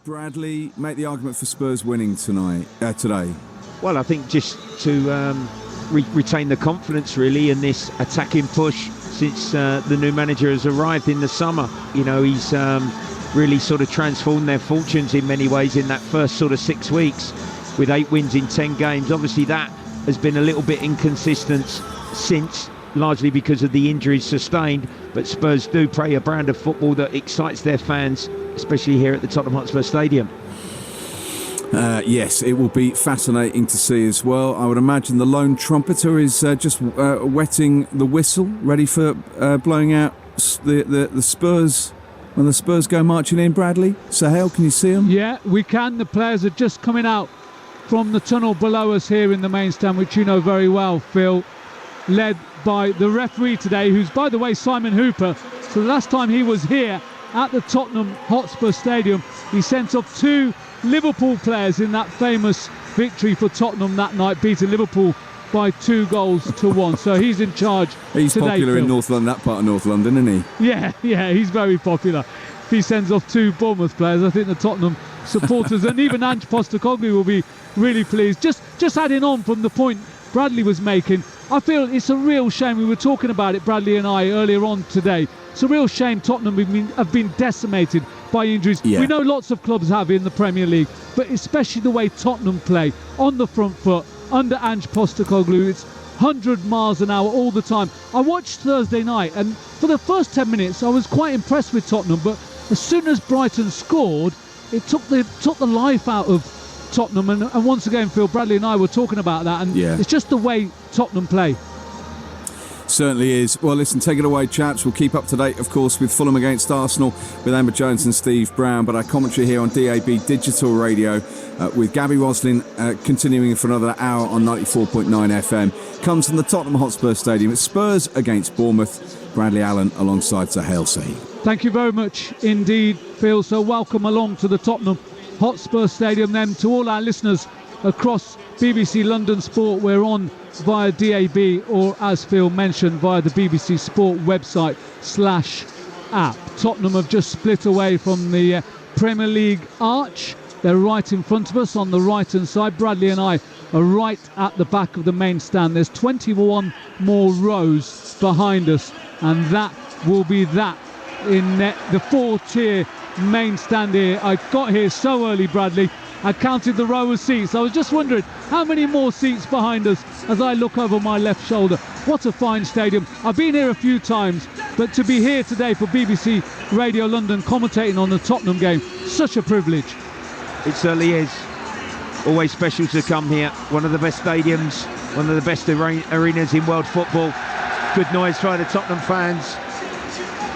Bradley, make the argument for Spurs winning today. Well, I think just to retain the confidence really in this attacking push since the new manager has arrived in the summer. You know, he's really sort of transformed their fortunes in many ways in that first sort of 6 weeks with 8 wins in 10 games. Obviously that has been a little bit inconsistent since, largely because of the injuries sustained, but Spurs do play a brand of football that excites their fans, especially here at the Tottenham Hotspur Stadium. Yes, it will be fascinating to see as well. I would imagine the lone trumpeter is just wetting the whistle, ready for blowing out the Spurs when the Spurs go marching in, Bradley. Sahel, can you see them? Yeah, we can. The players are just coming out from the tunnel below us here in the main stand, which you know very well, Phil, led by the referee today, who's, by the way, Simon Hooper. So the last time he was here at the Tottenham Hotspur Stadium, he sent off 2 Liverpool players in that famous victory for Tottenham that night, beating Liverpool by 2-1. So he's in charge. He's today, popular Phil. in North London, that part of North London, isn't he? Yeah, he's very popular. If he sends off 2 Bournemouth players, I think the Tottenham supporters and even Ange Postecoglou will be really pleased. Just adding on from the point Bradley was making, I feel it's a real shame. We were talking about it, Bradley and I, earlier on today. It's a real shame Tottenham have been decimated by injuries. Yeah. We know lots of clubs have in the Premier League, but especially the way Tottenham play on the front foot under Ange Postecoglou. It's 100 miles an hour all the time. I watched Thursday night, and for the first 10 minutes I was quite impressed with Tottenham, but as soon as Brighton scored, it took the life out of Tottenham, and once again, Phil, Bradley and I were talking about that, and it's just the way Tottenham play. Certainly is. Well, listen, take it away, chaps. We'll keep up to date, of course, with Fulham against Arsenal with Amber Jones and Steve Brown, but our commentary here on DAB Digital Radio with Gabby Roslin continuing for another hour on 94.9 FM comes from the Tottenham Hotspur Stadium. It's Spurs against Bournemouth. Bradley Allen alongside Sahel Saeed. Thank you very much indeed, Phil. So welcome along to the Tottenham Hotspur Stadium then to all our listeners across BBC London Sport. We're on via DAB, or as Phil mentioned, via the BBC Sport website /app. Tottenham have just split away from the Premier League arch. They're right in front of us on the right hand side. Bradley and I are right at the back of the main stand. There's 21 more rows behind us, and that will be that in the 4-tier main stand here. I got here so early, Bradley, I counted the row of seats. I was just wondering how many more seats behind us as I look over my left shoulder. What a fine stadium. I've been here a few times, but to be here today for BBC Radio London commentating on the Tottenham game, such a privilege. It certainly is. Always special to come here. One of the best stadiums, one of the best arenas in world football. Good noise by the Tottenham fans,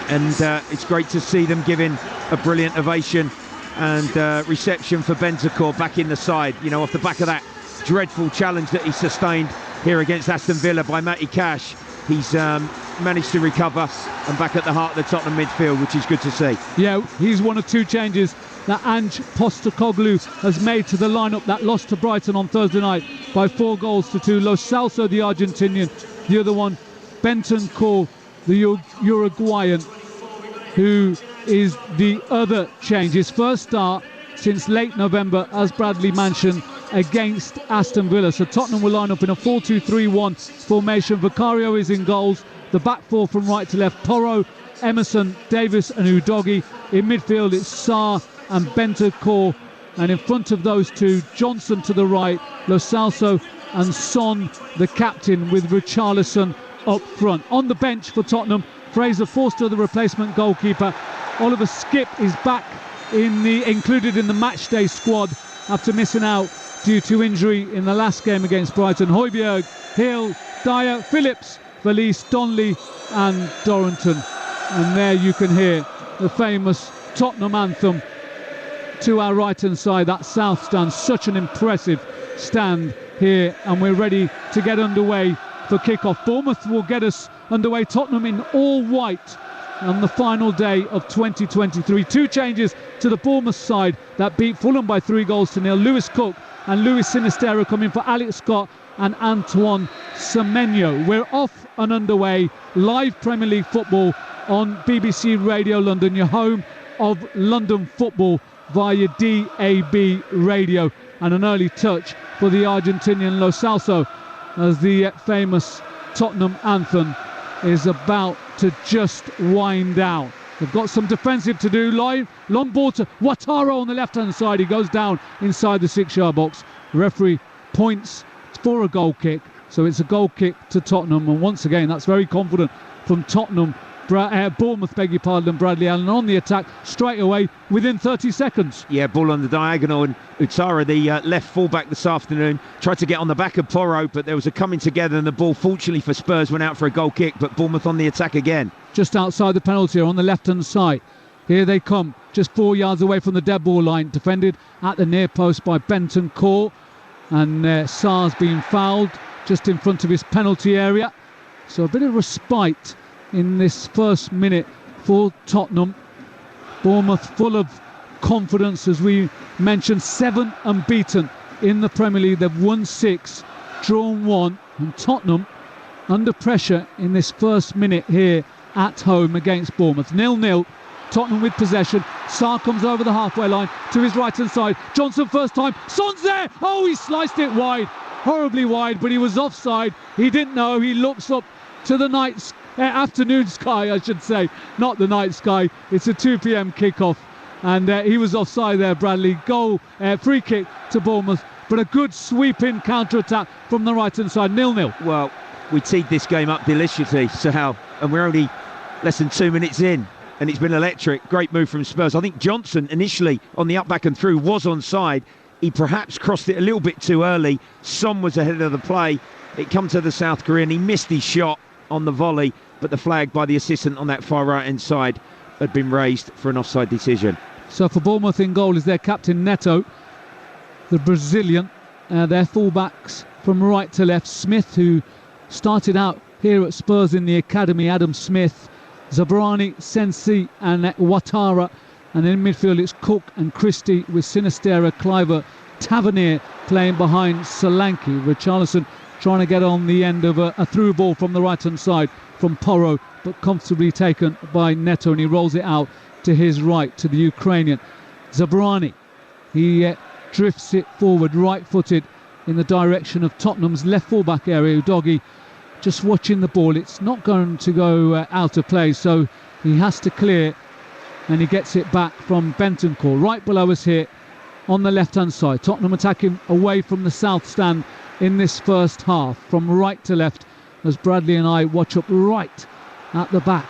and it's great to see them giving a brilliant ovation and reception for Bentancur back in the side, you know, off the back of that dreadful challenge that he sustained here against Aston Villa by Matty Cash. He's managed to recover and back at the heart of the Tottenham midfield, which is good to see. Yeah, he's one of 2 changes that Ange Postecoglou has made to the lineup that lost to Brighton on Thursday night by 4-2. Lo Celso, the Argentinian, the other one, Bentancur, the Uruguayan, who is the other change. His first start since late November, as Bradley mentioned, against Aston Villa. So Tottenham will line up in a 4-2-3-1 formation. Vicario is in goals. The back 4 from right to left: Porro, Emerson, Davis and Udogie. In midfield it's Sarr and Bentancur, and in front of those 2, Johnson to the right, Lo Celso and Son, the captain, with Richarlison up front. On the bench for Tottenham, Fraser Forster, the replacement goalkeeper. Oliver Skipp is back included in the matchday squad after missing out due to injury in the last game against Brighton. Højbjerg, Hill, Dyer, Phillips, Valise, Donley and Dorrington. And there you can hear the famous Tottenham anthem to our right hand side, that south stand. Such an impressive stand here, and we're ready to get underway for kick-off. Bournemouth will get us underway. Tottenham in all white on the final day of 2023. 2 changes to the Bournemouth side that beat Fulham by 3-0. Lewis Cook and Luis Sinisterra coming for Alex Scott and Antoine Semenyo. We're off and underway. Live Premier League football on BBC Radio London, your home of London football via DAB radio, and an early touch for the Argentinian Lo Celso as the famous Tottenham anthem is about to just wind down. They've got some defensive to do. Long ball to Ouattara on the left-hand side. He goes down inside the 6-yard box. Referee points for a goal kick. So it's a goal kick to Tottenham. And once again, that's very confident from Tottenham. Bournemouth, beg your pardon, Bradley Allen on the attack straight away within 30 seconds. Yeah, ball on the diagonal, and Ouattara, the left fullback this afternoon, tried to get on the back of Porro, but there was a coming together, and the ball, fortunately for Spurs, went out for a goal kick, but Bournemouth on the attack again. Just outside the penalty area on the left-hand side. Here they come, just 4 yards away from the dead ball line, defended at the near post by Benton Core, and Sarr's been fouled just in front of his penalty area. So a bit of respite in this first minute for Tottenham. Bournemouth full of confidence, as we mentioned, 7 unbeaten in the Premier League. They've won 6, drawn 1, and Tottenham under pressure in this first minute here at home against Bournemouth. 0-0, Tottenham with possession. Sarr comes over the halfway line to his right hand side. Johnson first time, Son's there! Oh, he sliced it wide, horribly wide, but he was offside. He didn't know. He looks up to the afternoon sky, I should say, not the night sky. It's a 2 p.m. kickoff, and he was offside there, Bradley. Goal, free kick to Bournemouth, but a good sweeping counter-attack from the right-hand side. 0-0. Well, we teed this game up deliciously, Sahal, and we're only less than 2 minutes in, and it's been electric. Great move from Spurs. I think Johnson initially on the up, back and through was onside. He perhaps crossed it a little bit too early. Son was ahead of the play. It come to the South Korean. He missed his shot on the volley, but the flag by the assistant on that far right hand side had been raised for an offside decision. So for Bournemouth in goal is their captain Neto, the Brazilian. Their fullbacks from right to left, Smith, who started out here at Spurs in the academy, Adam Smith, Zabrani, Sensi and Ouattara, and in midfield it's Cook and Christie with Sinistera, Cliver, Tavernier playing behind Solanke. Richarlison trying to get on the end of a through ball from the right-hand side from Porro, but comfortably taken by Neto, and he rolls it out to his right, to the Ukrainian. Zabrani, he drifts it forward, right-footed, in the direction of Tottenham's left full-back area. Udogie just watching the ball. It's not going to go out of play, so he has to clear, and he gets it back from Bentancur. Right below us here on the left-hand side. Tottenham attacking away from the south stand in this first half, from right to left, as Bradley and I watch up right at the back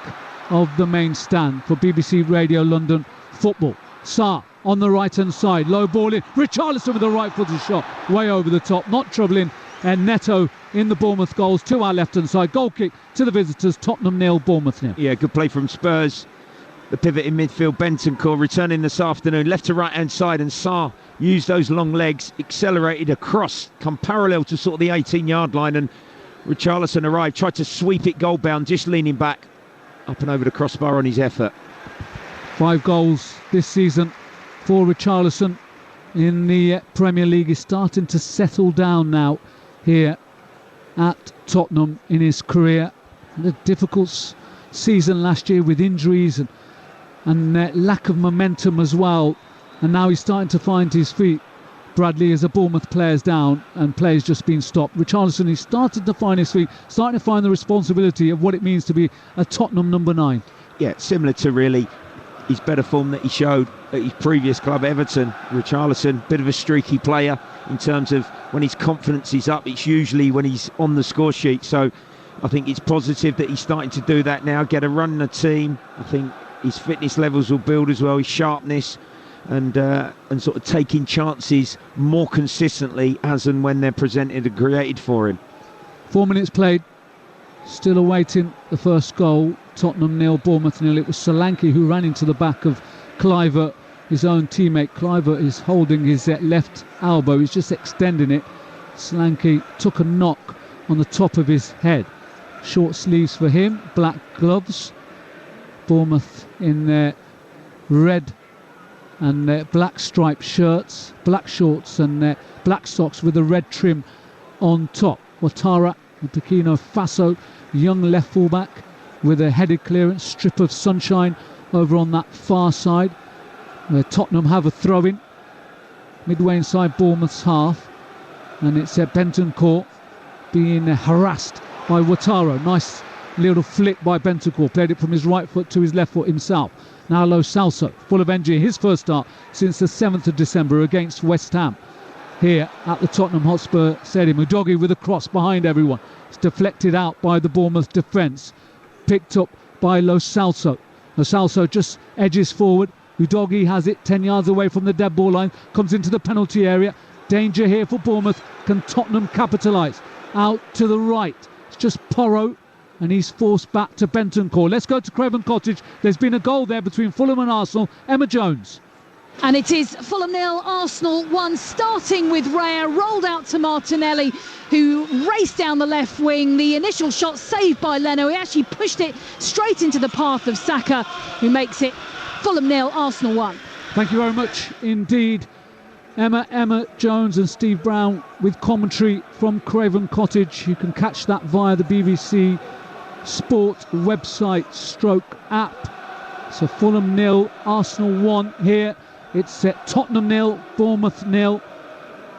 of the main stand for BBC Radio London Football. Sarr on the right hand side, low ball in, Richarlison with a right footed shot way over the top, not troubling, and Neto in the Bournemouth goals to our left hand side. Goal kick to the visitors, Tottenham 0, Bournemouth 0. Yeah, good play from Spurs. The pivot in midfield, Bentancur returning this afternoon, left to right hand side, and Sarr used those long legs, accelerated across, come parallel to sort of the 18-yard line, and Richarlison arrived, tried to sweep it goal bound, just leaning back up and over the crossbar on his effort. 5 goals this season for Richarlison in the Premier League. Is starting to settle down now here at Tottenham in his career. Had a difficult season last year with injuries and lack of momentum as well, and now he's starting to find his feet. Bradley, as a Bournemouth player's down and players just been stopped. Richarlison, he's started to find his feet, starting to find the responsibility of what it means to be a Tottenham number 9. Yeah, similar to really his better form that he showed at his previous club, Everton. Richarlison, bit of a streaky player in terms of when his confidence is up, it's usually when he's on the score sheet. So I think it's positive that he's starting to do that now, get a run in the team. I think his fitness levels will build as well, his sharpness, and sort of taking chances more consistently as and when they're presented and created for him. 4 minutes played, still awaiting the first goal. Tottenham 0, Bournemouth 0. It was Solanke who ran into the back of Cliver, his own teammate. Cliver is holding his left elbow, he's just extending it. Solanke took a knock on the top of his head. Short sleeves for him, black gloves. Bournemouth in their red and black striped shirts, black shorts and black socks with a red trim on top. Ouattara, the Burkina Faso young left fullback, with a headed clearance, strip of sunshine over on that far side, where Tottenham have a throw-in midway inside Bournemouth's half, and it's Bentancur being harassed by Ouattara. Nice little flick by Bentancur, played it from his right foot to his left foot himself. Now Lo Celso, full of energy, his first start since the 7th of December against West Ham here at the Tottenham Hotspur Stadium. Udogie with a cross behind everyone. It's deflected out by the Bournemouth defence, picked up by Lo Celso. Lo Celso just edges forward. Udogie has it 10 yards away from the dead ball line, comes into the penalty area. Danger here for Bournemouth. Can Tottenham capitalise? Out to the right, it's just Porro, and he's forced back to Bentancur. Let's go to Craven Cottage. There's been a goal there between Fulham and Arsenal. Emma Jones. And it is Fulham 0, Arsenal 1, starting with Raya, rolled out to Martinelli, who raced down the left wing. The initial shot saved by Leno. He actually pushed it straight into the path of Saka, who makes it Fulham 0, Arsenal 1. Thank you very much indeed, Emma Jones and Steve Brown with commentary from Craven Cottage. You can catch that via the BBC Sport website / app. So Fulham 0, Arsenal 1 here. It's Tottenham 0, Bournemouth 0.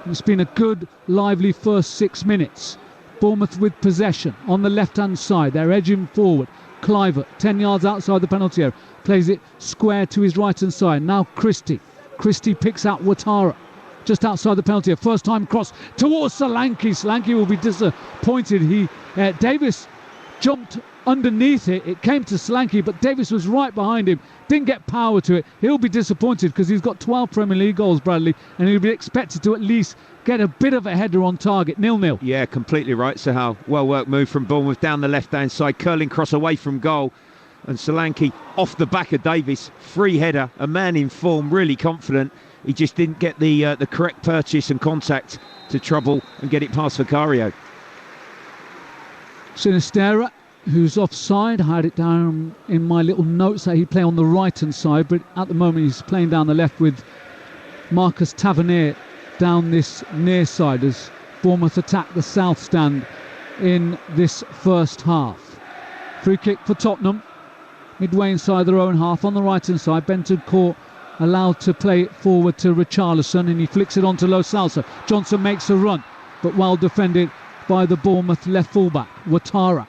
It's been a good, lively first 6 minutes. Bournemouth with possession on the left-hand side. They're edging forward. Cliver, 10 yards outside the penalty area, plays it square to his right-hand side. Now Christie picks out Ouattara just outside the penalty area. First time cross towards Solanke. Solanke will be disappointed. Davis jumped underneath it. It came to Solanke, but Davis was right behind him. Didn't get power to it. He'll be disappointed because he's got 12 Premier League goals, Bradley, and he'll be expected to at least get a bit of a header on target. 0-0. Yeah, completely right, Sahal. Well worked move from Bournemouth down the left-hand side. Curling cross away from goal. And Solanke off the back of Davis. Free header. A man in form, really confident. He just didn't get the correct purchase and contact to trouble and get it past Vicario. Sinisterra, who's offside. I had it down in my little notes that he'd play on the right-hand side, but at the moment he's playing down the left with Marcus Tavernier down this near side as Bournemouth attack the south stand in this first half. Free kick for Tottenham, midway inside their own half on the right-hand side. Bentancur allowed to play it forward to Richarlison, and he flicks it on to Lo Celso. Johnson makes a run, but well defended by the Bournemouth left fullback, Ouattara.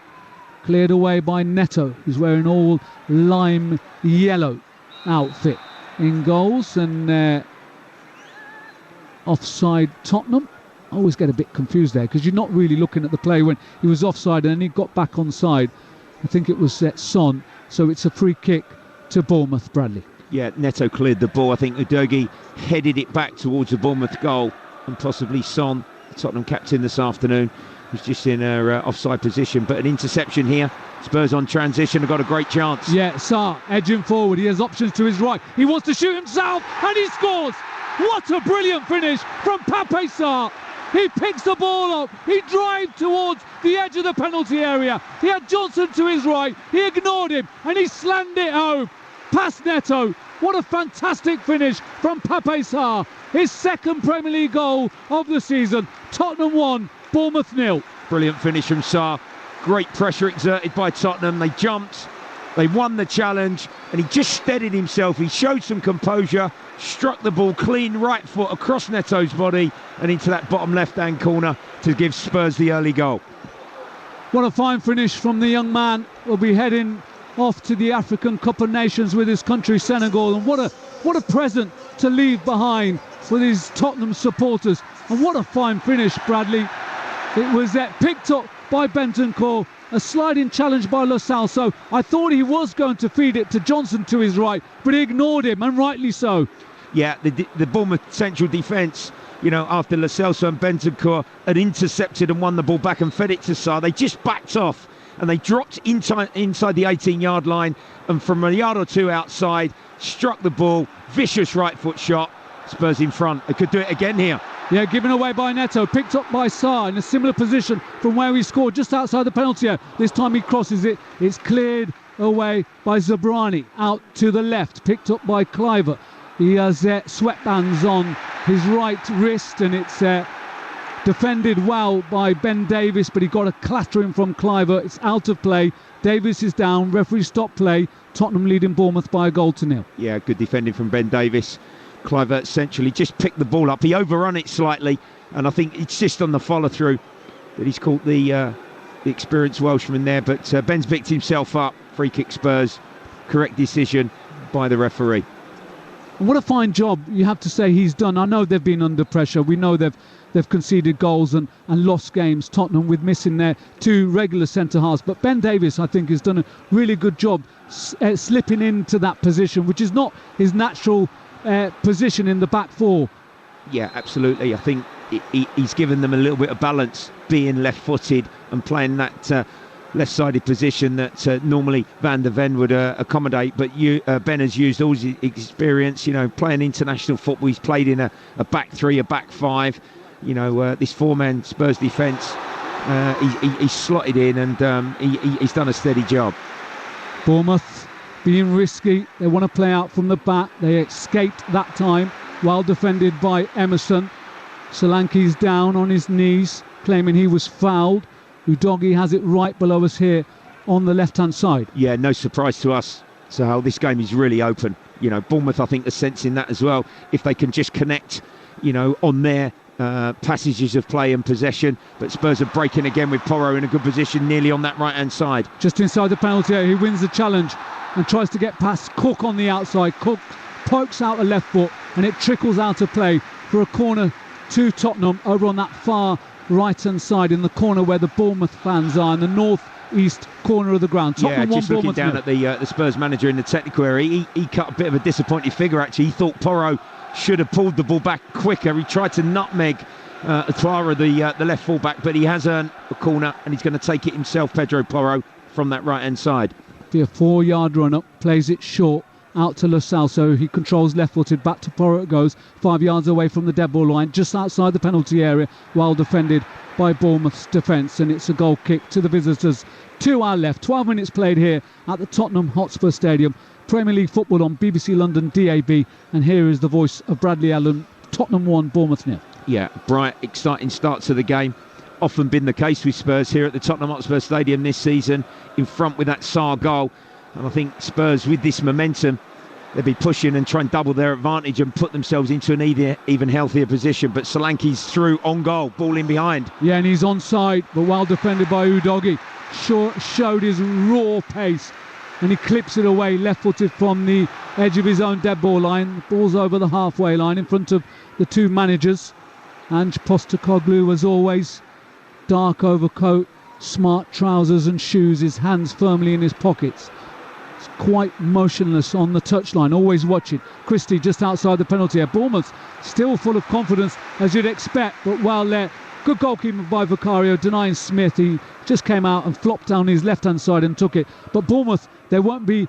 Cleared away by Neto, who's wearing all lime yellow outfit. In goals, and offside Tottenham. I always get a bit confused there because you're not really looking at the play when he was offside and then he got back onside. I think it was Son, so it's a free kick to Bournemouth, Bradley. Yeah, Neto cleared the ball. I think Udogie headed it back towards the Bournemouth goal, and possibly Son, the Tottenham captain this afternoon, who's just in her offside position. But an interception here. Spurs on transition have got a great chance. Yeah, Sarr edging forward. He has options to his right. He wants to shoot himself, and he scores. What a brilliant finish from Pape Sarr. He picks the ball up. He drives towards the edge of the penalty area. He had Johnson to his right. He ignored him, and he slammed it home past Neto. What a fantastic finish from Pape Sarr. His second Premier League goal of the season. Tottenham 1, Bournemouth 0. Brilliant finish from Sarr. Great pressure exerted by Tottenham. They jumped, they won the challenge, and he just steadied himself. He showed some composure, struck the ball clean right foot across Neto's body and into that bottom left-hand corner to give Spurs the early goal. What a fine finish from the young man. Will be heading off to the African Cup of Nations with his country, Senegal, and what a present to leave behind with his Tottenham supporters. And what a fine finish, Bradley. It was picked up by Bentancur, a sliding challenge by Lo Celso. I thought he was going to feed it to Johnson to his right, but he ignored him, and rightly so. Yeah, the Bournemouth central defence, after Lo Celso and Bentancur had intercepted and won the ball back and fed it to Sarr, they just backed off and they dropped inside the 18-yard line, and from a yard or two outside, struck the ball, vicious right foot shot. Spurs in front. They could do it again here. Yeah, given away by Neto, picked up by Sarr in a similar position from where he scored, just outside the penalty area. This time he crosses it. It's cleared away by Zabrani, out to the left, picked up by Cliver. He has sweatbands on his right wrist, and it's defended well by Ben Davies, but he got a clattering from Cliver. It's out of play. Davies is down. Referee stopped play. Tottenham leading Bournemouth by a goal to nil. Yeah, good defending from Ben Davies. Cliver essentially just picked the ball up. He overrun it slightly, and I think it's just on the follow-through that he's caught the experienced Welshman there. But Ben's picked himself up. Free kick Spurs. Correct decision by the referee. And what a fine job you have to say he's done. I know they've been under pressure. We know they've conceded goals and lost games, Tottenham, with missing their two regular centre-halves. But Ben Davies, I think, has done a really good job slipping into that position, which is not his natural position in the back four. Yeah, absolutely. I think he's given them a little bit of balance, being left-footed and playing that left-sided position that normally Van der Ven would accommodate. But Ben has used all his experience, playing international football. He's played in a back three, a back five. This four-man Spurs defence, he's slotted in, and he's done a steady job. Bournemouth being risky. They want to play out from the back. They escaped that time, well defended by Emerson. Solanke's down on his knees, claiming he was fouled. Udogie has it right below us here on the left-hand side. Yeah, no surprise to us. So this game is really open. Bournemouth, I think, are sensing that as well. If they can just connect, on their passages of play and possession. But Spurs are breaking again with Porro in a good position, nearly on that right-hand side. Just inside the penalty area, he wins the challenge and tries to get past Cook on the outside. Cook pokes out a left foot, and it trickles out of play for a corner to Tottenham over on that far right-hand side, in the corner where the Bournemouth fans are, in the north-east corner of the ground. Tottenham just looking Bournemouth down at the Spurs manager in the technical area. He cut a bit of a disappointed figure, actually. He thought Porro should have pulled the ball back quicker. He tried to nutmeg Atwara, the left full-back, but he has earned a corner, and he's going to take it himself, Pedro Porro, from that right-hand side. A 4-yard run-up, plays it short, out to Lo Celso. He controls left-footed, back to Porro it goes, 5 yards away from the dead ball line, just outside the penalty area, well defended by Bournemouth's defence, and it's a goal kick to the visitors. To our left, 12 minutes played here at the Tottenham Hotspur Stadium. Premier League football on BBC London DAB, and here is the voice of Bradley Allen. Tottenham 1, Bournemouth 0. Yeah, bright, exciting start to the game. Often been the case with Spurs here at the Tottenham Hotspur Stadium this season, in front with that Sarr goal. And I think Spurs, with this momentum, they'll be pushing and try and double their advantage and put themselves into an even healthier position. But Solanke's through on goal, ball in behind. Yeah, and he's onside, but well defended by Udogie. Showed his raw pace, and he clips it away left-footed from the edge of his own dead ball line. The ball's over the halfway line in front of the two managers. Ange Postecoglou, as always, dark overcoat, smart trousers and shoes, his hands firmly in his pockets. It's quite motionless on the touchline, always watching. Christie just outside the penalty area. Bournemouth still full of confidence, as you'd expect, but well there. Good goalkeeping by Vicario, denying Smith. He just came out and flopped down his left-hand side and took it. But Bournemouth, they won't be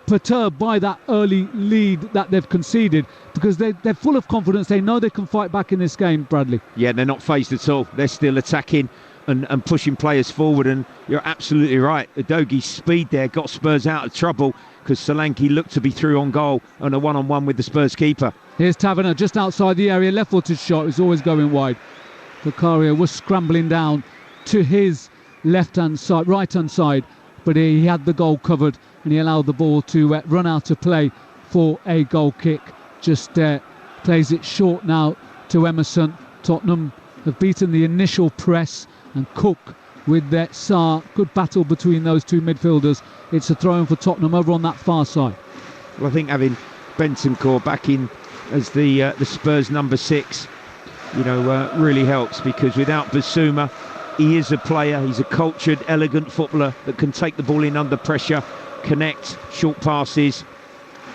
perturbed by that early lead that they've conceded, because they're full of confidence. They know they can fight back in this game, Bradley. Yeah, they're not phased at all. They're still attacking and pushing players forward. And you're absolutely right. Udogie's speed there got Spurs out of trouble, because Solanke looked to be through on goal on a one-on-one with the Spurs keeper. Here's Taverner just outside the area. Left-footed shot is always going wide. Vicario was scrambling down to his right-hand side, but he had the goal covered, and he allowed the ball to run out of play for a goal kick. Just plays it short now to Emerson. Tottenham have beaten the initial press, and Cook with their Sarr. Good battle between those two midfielders. It's a throw-in for Tottenham over on that far side. Well, I think having Bentancur back in as the Spurs number 6, really helps, because without Basuma, he is a player, he's a cultured, elegant footballer that can take the ball in under pressure, connect, short passes.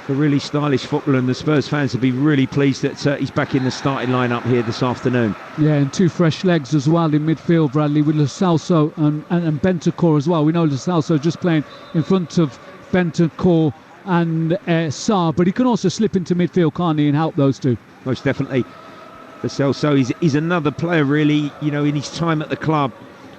A really stylish footballer, and the Spurs fans will be really pleased that he's back in the starting lineup here this afternoon. Yeah, and two fresh legs as well in midfield, Bradley, with Lo Celso and Bentancur as well. We know Lo Celso just playing in front of Bentancur and Sarr, but he can also slip into midfield, can't he, and help those two. Most definitely. Lo Celso is another player, really, in his time at the club.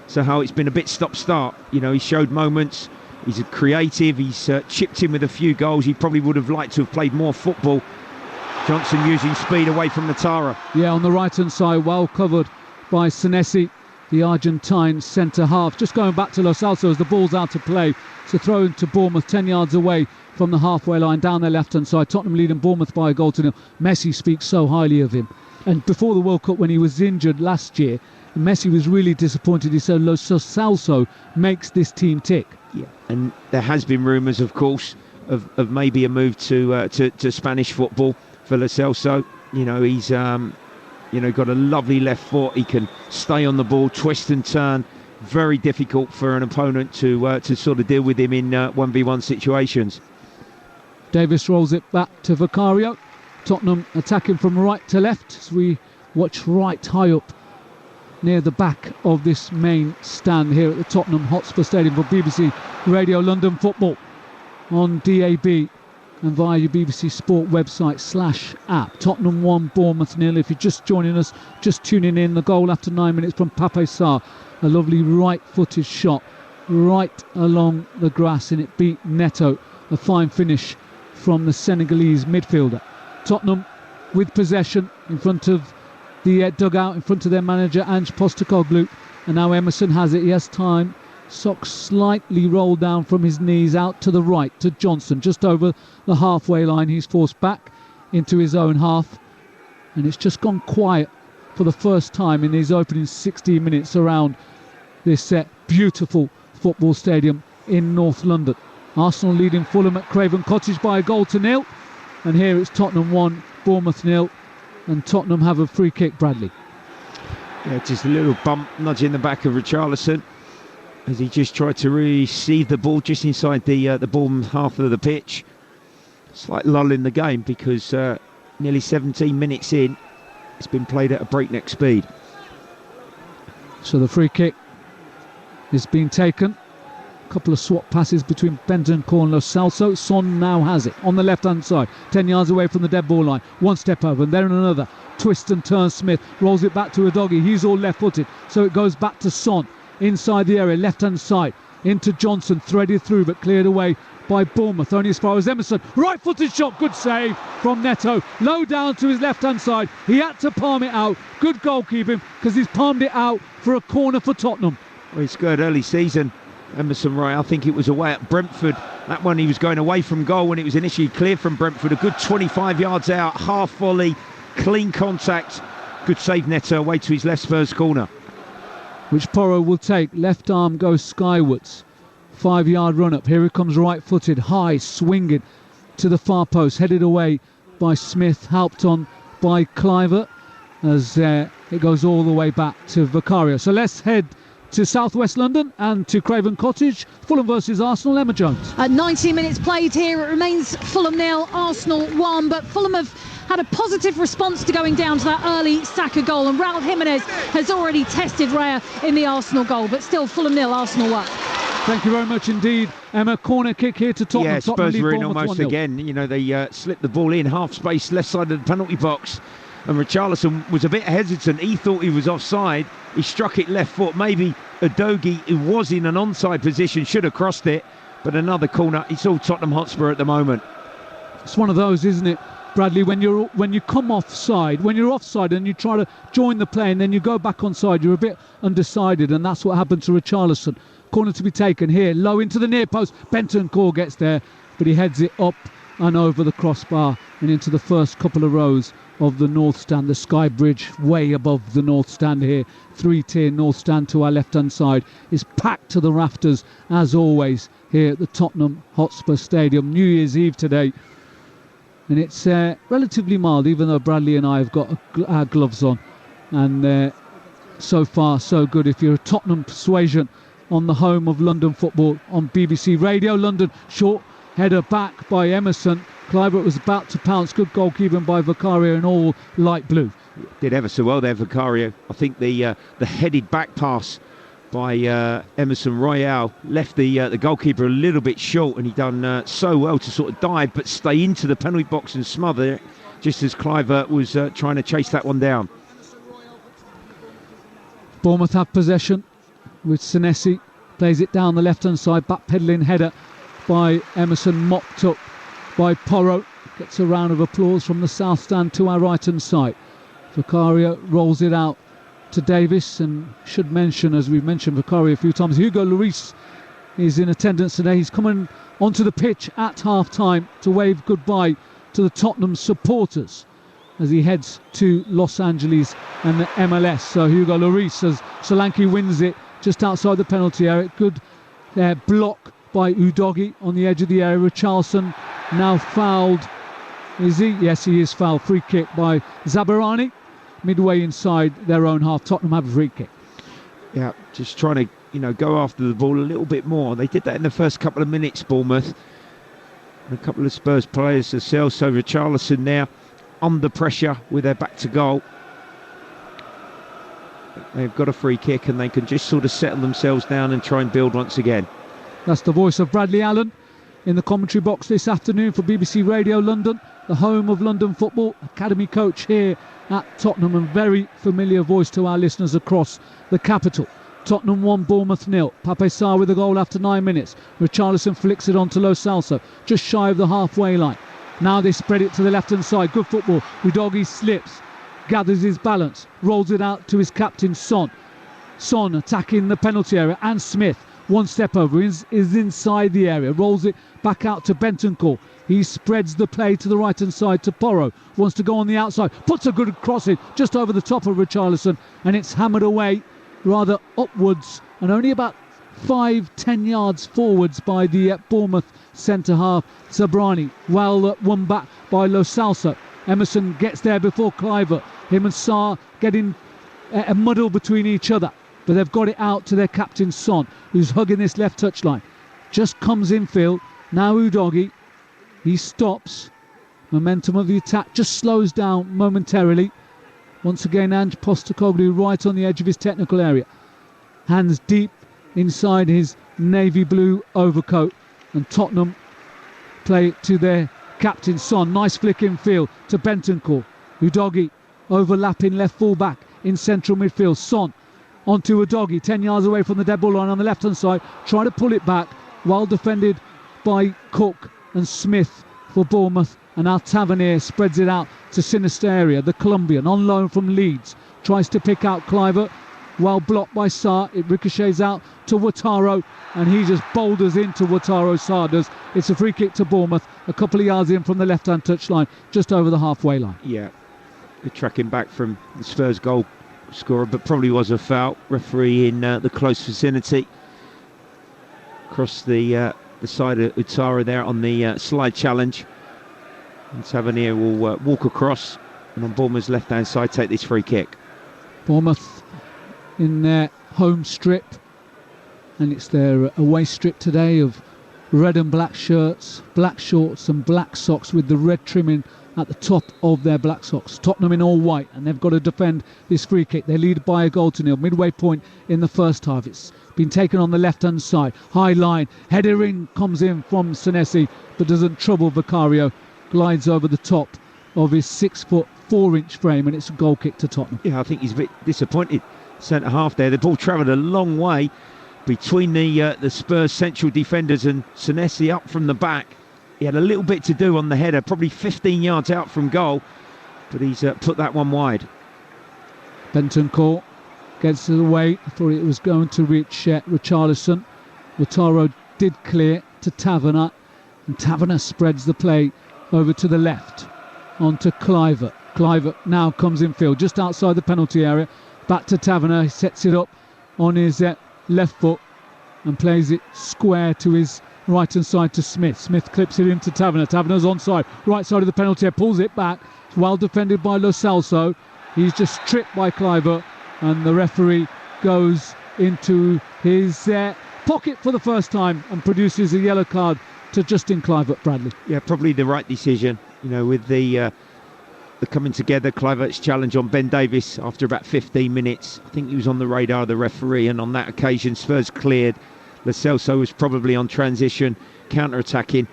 So how it's been a bit stop-start. He showed moments. He's a creative. He's chipped in with a few goals. He probably would have liked to have played more football. Johnson using speed away from Natara. Yeah, on the right-hand side, well covered by Senesi, the Argentine centre-half. Just going back to Lo Celso as the ball's out of play. It's a throw into Bournemouth, 10 yards away from the halfway line, down their left-hand side. Tottenham leading Bournemouth by a goal to nil. Messi speaks so highly of him. And before the World Cup, when he was injured last year, Messi was really disappointed. He said Lo Celso makes this team tick. Yeah, and there has been rumours, of course, of maybe a move to Spanish football for Lo Celso. You know, he's got a lovely left foot. He can stay on the ball, twist and turn. Very difficult for an opponent to sort of deal with him in 1v1 situations. Davis rolls it back to Vicario. Tottenham attacking from right to left as we watch right high up near the back of this main stand here at the Tottenham Hotspur Stadium for BBC Radio London Football on DAB and via your BBC Sport website /app. Tottenham 1, Bournemouth 0. If you're just joining us, just tuning in, the goal after 9 minutes from Pape Sarr. A lovely right-footed shot right along the grass, and it beat Neto. A fine finish from the Senegalese midfielder. Tottenham with possession in front of the dugout, in front of their manager Ange Postecoglou, and now Emerson has it. He has time. Socks slightly rolled down from his knees out to the right to Johnson, just over the halfway line. He's forced back into his own half, and it's just gone quiet for the first time in his opening 16 minutes around this beautiful football stadium in North London. Arsenal leading Fulham at Craven Cottage by a goal to nil, and here it's Tottenham 1, Bournemouth 0, and Tottenham have a free kick. Bradley. Yeah, just a little bump, nudge in the back of Richarlison as he just tried to receive the ball just inside the Bournemouth half of the pitch. Slight lull in the game because nearly 17 minutes in, it's been played at a breakneck speed. So the free kick is being taken. A couple of swap passes between Bentancur and Lo Celso. Son now has it on the left-hand side, 10 yards away from the dead ball line. One step over and then another. Twist and turn. Smith rolls it back to Udogie. He's all left-footed, so it goes back to Son inside the area, left-hand side, into Johnson, threaded through but cleared away by Bournemouth, only as far as Emerson. Right-footed shot, good save from Neto. Low down to his left-hand side. He had to palm it out. Good goalkeeping because he's palmed it out for a corner for Tottenham. Well, he scored early season, Emerson Royal. I think it was away at Brentford. That one he was going away from goal when it was initially cleared from Brentford. A good 25 yards out, half volley, clean contact. Good save Neto away to his left Spurs corner, which Porro will take. Left arm goes skywards. 5-yard run up. Here it comes right-footed, high, swinging to the far post, headed away by Smith, helped on by Cliver as it goes all the way back to Vicario. So let's head to southwest London and to Craven Cottage. Fulham versus Arsenal. Emma Jones. 19 minutes played here. It remains Fulham 0, Arsenal 1, but Fulham have had a positive response to going down to that early Saka goal, and Raul Jimenez has already tested Raya in the Arsenal goal, but still Fulham 0, Arsenal 1. Thank you very much indeed, Emma. Corner kick here to Tottenham. Yeah, Spurs were in almost 1-0. again. You know, they slipped the ball in half space, left side of the penalty box, and Richarlison was a bit hesitant. He thought he was offside. He struck it left foot. Maybe Udogie, who was in an onside position, should have crossed it, but another corner. It's all Tottenham Hotspur at the moment. It's one of those, isn't it, Bradley, when you come offside, when you're offside and you try to join the play and then you go back onside, you're a bit undecided, and that's what happened to Richarlison. Corner to be taken here, low into the near post. Bentancur gets there, but he heads it up and over the crossbar and into the first couple of rows of the North Stand. The Sky Bridge way above the North Stand here. 3-tier North Stand to our left-hand side is packed to the rafters, as always, here at the Tottenham Hotspur Stadium. New Year's Eve today. And it's relatively mild, even though Bradley and I have got our gloves on. And so far, so good. If you're a Tottenham persuasion on the home of London football on BBC Radio London, short header back by Emerson. Cliver was about to pounce. Good goalkeeping by Vicario in all light blue. Did ever so well there, Vicario. I think the headed back pass by Emerson Royal left the goalkeeper a little bit short, and he done so well to sort of dive but stay into the penalty box and smother it, just as Cliver was trying to chase that one down. Bournemouth have possession with Senesi. Plays it down the left-hand side, back-pedalling header by Emerson, mopped up by Porro. Gets a round of applause from the south stand to our right-hand side. Vicario rolls it out to Davis, and should mention, as we've mentioned Vicario a few times, Hugo Lloris is in attendance today. He's coming onto the pitch at half-time to wave goodbye to the Tottenham supporters as he heads to Los Angeles and the MLS. So Hugo Lloris, as Solanke wins it just outside the penalty area. Good block by Udogie on the edge of the area. Richarlison now fouled. Is he? Yes, he is fouled. Free kick by Zabarani. Midway inside their own half, Tottenham have a free kick. Yeah, just trying to, go after the ball a little bit more. They did that in the first couple of minutes, Bournemouth. And a couple of Spurs players themselves. So Richarlison now under pressure with their back to goal. They've got a free kick and they can just sort of settle themselves down and try and build once again. That's the voice of Bradley Allen in the commentary box this afternoon for BBC Radio London, the home of London football. Academy coach here at Tottenham, and very familiar voice to our listeners across the capital. Tottenham 1, Bournemouth 0. Pape Sarr with a goal after 9 minutes. Richarlison flicks it on to Lo Celso, just shy of the halfway line. Now they spread it to the left-hand side. Good football. Udogie slips, gathers his balance, rolls it out to his captain, Son. Son attacking the penalty area, and Smith, one step over, is inside the area, rolls it back out to Bentancur. He spreads the play to the right-hand side to Porro. Wants to go on the outside, puts a good cross in just over the top of Richarlison, and it's hammered away rather upwards and only about 5-10 yards forwards by the Bournemouth centre-half, Zabrani. Well won back by Lo Celso. Emerson gets there before Kluivert. Him and Sarr getting a muddle between each other, but they've got it out to their captain Son, who's hugging this left touchline. Just comes infield. Now Udogie, he stops. Momentum of the attack just slows down momentarily. Once again, Ange Postecoglou right on the edge of his technical area. Hands deep inside his navy blue overcoat. And Tottenham play it to their captain Son. Nice flick in field to Bentancur. Udogie overlapping left full back in central midfield. Son onto Udogie, 10 yards away from the dead ball line on the left hand side. Try to pull it back, well defended by Cook and Smith for Bournemouth. And now Tavernier spreads it out to Sinisterra, the Colombian, on loan from Leeds. Tries to pick out Kluivert, well blocked by Sarr. It ricochets out to Wataru, and he just boulders into Wataru Sarr. It's a free kick to Bournemouth, a couple of yards in from the left-hand touchline, just over the halfway line. Yeah, they're tracking back from the Spurs goal scorer, but probably was a foul. Referee in the close vicinity. Across the side of Utara there on the slide challenge. And Tavernier will walk across and on Bournemouth's left-hand side take this free kick. Bournemouth in their home strip, and it's their away strip today of red and black shirts, black shorts and black socks with the red trimming at the top of their black socks. Tottenham in all white, and they've got to defend this free kick. They lead by a goal to nil. Midway point in the first half. It's been taken on the left-hand side. High line, header in, comes in from Senesi, but doesn't trouble Vicario. Glides over the top of his 6'4" frame, and it's a goal kick to Tottenham. Yeah, I think he's a bit disappointed. Centre half there. The ball travelled a long way between the Spurs central defenders and Senesi up from the back. He had a little bit to do on the header, probably 15 yards out from goal, but he's put that one wide. Bentancur gets it away. I thought it was going to reach Richarlison. Wataru did clear to Taverner, and Taverner spreads the play over to the left onto Kluivert. Kluivert now comes in field just outside the penalty area. Back to Taverner. He sets it up on his left foot and plays it square to his right hand side to Smith. Smith clips it into Taverner. Taverner's onside, right side of the penalty area, pulls it back. It's well defended by Lo Celso. He's just tripped by Kluivert, and the referee goes into his pocket for the first time and produces a yellow card to Justin Kluivert. Bradley. Yeah, probably the right decision. With the coming together, Kluivert's challenge on Ben Davis after about 15 minutes. I think he was on the radar of the referee, and on that occasion, Spurs cleared. Lo Celso was probably on transition, counter-attacking.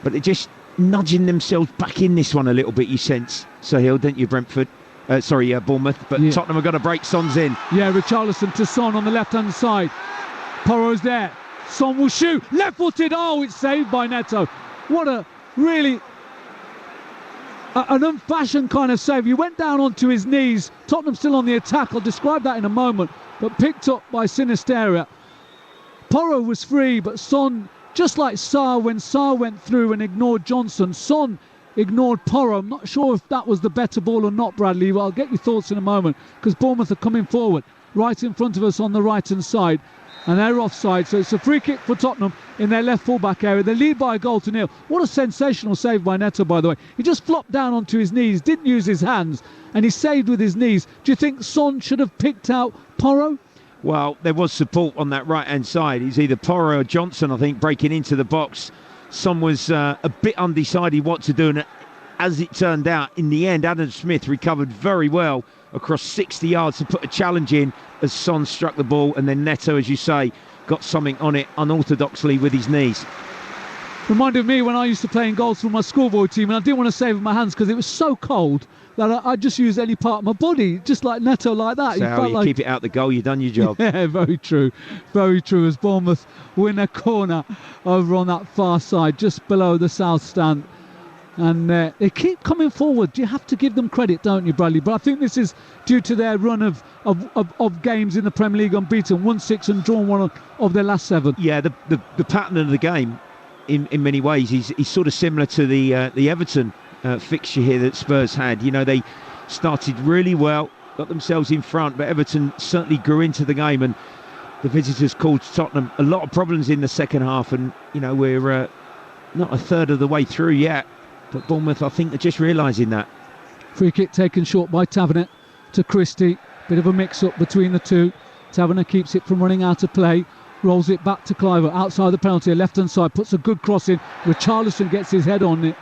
But they're just nudging themselves back in this one a little bit, you sense, Sahil, don't you, Bournemouth? But yeah. Tottenham have got to break Son's in. Yeah, Richarlison to Son on the left-hand side. Porro's there. Son will shoot. Left-footed. Oh, it's saved by Neto. What a really an unfashioned kind of save. He went down onto his knees. Tottenham still on the attack. I'll describe that in a moment. But picked up by Sinisterra. Porro was free, but Son, just like Sarr, when Sarr went through and ignored Johnson, Son ignored Porro. I'm not sure if that was the better ball or not, Bradley. Well, I'll get your thoughts in a moment, because Bournemouth are coming forward right in front of us on the right-hand side. And they're offside, so it's a free kick for Tottenham in their left full-back area. They lead by a goal to nil. What a sensational save by Neto, by the way. He just flopped down onto his knees, didn't use his hands, and he saved with his knees. Do you think Son should have picked out Porro? Well, there was support on that right-hand side. It's either Porro or Johnson, I think, breaking into the box. Son was a bit undecided what to do, and as it turned out, in the end, Adam Smith recovered very well across 60 yards to put a challenge in as Son struck the ball, and then Neto, as you say, got something on it unorthodoxly with his knees. Reminded me when I used to play in goals for my schoolboy team, and I didn't want to save with my hands because it was so cold that I just used any part of my body, just like Neto, like that. So how you keep it out the goal, you've done your job. Yeah, very true. Very true, as Bournemouth win a corner over on that far side, just below the south stand. And they keep coming forward. You have to give them credit, don't you, Bradley? But I think this is due to their run of games in the Premier League unbeaten, won 6 and drawn 1 of their last 7. Yeah, the pattern of the game, in many ways, is sort of similar to the Everton fixture here that Spurs had. You know, they started really well, got themselves in front, but Everton certainly grew into the game, and the visitors caused Tottenham a lot of problems in the second half. And you know, we're not a third of the way through yet. But Bournemouth, I think, are just realising that. Free kick taken short by Taverner to Christie. Bit of a mix-up between the two. Taverner keeps it from running out of play. Rolls it back to Cliver outside the penalty, left-hand side. Puts a good cross in. Richarlison gets his head on it.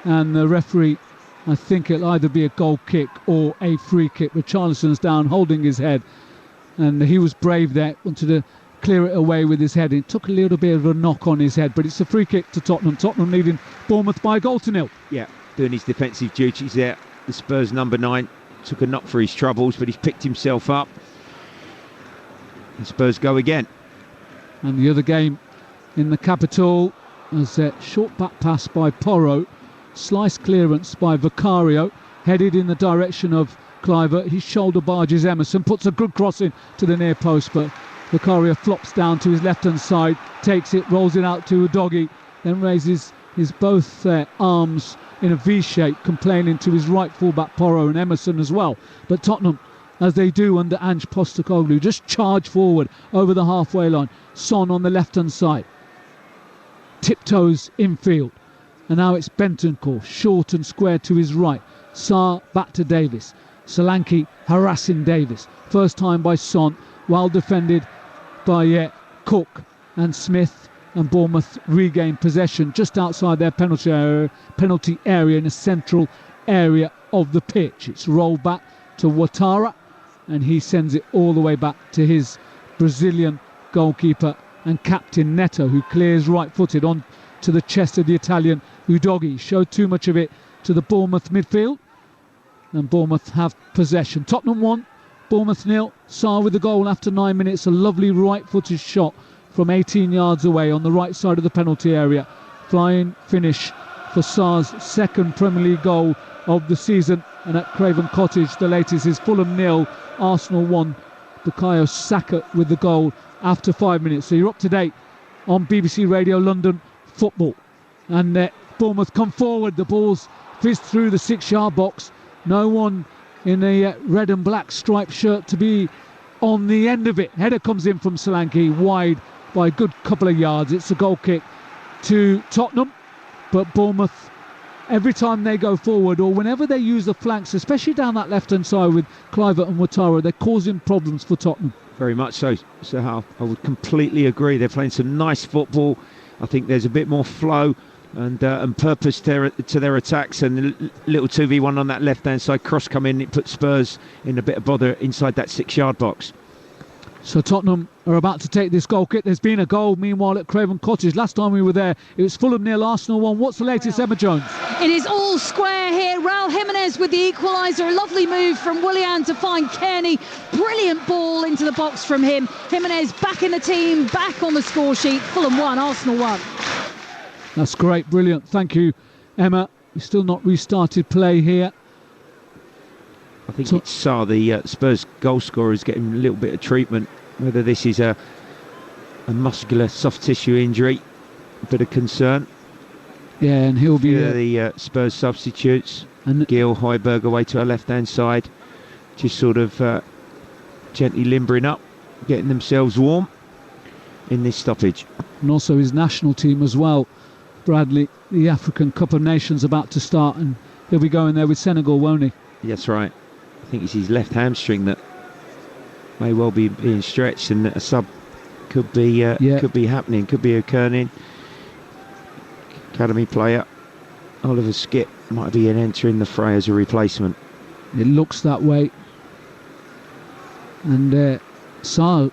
And the referee, I think it'll either be a goal kick or a free kick. Richarlison's down, holding his head. And he was brave there. Wanted to clear it away with his head. It took a little bit of a knock on his head, but it's a free kick to Tottenham. Tottenham leading Bournemouth by a goal to nil. Yeah, doing his defensive duties there. The Spurs number 9 took a knock for his troubles, but he's picked himself up. And Spurs go again. And the other game in the capital was a short back pass by Porro, slice clearance by Vicario, headed in the direction of Cliver. His shoulder barges Emerson, puts a good cross in to the near post, but Vicario flops down to his left-hand side, takes it, rolls it out to Udogie, then raises his both arms in a V-shape, complaining to his right full-back Porro and Emerson as well. But Tottenham, as they do under Ange Postecoglou, just charge forward over the halfway line. Son on the left-hand side, tiptoes infield, and now it's Bentancur, short and square to his right. Sarr back to Davis. Solanke harassing Davis. First time by Son, well defended by Cook and Smith, and Bournemouth regain possession just outside their penalty area in a central area of the pitch. It's rolled back to Ouattara, and he sends it all the way back to his Brazilian goalkeeper and captain Neto, who clears right-footed on to the chest of the Italian Udogie. Showed too much of it to the Bournemouth midfield, and Bournemouth have possession. Tottenham 1, Bournemouth 0. Sarr with the goal after 9 minutes. A lovely right-footed shot from 18 yards away on the right side of the penalty area. Flying finish for Sarr's second Premier League goal of the season. And at Craven Cottage, the latest is Fulham 0, Arsenal 1. Bukayo Saka with the goal after 5 minutes. So you're up to date on BBC Radio London football. And Bournemouth come forward. The ball's fizzed through the 6-yard box. No one in a red and black striped shirt to be on the end of it. Header comes in from Solanke, wide by a good couple of yards. It's a goal kick to Tottenham, but Bournemouth, every time they go forward or whenever they use the flanks, especially down that left-hand side with Cliver and Ouattara, they're causing problems for Tottenham. Very much so. So I would completely agree. They're playing some nice football. I think there's a bit more flow and purpose to their attacks, and a little 2v1 on that left-hand side cross come in. It puts Spurs in a bit of bother inside that 6-yard box. So Tottenham are about to take this goal kick. There's been a goal meanwhile at Craven Cottage. Last time we were there, it was Fulham 0, Arsenal 1. What's the latest, Emma Jones? It is all square here. Raul Jimenez with the equaliser. A lovely move from Willian to find Kearney. Brilliant ball into the box from him. Jimenez back in the team, back on the score sheet. Fulham 1, Arsenal 1. That's great, brilliant. Thank you, Emma. He's still not restarted play here. I think it's Sarr, the Spurs goal scorer, is getting a little bit of treatment. Whether this is a muscular soft tissue injury, a bit of concern. Yeah, and he'll be the Spurs substitutes. And Gil, Højbjerg away to our left-hand side, just sort of gently limbering up, getting themselves warm in this stoppage. And also his national team as well, Bradley. The African Cup of Nations about to start, and he'll be going there with Senegal, won't he? That's right. I think it's his left hamstring that may well be being stretched, and a sub could be happening, could be occurring. Academy player Oliver Skipp might be entering the fray as a replacement. It looks that way. And Sarr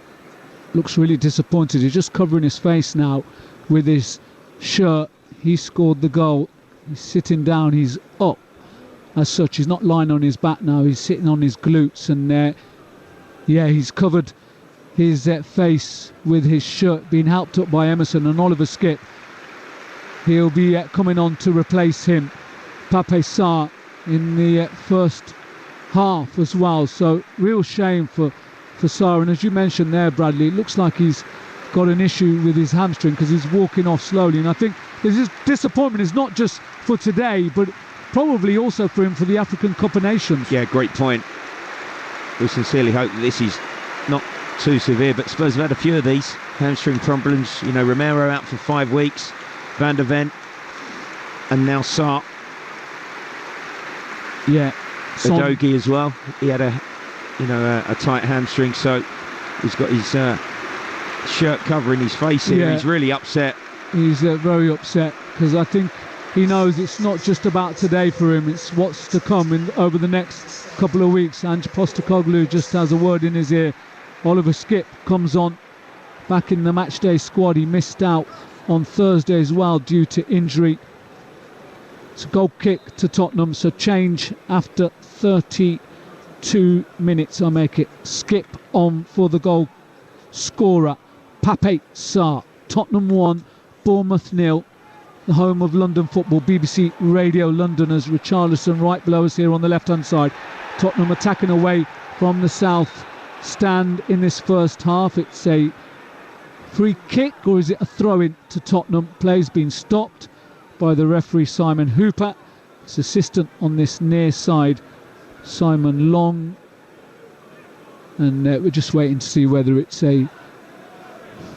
looks really disappointed. He's just covering his face now with his shirt. He scored the goal. He's sitting down. He's up as such. He's not lying on his back now. He's sitting on his glutes. And he's covered his face with his shirt, being helped up by Emerson and Oliver Skipp. He'll be coming on to replace him, Pape Sarr, in the first half as well. So real shame for Sarr. And as you mentioned there, Bradley, it looks like he's got an issue with his hamstring because he's walking off slowly. And I think this disappointment is not just for today, but probably also for him for the African Cup of Nations. Yeah, great point. We sincerely hope that this is not too severe, but Spurs have had a few of these hamstring problems. You know, Romero out for 5 weeks, Van der Ven, and now Sarr. Yeah, Udogie as well. He had a tight hamstring, so he's got his shirt covering his face here. Yeah. He's really upset. He's very upset because I think he knows it's not just about today for him, it's what's to come over the next couple of weeks. Ange Postecoglou just has a word in his ear. Oliver Skipp comes on back in the matchday squad. He missed out on Thursday as well due to injury. It's a goal kick to Tottenham, so change after 32 minutes. I make it. Skipp on for the goal scorer, Pape Sarr. Tottenham 1, Bournemouth 0. The home of London football, BBC Radio Londoners. Richarlison right below us here on the left-hand side. Tottenham attacking away from the south stand in this first half. It's a free kick, or is it a throw-in to Tottenham? Play's been stopped by the referee Simon Hooper. His assistant on this near side, Simon Long. And we're just waiting to see whether it's a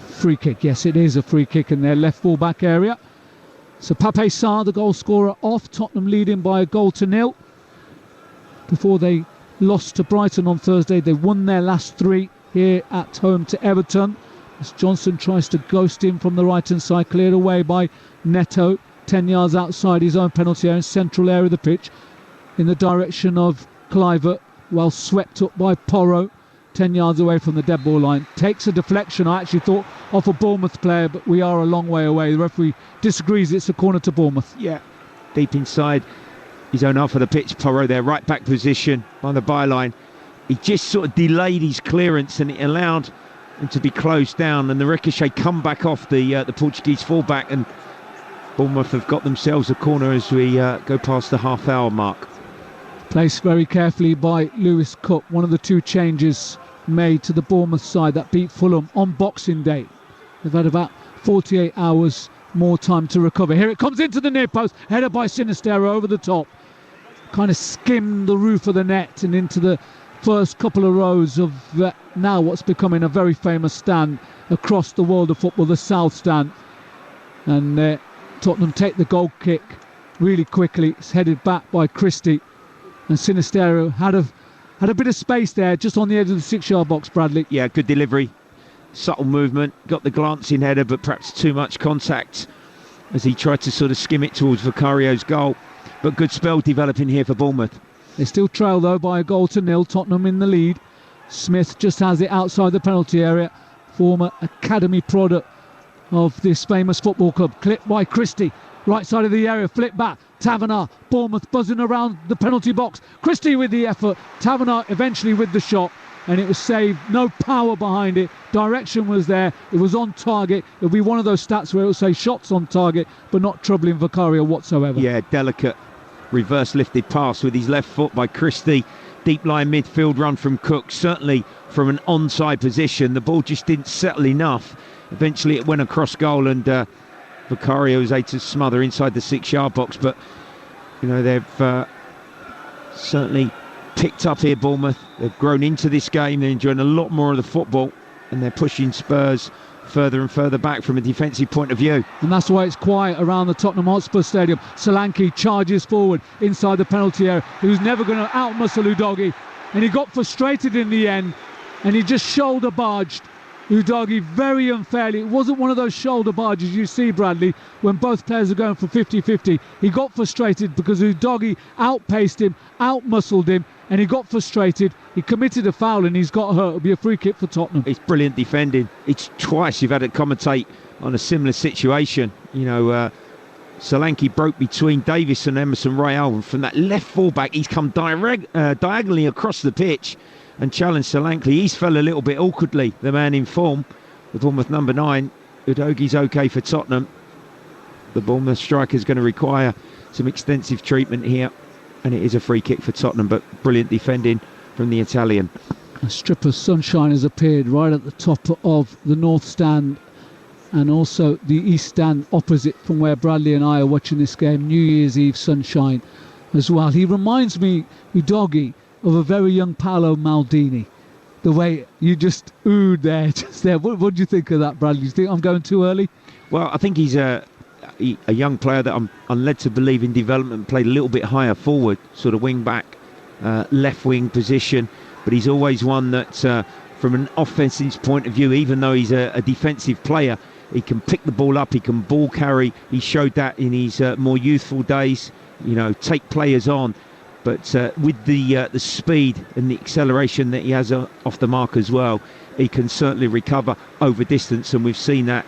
free kick. Yes, it is a free kick in their left full-back area. So Pape Sarr, the goal scorer, off. Tottenham leading by 1-0. Before they lost to Brighton on Thursday, they won their last 3 here at home to Everton. As Johnson tries to ghost in from the right-hand side, cleared away by Neto, 10 yards outside his own penalty area, in central area of the pitch, in the direction of Kluivert, well swept up by Porro, 10 yards away from the dead ball line. Takes a deflection, I actually thought, off a Bournemouth player, but we are a long way away. The referee disagrees. It's a corner to Bournemouth. Yeah, deep inside his own half of the pitch. Porro there, right back position on the byline. He just sort of delayed his clearance and it allowed him to be closed down, and the ricochet come back off the Portuguese fullback, and Bournemouth have got themselves a corner as we go past the half-hour mark. Placed very carefully by Lewis Cook, one of the 2 changes made to the Bournemouth side that beat Fulham on Boxing Day. They've had about 48 hours more time to recover. Here it comes into the near post, headed by Sinistero over the top. Kind of skimmed the roof of the net and into the first couple of rows of now what's becoming a very famous stand across the world of football, the South Stand. And Tottenham take the goal kick really quickly. It's headed back by Christie, and Sinistero had a bit of space there just on the edge of the 6-yard box, Bradley. Yeah, good delivery, subtle movement, got the glancing header, but perhaps too much contact as he tried to sort of skim it towards Vicario's goal. But good spell developing here for Bournemouth. They still trail though by 1-0. Tottenham in the lead. Smith just has it outside the penalty area. Former academy product of this famous football club. Clipped by Christie, right side of the area, flip back. Taverner, Bournemouth buzzing around the penalty box. Christie with the effort, Taverner eventually with the shot, and it was saved. No power behind it, direction was there, it was on target. It'll be one of those stats where it will say shots on target but not troubling Vicario whatsoever. Yeah, delicate reverse lifted pass with his left foot by Christie. Deep line midfield run from Cook, certainly from an onside position. The ball just didn't settle enough. Eventually it went across goal, and Vicario was able to smother inside the 6-yard box. But they've certainly picked up here, Bournemouth. They've grown into this game. They're enjoying a lot more of the football, and they're pushing Spurs further and further back from a defensive point of view. And that's why it's quiet around the Tottenham Hotspur Stadium. Solanke charges forward inside the penalty area. He was never going to outmuscle Udogie, and he got frustrated in the end, and he just shoulder barged Udogie very unfairly. It wasn't one of those shoulder barges you see, Bradley, when both players are going for 50-50. He got frustrated because Udogie outpaced him, outmuscled him, and he got frustrated. He committed a foul and he's got hurt. It'll be a free kick for Tottenham. It's brilliant defending. It's twice you've had to commentate on a similar situation. Solanke broke between Davis and Emerson Royal, and from that left fullback he's come diagonally across the pitch and challenged Solanke. He's fell a little bit awkwardly, the man in form. The Bournemouth number 9, Udogie's okay for Tottenham. The Bournemouth striker's going to require some extensive treatment here, and it is a free kick for Tottenham, but brilliant defending from the Italian. A strip of sunshine has appeared right at the top of the north stand and also the east stand opposite from where Bradley and I are watching this game. New Year's Eve sunshine as well. He reminds me, Udogie, of a very young Paolo Maldini. The way you just oohed there, just there. What do you think of that, Bradley? Do you think I'm going too early? Well, I think he's a young player that I'm led to believe in development, played a little bit higher forward, sort of wing back, left wing position, but he's always one that from an offensive point of view, even though he's a defensive player, he can pick the ball up, he can ball carry. He showed that in his more youthful days, take players on, but with the speed and the acceleration that he has off the mark as well, he can certainly recover over distance, and we've seen that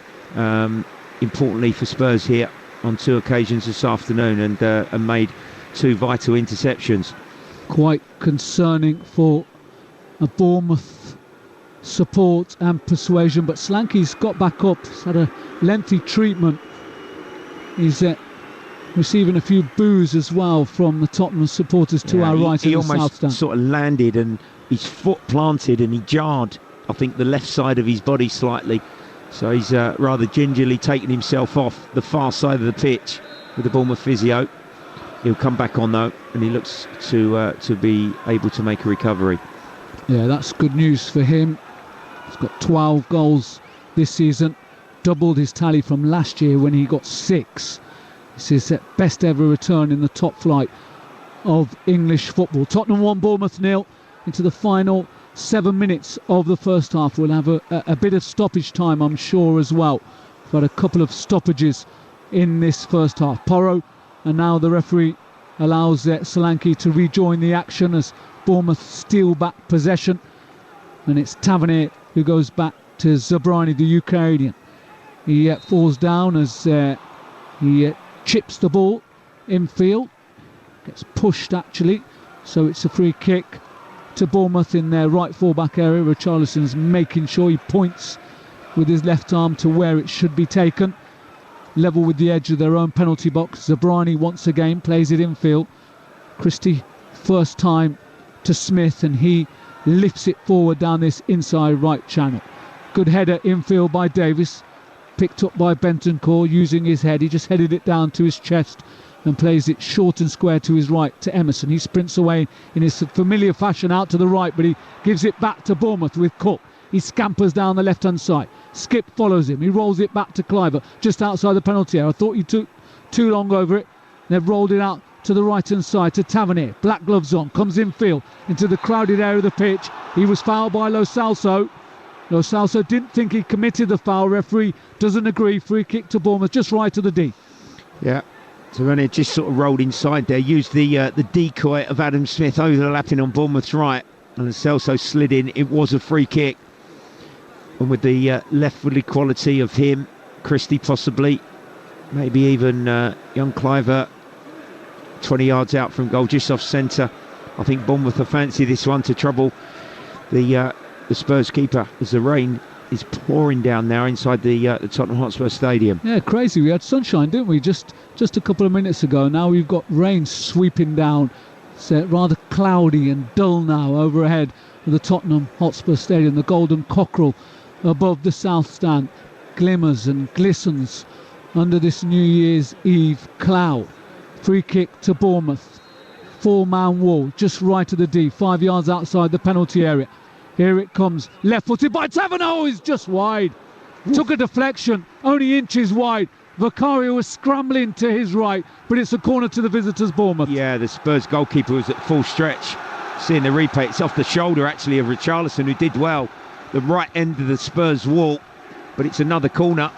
importantly for Spurs here on 2 occasions this afternoon, and made 2 vital interceptions. Quite concerning for a Bournemouth support and persuasion, but Solanke's got back up. He's had a lengthy treatment. He's receiving a few boos as well from the Tottenham supporters to our right in the south stand. He almost sort of landed and his foot planted and he jarred, I think, the left side of his body slightly. So he's rather gingerly taking himself off the far side of the pitch with the Bournemouth physio. He'll come back on though, and he looks to be able to make a recovery. Yeah, that's good news for him. He's got 12 goals this season, doubled his tally from last year when he got 6. This is his best ever return in the top flight of English football. Tottenham 1, Bournemouth 0 into the final 7 minutes of the first half. We'll have a bit of stoppage time, I'm sure, as well. We've had a couple of stoppages in this first half. Porro, and now the referee allows Solanke to rejoin the action as Bournemouth steal back possession, and it's Tavernier who goes back to Zabrani, the Ukrainian. He falls down as he chips the ball infield, gets pushed actually, so it's a free kick to Bournemouth in their right full-back area. Richarlison's making sure he points with his left arm to where it should be taken, level with the edge of their own penalty box. Zabrani once again plays it infield. Christie first time to Smith, and he lifts it forward down this inside right channel. Good header infield by Davis, picked up by Bentancur using his head. He just headed it down to his chest and plays it short and square to his right to Emerson. He sprints away in his familiar fashion out to the right, but he gives it back to Bournemouth with Cook. He scampers down the left hand side. Skip follows him. He rolls it back to Cliver just outside the penalty area. I thought he took too long over it. They've rolled it out to the right hand side to Tavernier. Black gloves on, comes infield into the crowded area of the pitch. He was fouled by Lo Celso. Lo Celso didn't think he committed the foul. Referee doesn't agree. Free kick to Bournemouth, just right to the D. Yeah, Tavernier just sort of rolled inside there, used the decoy of Adam Smith overlapping on Bournemouth's right, and Lo Celso slid in. It was a free kick, and with the left-footed quality of him, Christie possibly, maybe even young Cliver, 20 yards out from goal, just off centre. I think Bournemouth will fancy this one to trouble the Spurs keeper as the rain is pouring down now inside the Tottenham Hotspur Stadium. Yeah, crazy. We had sunshine, didn't we, just a couple of minutes ago. Now we've got rain sweeping down. It's rather cloudy and dull now overhead of the Tottenham Hotspur Stadium. The golden cockerel above the south stand glimmers and glistens under this New Year's Eve cloud. Free kick to Bournemouth. 4-man wall just right of the D, 5 yards outside the penalty area. Here it comes, left-footed by Taverneau, is just wide. Took a deflection, only inches wide. Vicario was scrambling to his right, but it's a corner to the visitors, Bournemouth. Yeah, the Spurs goalkeeper was at full stretch. Seeing the replay, it's off the shoulder actually of Richarlison, who did well. The right end of the Spurs wall, but it's another corner.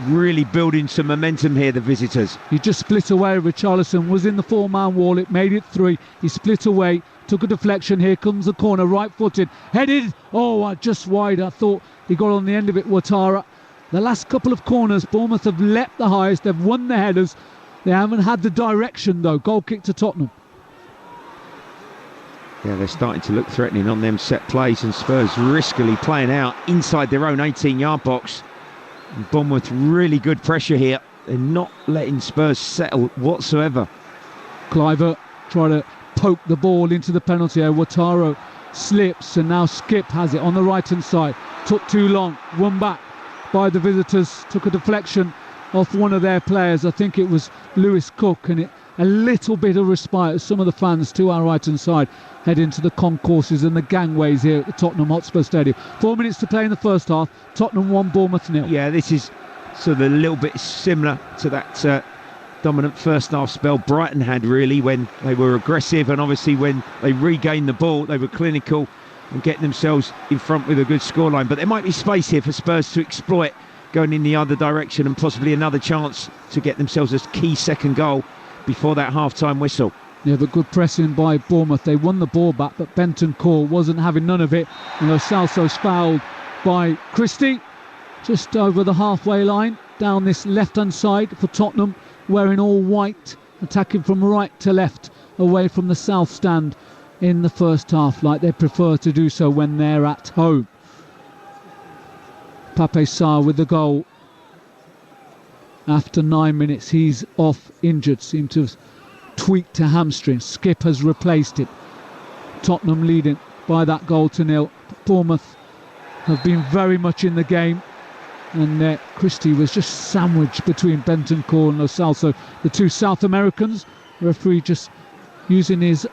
Really building some momentum here, the visitors. He just split away. Richarlison was in the 4-man wall. It made it 3. He split away, took a deflection. Here comes the corner, right-footed, headed. Oh, just wide. I thought he got on the end of it, Ouattara. The last couple of corners, Bournemouth have leapt the highest. They've won the headers. They haven't had the direction, though. Goal kick to Tottenham. Yeah, they're starting to look threatening on them set plays, and Spurs riskily playing out inside their own 18-yard box. And Bournemouth really good pressure here. They're not letting Spurs settle whatsoever. Cliver trying to poke the ball into the penalty area. Ouattara slips, and now Skip has it on the right-hand side. Took too long. Won back by the visitors. Took a deflection off one of their players. I think it was Lewis Cook, and a little bit of respite as some of the fans to our right-hand side head into the concourses and the gangways here at the Tottenham Hotspur Stadium. 4 minutes to play in the first half. Tottenham 1, Bournemouth 0. Yeah, this is sort of a little bit similar to that dominant first half spell Brighton had, really, when they were aggressive, and obviously when they regained the ball, they were clinical and getting themselves in front with a good scoreline. But there might be space here for Spurs to exploit, going in the other direction, and possibly another chance to get themselves a key second goal before that half-time whistle. Yeah, but good pressing by Bournemouth. They won the ball back, but Bentancur wasn't having none of it. And Lo Celso's fouled by Christie just over the halfway line down this left-hand side for Tottenham, wearing all white, attacking from right to left away from the south stand in the first half, like they prefer to do so when they're at home. Pape Sarr with the goal after 9 minutes. He's off injured, seemed to have tweaked a hamstring. Skip has replaced it. Tottenham leading by that goal to 0. Bournemouth have been very much in the game, and Christie was just sandwiched between Bentancur and Lo Celso, the two South Americans. Referee just using his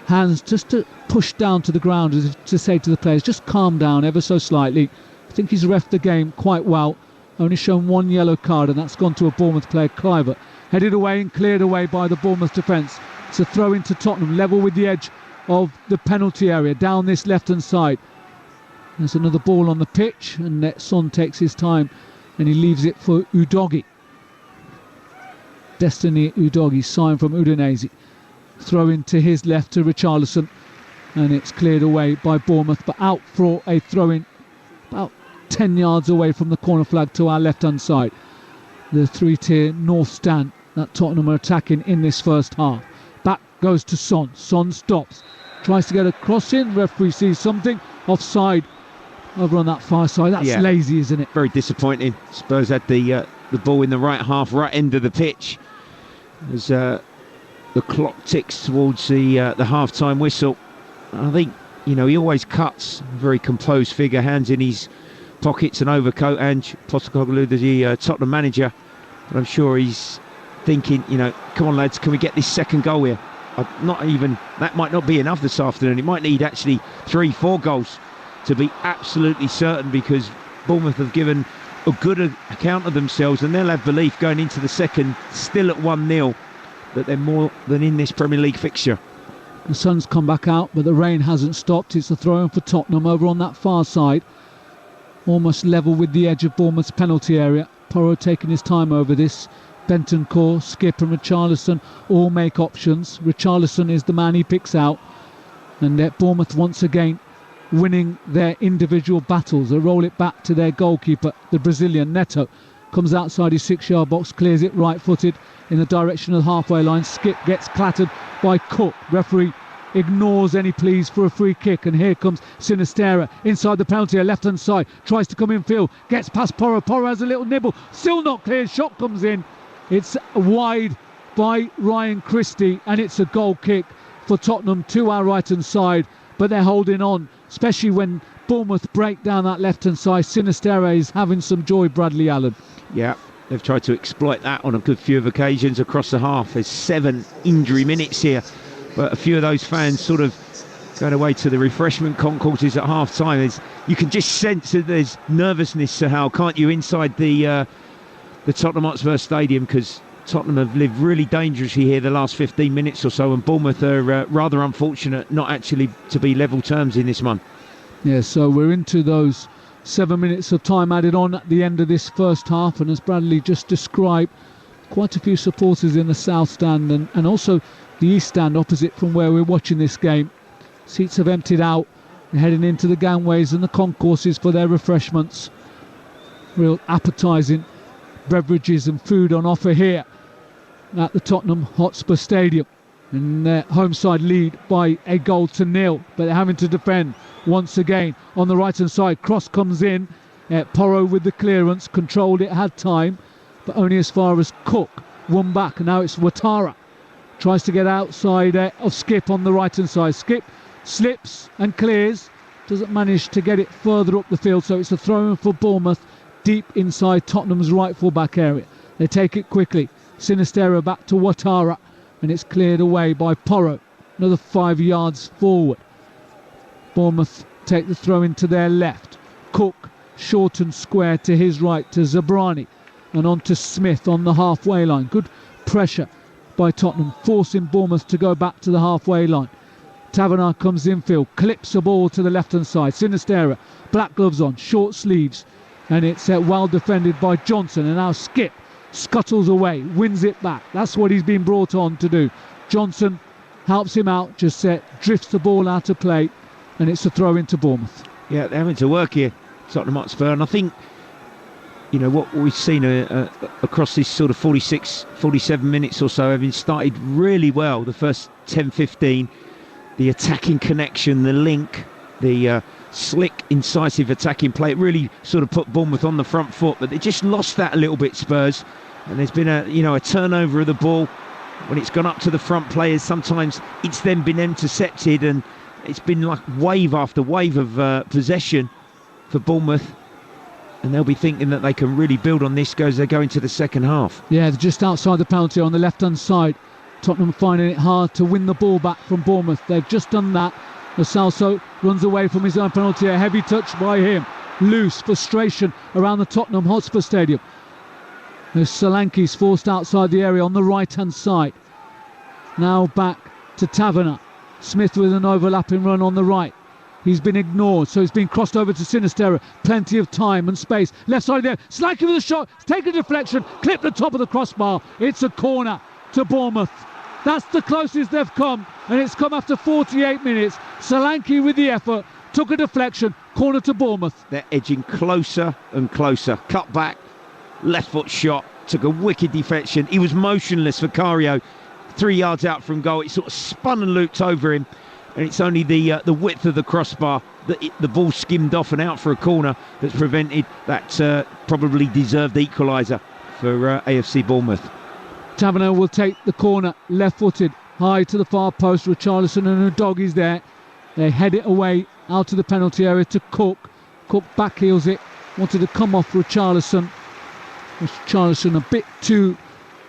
hands just to push down to the ground, as if to say to the players, just calm down ever so slightly. I think he's reffed the game quite well. Only shown one yellow card, and that's gone to a Bournemouth player, Cliver. Headed away and cleared away by the Bournemouth defence. It's a throw into Tottenham, level with the edge of the penalty area, down this left-hand side. There's another ball on the pitch, and Son takes his time, and he leaves it for Udogie. Destiny Udogie, signed from Udinese. Throw into his left to Richarlison, and it's cleared away by Bournemouth, but out for a throw-in about 10 yards away from the corner flag to our left-hand side. The three-tier north stand that Tottenham are attacking in this first half. Back goes to Son. Son stops, tries to get a cross in. Referee sees something offside over on that far side. That's lazy, isn't it? Very disappointing. Spurs had the ball in the right half, right end of the pitch, as the clock ticks towards the half-time whistle. I think, he always cuts. Very composed figure, hands in his pockets and overcoat. Ange Postecoglou, the Tottenham manager, but I'm sure he's thinking, come on lads, can we get this second goal here? That might not be enough this afternoon. It might need actually 3-4 goals to be absolutely certain, because Bournemouth have given a good account of themselves, and they'll have belief going into the second, still at 1-0, that they're more than in this Premier League fixture. The sun's come back out, but the rain hasn't stopped. It's a throw-in for Tottenham over on that far side, almost level with the edge of Bournemouth's penalty area. Porro taking his time over this. Bentancur, Skip and Richarlison all make options. Richarlison is the man he picks out, and Bournemouth once again winning their individual battles. They roll it back to their goalkeeper, the Brazilian Neto. Comes outside his 6-yard box, clears it right-footed in the direction of the halfway line. Skip gets clattered by Cook. Referee ignores any pleas for a free kick, and here comes Sinistera inside the penalty area, left hand side, tries to come in field, gets past Porro has a little nibble, still not clear, shot comes in, it's wide by Ryan Christie, and it's a goal kick for Tottenham to our right hand side, but they're holding on, especially when Bournemouth break down that left hand side. Sinistera is having some joy, Bradley Allen. Yeah, they've tried to exploit that on a good few of occasions across the half. There's 7 injury minutes here, but a few of those fans sort of going away to the refreshment concourses at half time. You can just sense that there's nervousness, Sahal, can't you, inside the Tottenham Hotspur Stadium, because Tottenham have lived really dangerously here the last 15 minutes or so, and Bournemouth are rather unfortunate not actually to be level terms in this one. Yeah, so we're into those 7 minutes of time added on at the end of this first half, and as Bradley just described, quite a few supporters in the south stand and also the east stand opposite from where we're watching this game. Seats have emptied out. They're heading into the gangways and the concourses for their refreshments. Real appetising beverages and food on offer here at the Tottenham Hotspur Stadium. And their home side lead by a 1-0, but they're having to defend once again on the right hand side. Cross comes in, Porro with the clearance, controlled it, had time, but only as far as Cook, won back, and now it's Ouattara, tries to get outside of Skip on the right hand side. Skip slips and clears, doesn't manage to get it further up the field, so it's a throw in for Bournemouth deep inside Tottenham's right full back area. They take it quickly, Sinistera back to Ouattara, and it's cleared away by Porro, another 5 yards forward. Bournemouth take the throw into their left. Cook, short and square to his right to Zabrani, and on to Smith on the halfway line. Good pressure by Tottenham, forcing Bournemouth to go back to the halfway line. Taverner comes infield, clips a ball to the left hand side. Sinistera, black gloves on, short sleeves, and it's well defended by Johnson, and now Skip scuttles away, wins it back. That's what he's been brought on to do. Johnson helps him out, just drifts the ball out of play, and it's a throw into Bournemouth. Yeah, they're having to work here, Tottenham Hotspur, and I think, you know, what we've seen across this sort of 46, 47 minutes or so, having started really well the first 10-15, the attacking connection, the link, the slick, incisive attacking play, it really sort of put Bournemouth on the front foot, but they just lost that a little bit, Spurs. And there's been a turnover of the ball when it's gone up to the front players. Sometimes it's then been intercepted, and it's been like wave after wave of possession for Bournemouth, and they'll be thinking that they can really build on this as they go into the second half. Yeah, just outside the penalty on the left hand side. Tottenham finding it hard to win the ball back from Bournemouth. They've just done that. Lo Celso runs away from his own penalty, a heavy touch by him. Loose frustration around the Tottenham Hotspur Stadium. Solanke's forced outside the area on the right hand side. Now back to Taverner. Smith with an overlapping run on the right. He's been ignored, so he's been crossed over to Sinistera. Plenty of time and space. Left side there. Solanke with a shot. Take a deflection. Clip the top of the crossbar. It's a corner to Bournemouth. That's the closest they've come, and it's come after 48 minutes. Solanke with the effort, took a deflection, corner to Bournemouth. They're edging closer and closer. Cut back, left foot shot, took a wicked deflection. He was motionless, Vicario, 3 yards out from goal. It sort of spun and looped over him, and it's only the width of the crossbar that the ball skimmed off and out for a corner that's prevented that probably deserved equaliser for AFC Bournemouth. Taverner will take the corner, left-footed, high to the far post. Richarlison and Udogi's there. They head it away out to the penalty area to Cook. Cook backheels it, wanted to come off Richarlison. Richarlison a bit too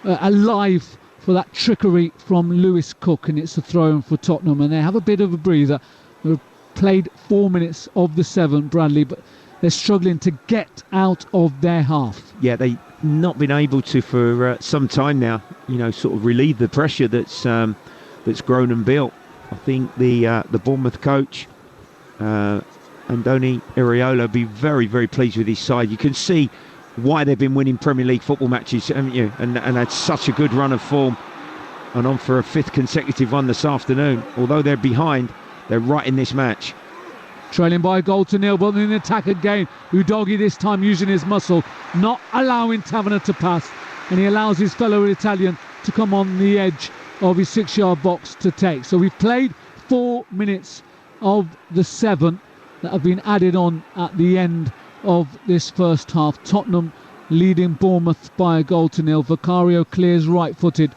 alive for that trickery from Lewis Cook, and it's a throw-in for Tottenham, and they have a bit of a breather. They've played 4 minutes of the 7, Bradley, but they're struggling to get out of their half. Yeah, they've not been able to for some time now, sort of relieve the pressure that's grown and built. I think the Bournemouth coach, Andoni Iraola, be very, very pleased with his side. You can see why they've been winning Premier League football matches, haven't you? And had such a good run of form, and on for a 5th consecutive one this afternoon. Although they're behind, they're right in this match. Trailing by a 1-0, but in the attack again. Udogi this time using his muscle, not allowing Taverner to pass, and he allows his fellow Italian to come on the edge of his 6-yard box to take. So we've played 4 minutes of the 7 that have been added on at the end of this first half. Tottenham leading Bournemouth by 1-0. Vicario clears right-footed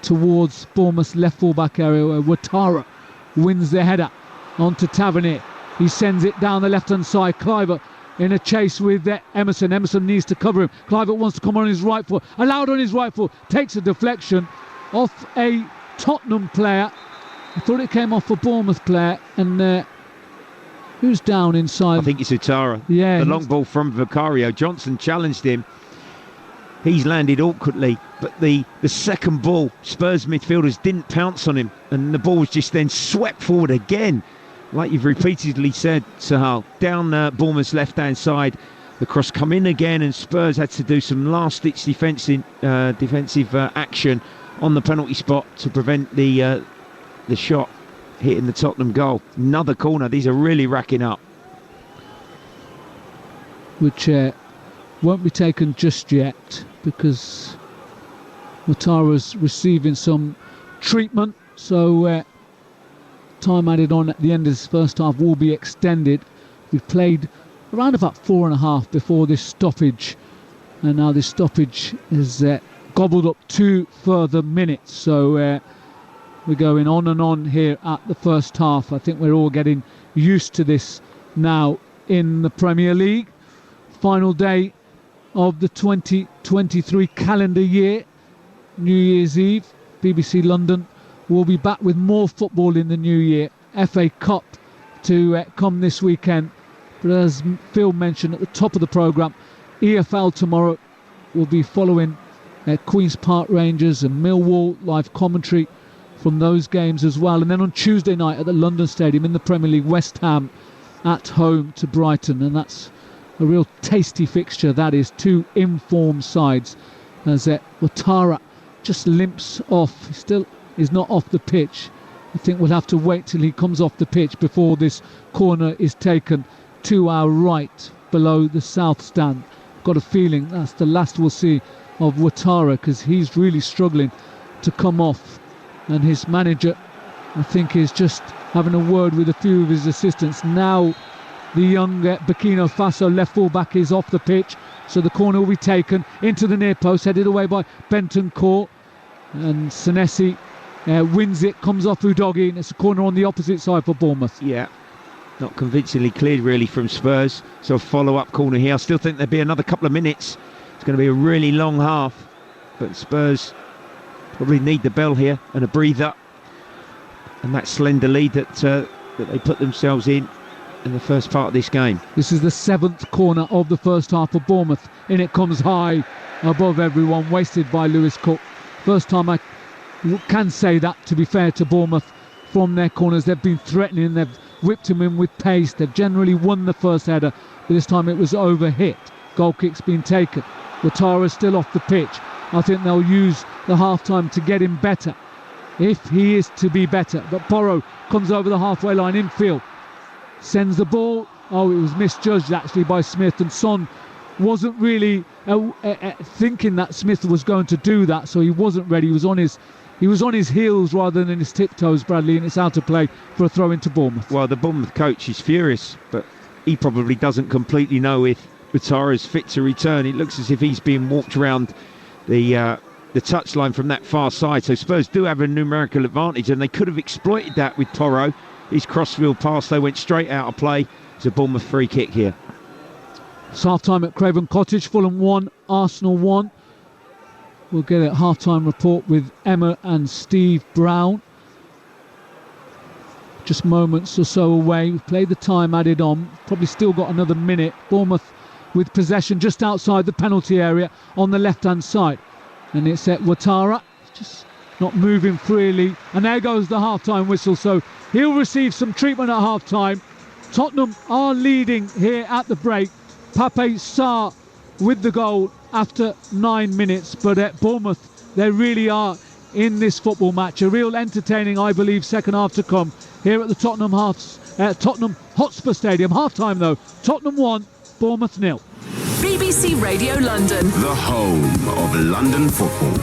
towards Bournemouth's left full-back area, where Ouattara wins the header onto Tavernier. He sends it down the left-hand side. Kluivert in a chase with Emerson. Emerson needs to cover him. Kluivert wants to come on his right foot. Allowed on his right foot. Takes a deflection off a Tottenham player. I thought it came off a Bournemouth player. And who's down inside? I think it's Ouattara. Yeah. The long ball from Vicario. Johnson challenged him. He's landed awkwardly, but the second ball, Spurs midfielders didn't pounce on him, and the ball was just then swept forward again, like you've repeatedly said, Sahal, down Bournemouth's left-hand side. The cross come in again, and Spurs had to do some last-ditch defensive action on the penalty spot to prevent the shot hitting the Tottenham goal. Another corner. These are really racking up. Which won't be taken just yet, because Ouattara's receiving some treatment, so time added on at the end of this first half will be extended. We've played around about 4.5 before this stoppage, and now this stoppage has gobbled up 2 further minutes, so we're going on and on here at the first half. I think we're all getting used to this now in the Premier League. Final day of the 2023 calendar year, New Year's Eve. BBC London will be back with more football in the new year. FA Cup to come this weekend, but as Phil mentioned at the top of the programme, EFL tomorrow will be following Queen's Park Rangers and Millwall, live commentary from those games as well. And then on Tuesday night at the London Stadium in the Premier League, West Ham at home to Brighton, and that's a real tasty fixture, that is. 2 informed sides, as Ouattara just limps off. He still is not off the pitch. I think we'll have to wait till he comes off the pitch before this corner is taken to our right below the south stand. Got a feeling that's the last we'll see of Ouattara, because he's really struggling to come off, and his manager, I think, is just having a word with a few of his assistants. Now the young Burkina Faso left full-back is off the pitch, so the corner will be taken into the near post, headed away by Bentancur, and Senesi wins it, comes off Udogi, and it's a corner on the opposite side for Bournemouth. Yeah, not convincingly cleared really from Spurs, so a follow-up corner here. I still think there'll be another couple of minutes. It's going to be a really long half, but Spurs probably need the bell here and a breather, and that slender lead that they put themselves in the first part of this game. This is the 7th corner of the first half for Bournemouth. In it comes high above everyone, wasted by Lewis Cook. First time I can say that, to be fair to Bournemouth, from their corners. They've been threatening, they've whipped him in with pace, they've generally won the first header, but this time it was overhit. Goal kick's been taken. Ouattara's still off the pitch. I think they'll use the half-time to get him better, if he is to be better. But Porro comes over the halfway line infield, sends the ball. Oh, it was misjudged actually by Smith, and Son wasn't really thinking that Smith was going to do that, so he wasn't ready. He was on his heels rather than his tiptoes, Bradley, and it's out of play for a throw into Bournemouth. Well, the Bournemouth coach is furious, but he probably doesn't completely know if Ouattara's fit to return. It looks as if he's being walked around the touchline from that far side, so Spurs do have a numerical advantage, and they could have exploited that with Porro. His crossfield pass, they went straight out of play. It's a Bournemouth free kick here. It's half-time at Craven Cottage. Fulham 1, Arsenal 1. We'll get a half-time report with Emma and Steve Brown. Just moments or so away. We've played the time added on. Probably still got another minute. Bournemouth with possession just outside the penalty area on the left-hand side. And it's at Ouattara. Just not moving freely. And there goes the half-time whistle. So he'll receive some treatment at half-time. Tottenham are leading here at the break. Pape Sarr with the goal after 9 minutes. But at Bournemouth, they really are in this football match. A real entertaining, I believe, second half to come here at the Tottenham Hotspur Stadium. Half-time though. Tottenham 1, Bournemouth 0. BBC Radio London. The home of London football.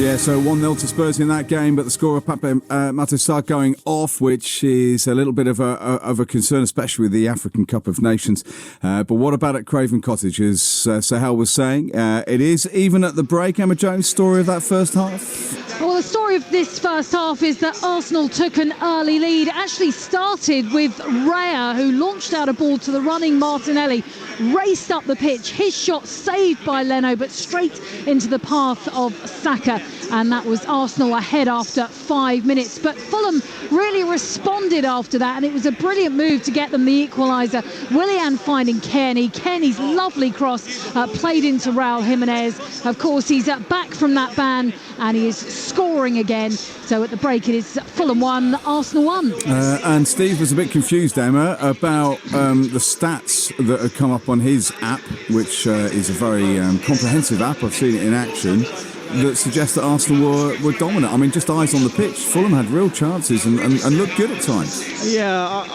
Yeah, so 1-0 to Spurs in that game, but the scorer Pape Matar going off, which is a little bit of a concern, especially with the African Cup of Nations. But what about at Craven Cottage? As Sahel was saying, it is even at the break. Emma Jones, story of that first half? Well, the story of this first half is that Arsenal took an early lead. It actually started with Raya, who launched out a ball to the running Martinelli, raced up the pitch. His shot saved by Leno, but straight into the path of Saka. And that was Arsenal ahead after 5 minutes. But Fulham really responded after that, and it was a brilliant move to get them the equaliser. Willian finding Kearney. Kearney's lovely cross played into Raul Jimenez. Of course, he's back from that ban, and he is scoring again. So at the break, it is Fulham 1, Arsenal 1. And Steve was a bit confused, Emma, about the stats that have come up on his app, which is a very comprehensive app. I've seen it in action, that suggests that Arsenal were dominant. I mean, just eyes on the pitch, Fulham had real chances and looked good at times. Yeah,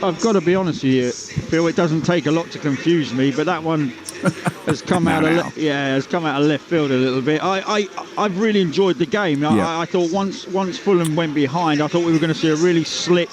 I've got to be honest with you, Phil. It doesn't take a lot to confuse me, but that one has come out of left field a little bit. I've really enjoyed the game. I thought once Fulham went behind, I thought we were going to see a really slick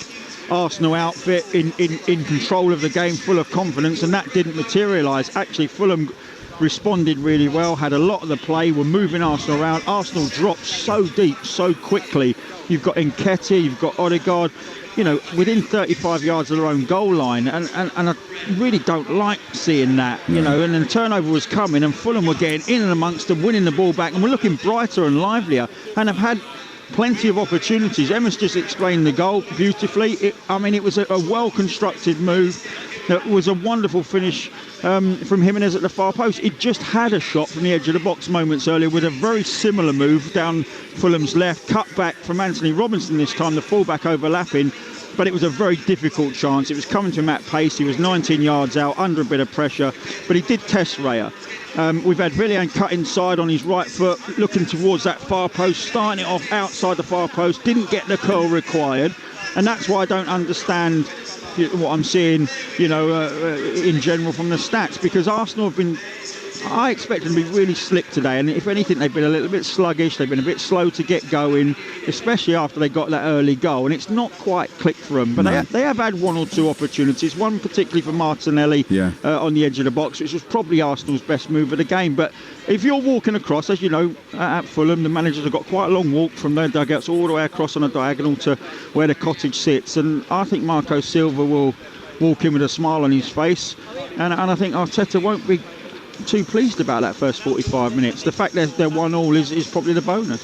Arsenal outfit in control of the game, full of confidence, and that didn't materialise. Actually, Fulham responded really well, had a lot of the play, were moving Arsenal around. Arsenal dropped so deep so quickly. You've got Nketiah, you've got Odegaard, within 35 yards of their own goal line, and I really don't like seeing that, and then turnover was coming and Fulham were getting in and amongst them, winning the ball back, and we're looking brighter and livelier, and have had plenty of opportunities. Emma's just explained the goal beautifully. It was a well-constructed move. It was a wonderful finish from Jimenez at the far post. It just had a shot from the edge of the box moments earlier with a very similar move down Fulham's left, cut back from Anthony Robinson this time, the fullback overlapping, but it was a very difficult chance. It was coming to him at pace. He was 19 yards out, under a bit of pressure, but he did test Raya. We've had Willian cut inside on his right foot, looking towards that far post, starting it off outside the far post, didn't get the curl required, and that's why I don't understand what I'm seeing, in general from the stats, because Arsenal have been, I expect them to be really slick today, and if anything, they've been a little bit sluggish, they've been a bit slow to get going, especially after they got that early goal, and it's not quite clicked for them, but they have had one or two opportunities, one particularly for Martinelli on the edge of the box, which was probably Arsenal's best move of the game. But if you're walking across, as you know, at Fulham, the managers have got quite a long walk from their dugouts all the way across on a diagonal to where the cottage sits, and I think Marco Silva will walk in with a smile on his face, and I think Arteta won't be too pleased about that first 45 minutes. The fact that they're 1-1 is probably the bonus.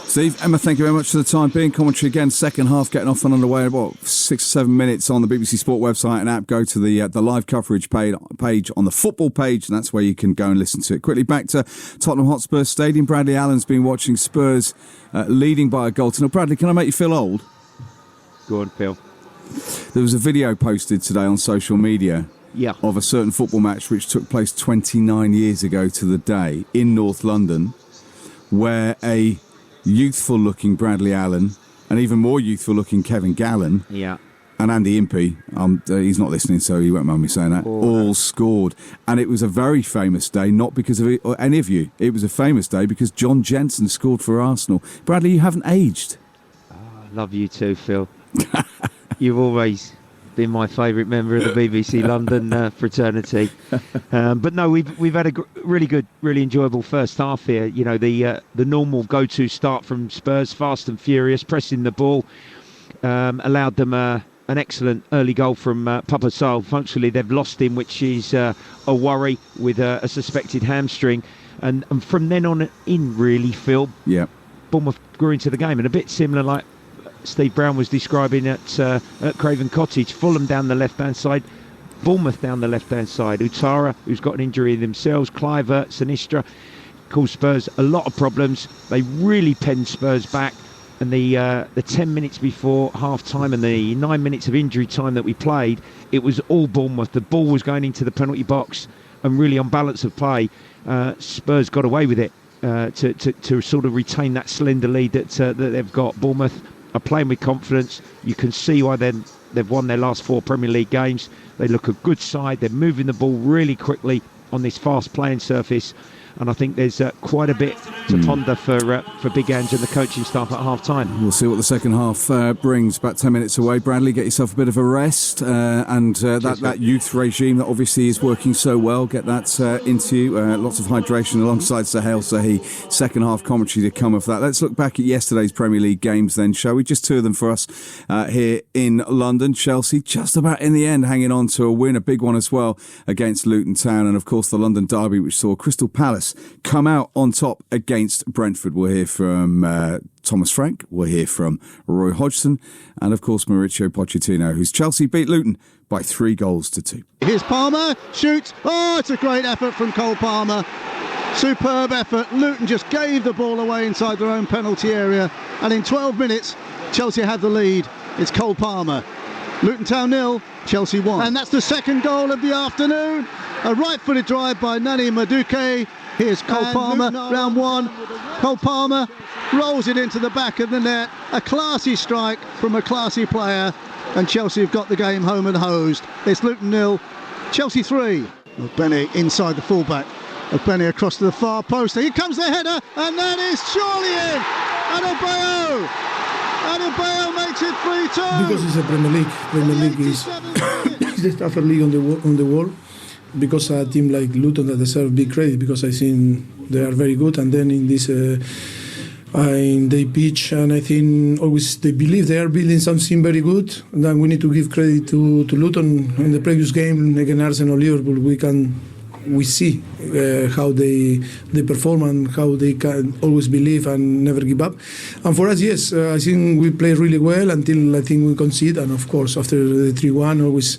Steve, Emma, thank you very much for the time being. Commentary again, second half getting off and underway. 6 or 7 minutes on the BBC Sport website and app. Go to the live coverage page on the football page, and that's where you can go and listen to it. Quickly back to Tottenham Hotspur Stadium. Bradley Allen's been watching Spurs leading by a goal to nil. Bradley, can I make you feel old? Go on, Phil. There was a video posted today on social media of a certain football match which took place 29 years ago to the day in North London, where a youthful-looking Bradley Allen and even more youthful-looking Kevin Gallen and Andy Impey, he's not listening, so he won't mind me saying that, all scored. And it was a very famous day, not because of it, or any of you. It was a famous day because John Jensen scored for Arsenal. Bradley, you haven't aged. I love you too, Phil. You've always been my favourite member of the BBC London fraternity, but no, we've had a really good, really enjoyable first half here. The normal go-to start from Spurs, fast and furious, pressing the ball, allowed them an excellent early goal from Papa Sarr. Functionally, they've lost him, which is a worry with a suspected hamstring, and from then on in, really, Phil. Yeah, Bournemouth grew into the game, and a bit similar like Steve Brown was describing at Craven Cottage. Fulham down the left-hand side, Bournemouth down the left-hand side. Utara, who's got an injury themselves, Clivert, Sinistra, caused Spurs a lot of problems. They really penned Spurs back, and the 10 minutes before half-time and the 9 minutes of injury time that we played, it was all Bournemouth. The ball was going into the penalty box, and really on balance of play, Spurs got away with it to sort of retain that slender lead that they've got. Bournemouth are playing with confidence. You can see why they've won their last 4 Premier League games. They look a good side. They're moving the ball really quickly on this fast playing surface. and I think there's quite a bit to ponder for Big Ange and the coaching staff at half-time. We'll see what the second half brings. About 10 minutes away. Bradley, get yourself a bit of a rest, and that youth regime that obviously is working so well, get that into you. Lots of hydration alongside Sahel Sahi. Second half commentary to come of that. Let's look back at yesterday's Premier League games then, shall we? Just two of them for us here in London. Chelsea just about in the end hanging on to a win, a big one as well against Luton Town, and of course the London derby which saw Crystal Palace come out on top against Brentford. We'll hear from Thomas Frank, we'll hear from Roy Hodgson, and of course Mauricio Pochettino, whose Chelsea beat Luton by 3-2. Here's Palmer, shoots, it's a great effort from Cole Palmer. Superb effort. Luton just gave the ball away inside their own penalty area, and in 12 minutes Chelsea had the lead. It's Cole Palmer. Luton Town 0, Chelsea 1. And that's the second goal of the afternoon. A right-footed drive by Nani Madueke. Here's Cole Palmer, round one. Cole Palmer rolls it into the back of the net. A classy strike from a classy player, and Chelsea have got the game home and hosed. It's Luton 0, Chelsea 3. Benny inside the fullback. Benny across to the far post. Here comes the header, and that is surely in. Adebayo makes it 3-2. Because it's a Premier League. Premier League is the tougher league on the world. Because a team like Luton that deserve big credit, because I think they are very good, and then in this they pitch, and I think always they believe they are building something very good. And then we need to give credit to Luton. In the previous game against Arsenal, Liverpool, we see how they perform and how they can always believe and never give up. And for us, yes, I think we play really well until I think we concede, and of course after the 3-1 always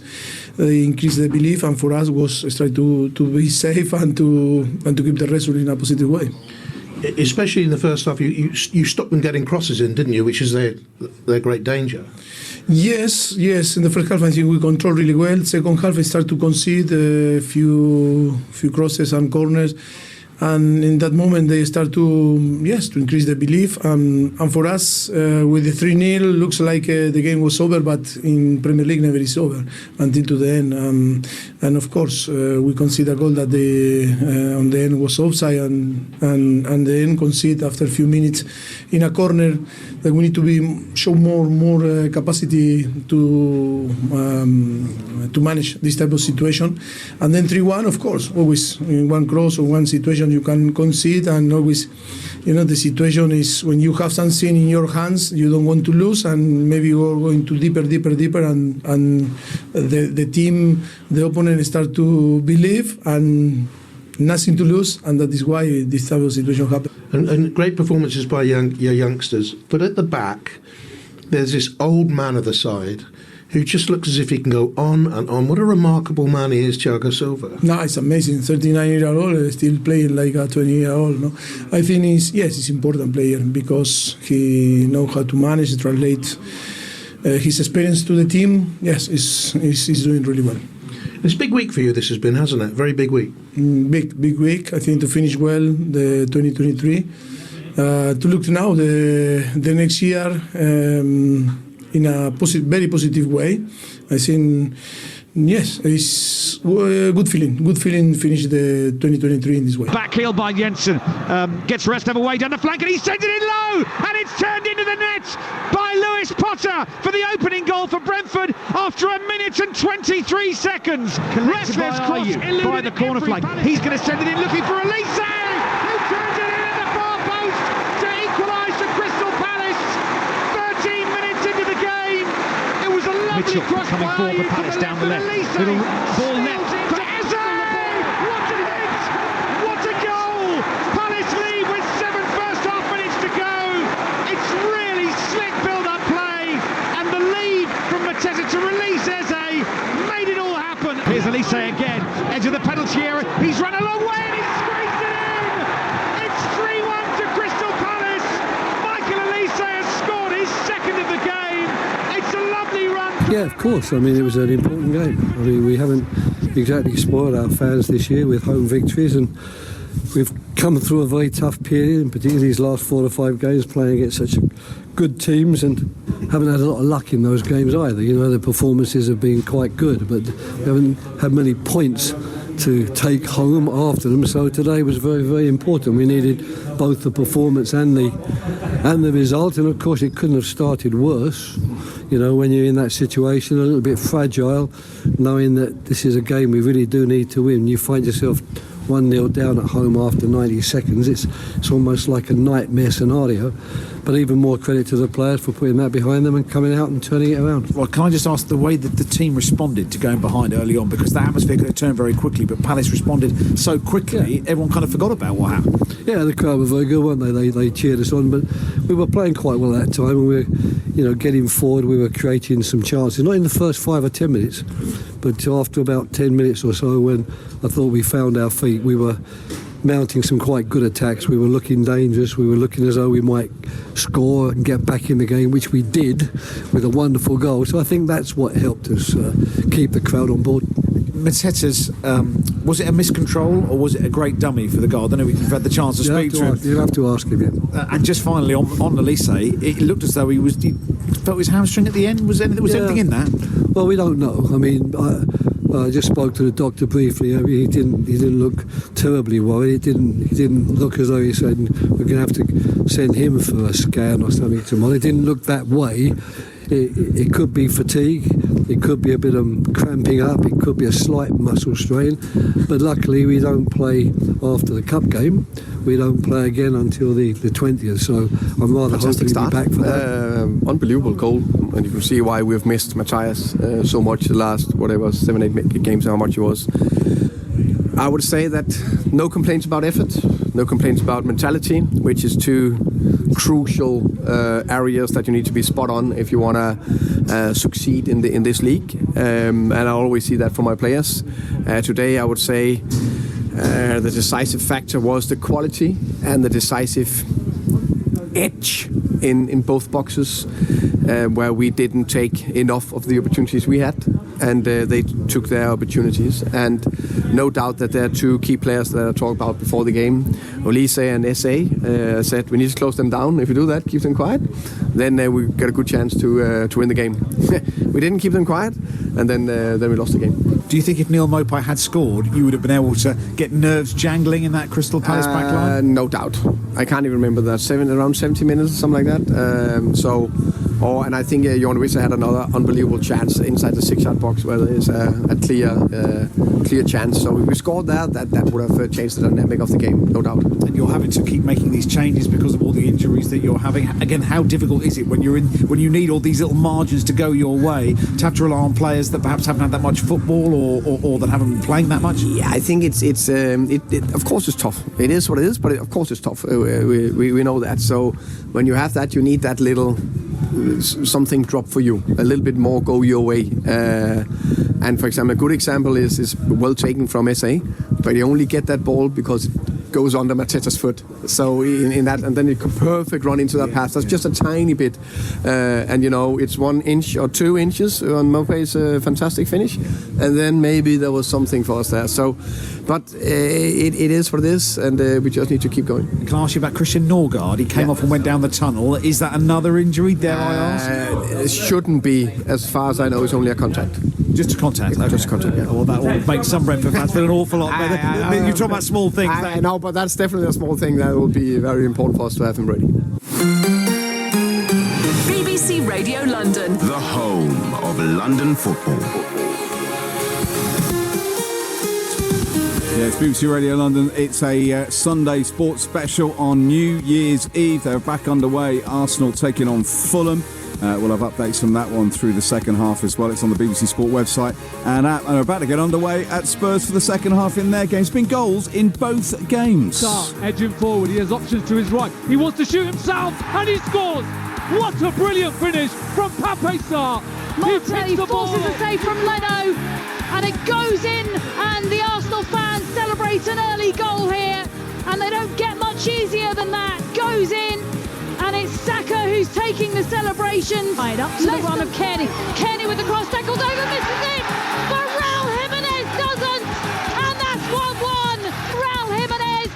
they increase the belief, and for us was try to be safe and to keep the result in a positive way. Especially in the first half, you stopped them getting crosses in, didn't you? Which is their great danger. Yes. In the first half, I think we control really well. Second half, I start to concede a few crosses and corners, and in that moment they start to increase the belief. And for us, with the 3-0, looks like the game was over, but in Premier League never is over until to the end. And of course, we concede a goal that on the end was offside, and the end concede after a few minutes in a corner that we need to show more capacity to manage this type of situation. And then 3-1, of course, always in one cross or one situation you can concede, and always, the situation is when you have something in your hands, you don't want to lose, and maybe you're going to deeper, and the team, the opponent start to believe and nothing to lose, and that is why this type of situation happens. And great performances by your youngsters, but at the back, there's this old man of the side who just looks as if he can go on and on. What a remarkable man he is, Thiago Silva. No, it's amazing. 39-year-old, still playing like a 20-year-old. No, I think he's important player because he knows how to manage, translate his experience to the team. Yes, he's doing really well. It's a big week for you, this has been, hasn't it? Very big week. Big week, I think, to finish well the 2023. To look now the next year in a very positive way. I think, yes, it's good feeling finish the 2023 in this way. Back heel by Jensen, gets the rest of the way down the flank, and he sends it in low, and it's turned into the net by Lewis Potter for the opening goal for Brentford after 1 minute and 23 seconds. Collected by the corner flag. He's going to send it in looking for Elise, who turns it in at the far post to equalise for Crystal Palace. 13 minutes into the game. It was a lovely cross coming forward for Palace down the left. Little ball left for Eze. What a hit! What a goal! Palace lead with 7 first half minutes to go. It's really slick build-up play, and the lead from Mateta to release Eze made it all happen. Here's Elise again, edge of the penalty area. He's run a long way and he's squeezed it in. It's 3-1 to Crystal Palace. Michael Elise has scored his second of the game. It's a lovely run. Yeah, of course. I mean, it was an important game. I mean, we haven't exactly spoiled our fans this year with home victories, and we've come through a very tough period, and particularly these last 4 or 5 games playing against such good teams, and haven't had a lot of luck in those games either. The performances have been quite good, but we haven't had many points to take home after them. So today was very, very important. We needed both the performance and the result, and of course it couldn't have started worse. You know, when you're in that situation, a little bit fragile, knowing that this is a game we really do need to win. You find yourself 1-0 down at home after 90 seconds. It's almost like a nightmare scenario. But even more credit to the players for putting that behind them and coming out and turning it around. Well, can I just ask the way that the team responded to going behind early on, because the atmosphere could have turned very quickly, but Palace responded so quickly, everyone kind of forgot about what happened. Yeah, the crowd were very good, weren't they? They cheered us on, but we were playing quite well at that time, and we were, you know, getting forward. We were creating some chances, not in the first 5 or 10 minutes, but after about 10 minutes or so, when I thought we found our feet, we were mounting some quite good attacks. We were looking dangerous. We were looking as though we might score and get back in the game, which we did with a wonderful goal. So I think that's what helped us keep the crowd on board. Mateta's, was it a miscontrol or was it a great dummy for the goal? I don't know if you've had the chance to speak to him. You'll have to ask him, yeah. And just finally, on Elise, it looked as though he felt his hamstring at the end. Was anything in that? Well, we don't know. I mean, I just spoke to the doctor briefly. I mean, he didn't look terribly worried. He didn't look as though he said we're going to have to send him for a scan or something tomorrow. It didn't look that way. It could be fatigue. It could be a bit of cramping up. It could be a slight muscle strain. But luckily, we don't play after the cup game. We don't play again until the 20th. So I'm rather hoping to be back for that. Unbelievable goal. And you can see why we've missed Matthias so much the last, 7-8 games, how much it was. I would say that no complaints about effort, no complaints about mentality, which is two crucial areas that you need to be spot on if you want to succeed in this league. And I always see that from my players. Today, I would say the decisive factor was the quality and the decisive edge in both boxes, where we didn't take enough of the opportunities we had, and they took their opportunities. And no doubt that there are two key players that I talked about before the game, Elise and SA, said we need to close them down. If we do that, keep them quiet, then we get a good chance to win the game. We didn't keep them quiet, and then we lost the game. Do you think if Neil Mopai had scored, you would have been able to get nerves jangling in that Crystal Palace back line? No doubt. I can't even remember that. Around 70 minutes or something like that. And I think Jorn Wissa had another unbelievable chance inside the 6-yard box where there is a clear chance. So if we scored there, that would have changed the dynamic of the game, no doubt. And you're having to keep making these changes because of all the injuries that you're having. Again, how difficult is it when you need all these little margins to go your way to have to rely on players that perhaps haven't had that much football or that haven't been playing that much? Yeah, I think it's of course it's tough. It is what it is, but of course it's tough. We know that. So when you have that, you need that little something drop for you, a little bit more go your way. And for example, a good example is well taken from SA, but you only get that ball because it goes under Mateta's foot. So in that, and then it could perfect run into that pass. That's just a tiny bit, and it's 1 inch or 2 inches on Mopai's fantastic finish, and then maybe there was something for us there. So, but it is what it is, and we just need to keep going. Can I ask you about Christian Norgard? He came off and went down the tunnel. Is that another injury, dare I ask? It shouldn't be, as far as I know. It's only a contact. Just a contact? Okay. Just a contact, yeah. Well, that will make some Brentford fans feel an awful lot better. You talk about small things. I know, but that's definitely a small thing that will be very important for us to have him ready. BBC Radio London. The home of London football. Yeah, it's BBC Radio London. It's a Sunday sports special on New Year's Eve. They're back underway. Arsenal taking on Fulham. We'll have updates from that one through the second half as well. It's on the BBC Sport website. And are about to get underway at Spurs for the second half in their games. Been goals in both games. Sarr edging forward. He has options to his right. He wants to shoot himself, and he scores. What a brilliant finish from Pape Sarr. Martinelli forces a save from Leno, and it goes in, and the Arsenal fans celebrate an early goal here, and they don't get much easier than that. Goes in, and it's Saka who's taking the celebration. Right up to the run of Kenny. Kenny with the cross, tackles over, misses it, but Raul Jimenez doesn't, and that's 1-1. Raul Jimenez